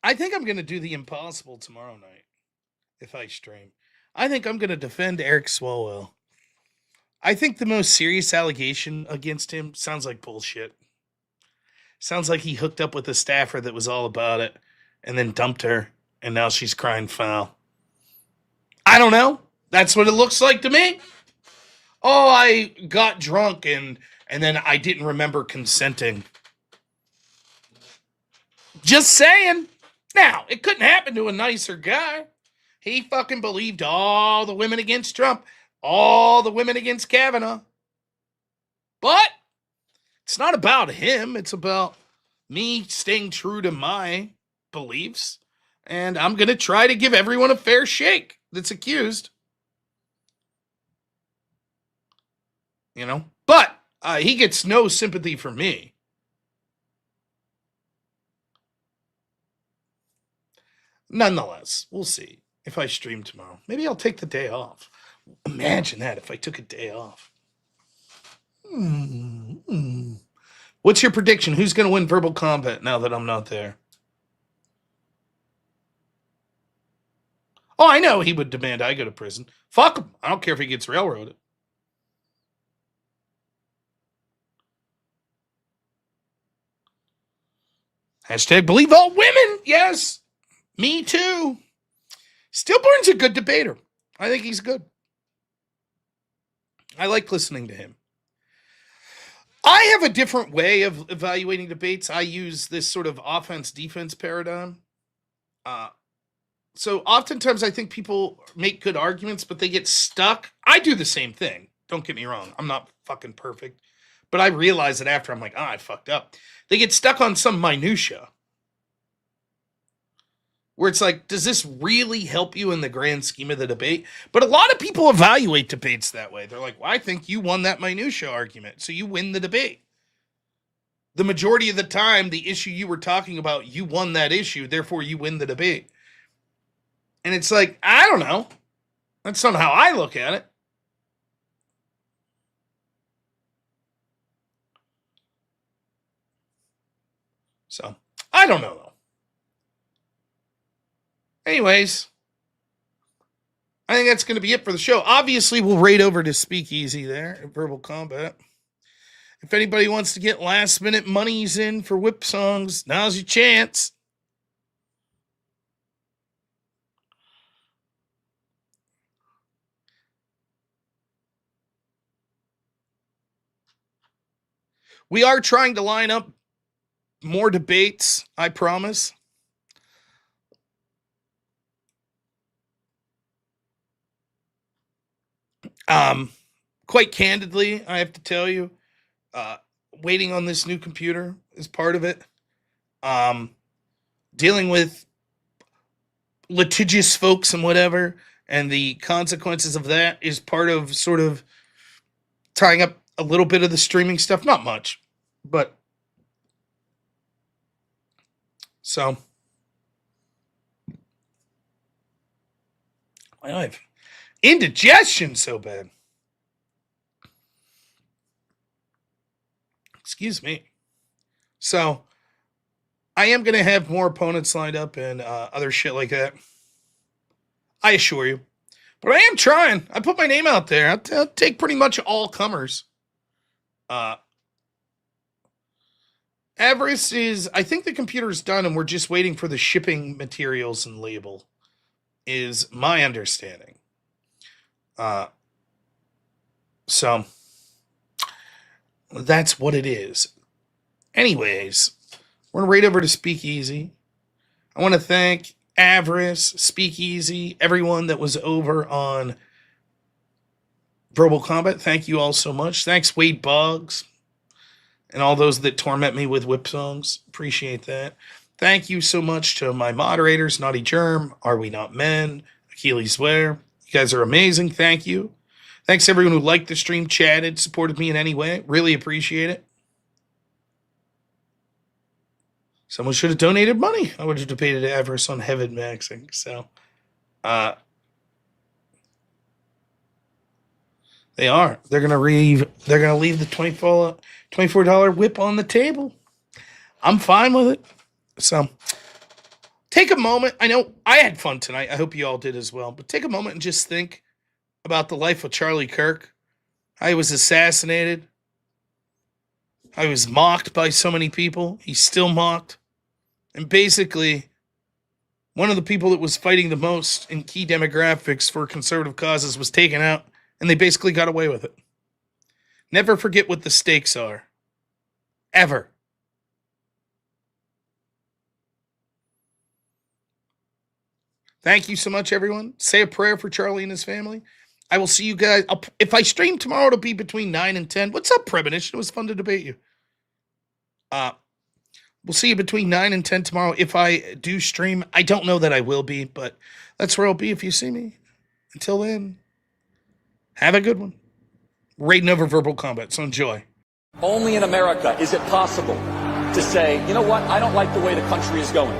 I think I'm going to do the impossible tomorrow night if I stream. I think I'm going to defend Eric Swallwell. I think the most serious allegation against him sounds like bullshit. Sounds like he hooked up with a staffer that was all about it and then dumped her, and now she's crying foul. I don't know. That's what it looks like to me. Oh, I got drunk and then I didn't remember consenting. Just saying. Now, it couldn't happen to a nicer guy. He fucking believed all the women against Trump, all the women against Kavanaugh. But it's not about him. It's about me staying true to my beliefs, and I'm going to try to give everyone a fair shake that's accused. You know, but he gets no sympathy from me. Nonetheless, we'll see if I stream tomorrow. Maybe I'll take the day off. Imagine that if I took a day off. What's your prediction? Who's going to win verbal combat now that I'm not there? Oh, I know he would demand I go to prison. Fuck him. I don't care if he gets railroaded. Hashtag believe all women. Yes. Me too. Stillborn's a good debater. I think he's good. I like listening to him. I have a different way of evaluating debates. I use this sort of offense-defense paradigm. So oftentimes I think people make good arguments, but they get stuck. I do the same thing. Don't get me wrong. I'm not fucking perfect. But I realize it after. I'm like, I fucked up. They get stuck on some minutia. Where it's like, does this really help you in the grand scheme of the debate? But a lot of people evaluate debates that way. They're like, well, I think you won that minutia argument, so you win the debate. The majority of the time, the issue you were talking about, you won that issue, therefore you win the debate. And it's like, I don't know. That's not how I look at it. So, I don't know, though. Anyways, I think that's going to be it for the show. Obviously, we'll raid over to Speakeasy there at Verbal Combat. If anybody wants to get last-minute monies in for whip songs, now's your chance. We are trying to line up more debates, I promise. Quite candidly, I have to tell you, waiting on this new computer is part of it. Dealing with litigious folks and whatever, and the consequences of that is part of sort of tying up a little bit of the streaming stuff. Not much, but so I have indigestion so bad. Excuse me. So I am going to have more opponents lined up and other shit like that. I assure you. But I am trying. I put my name out there. I'll take pretty much all comers. Everest is, I think the computer's done and we're just waiting for the shipping materials and label, is my understanding. So that's what it is. Anyways, we're going to raid over to Speakeasy. I want to thank Avarice, Speakeasy, everyone that was over on Verbal Combat. Thank you all so much. Thanks, Wade Boggs, and all those that torment me with whip songs. Appreciate that. Thank you so much to my moderators, Naughty Germ, Are We Not Men, Achilles Ware. You guys are amazing. Thank you. Thanks to everyone who liked the stream, chatted, supported me in any way. Really appreciate it. Someone should have donated money. I would have debated Avarice on Heaven Maxing. So, they are. They're gonna leave the $24 whip on the table. I'm fine with it. So, take a moment. I know I had fun tonight. I hope you all did as well. But take a moment and just think about the life of Charlie Kirk. How he was assassinated. How he was mocked by so many people. He's still mocked. And basically, one of the people that was fighting the most in key demographics for conservative causes was taken out, and they basically got away with it. Never forget what the stakes are. Ever. Thank you so much, everyone. Say a prayer for Charlie and his family. I will see you guys. If I stream tomorrow, it'll be between 9 and 10. What's up, Premonition? It was fun to debate you. We'll see you between 9 and 10 tomorrow. If I do stream, I don't know that I will be, but that's where I'll be if you see me. Until then, have a good one. Raiding over verbal combat, so enjoy. Only in America is it possible to say, you know what, I don't like the way the country is going,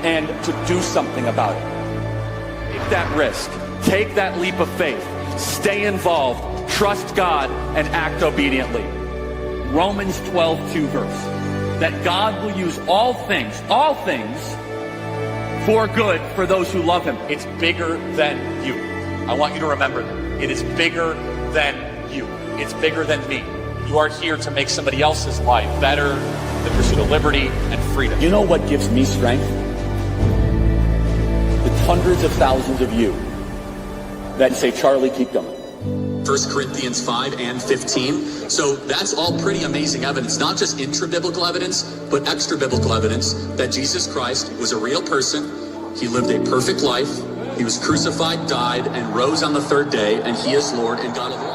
and to do something about it. Take that risk. Take that leap of faith. Stay involved. Trust God and act obediently. Romans 12:2 verse. That God will use all things for good for those who love him. It's bigger than you. I want you to remember that. It is bigger than you. It's bigger than me. You are here to make somebody else's life better, the pursuit of liberty and freedom. You know what gives me strength? The hundreds of thousands of you that say, Charlie, keep going. 1 Corinthians 5 and 15. So that's all pretty amazing evidence, not just intra-biblical evidence, but extra-biblical evidence that Jesus Christ was a real person. He lived a perfect life. He was crucified, died, and rose on the third day, and he is Lord and God of all.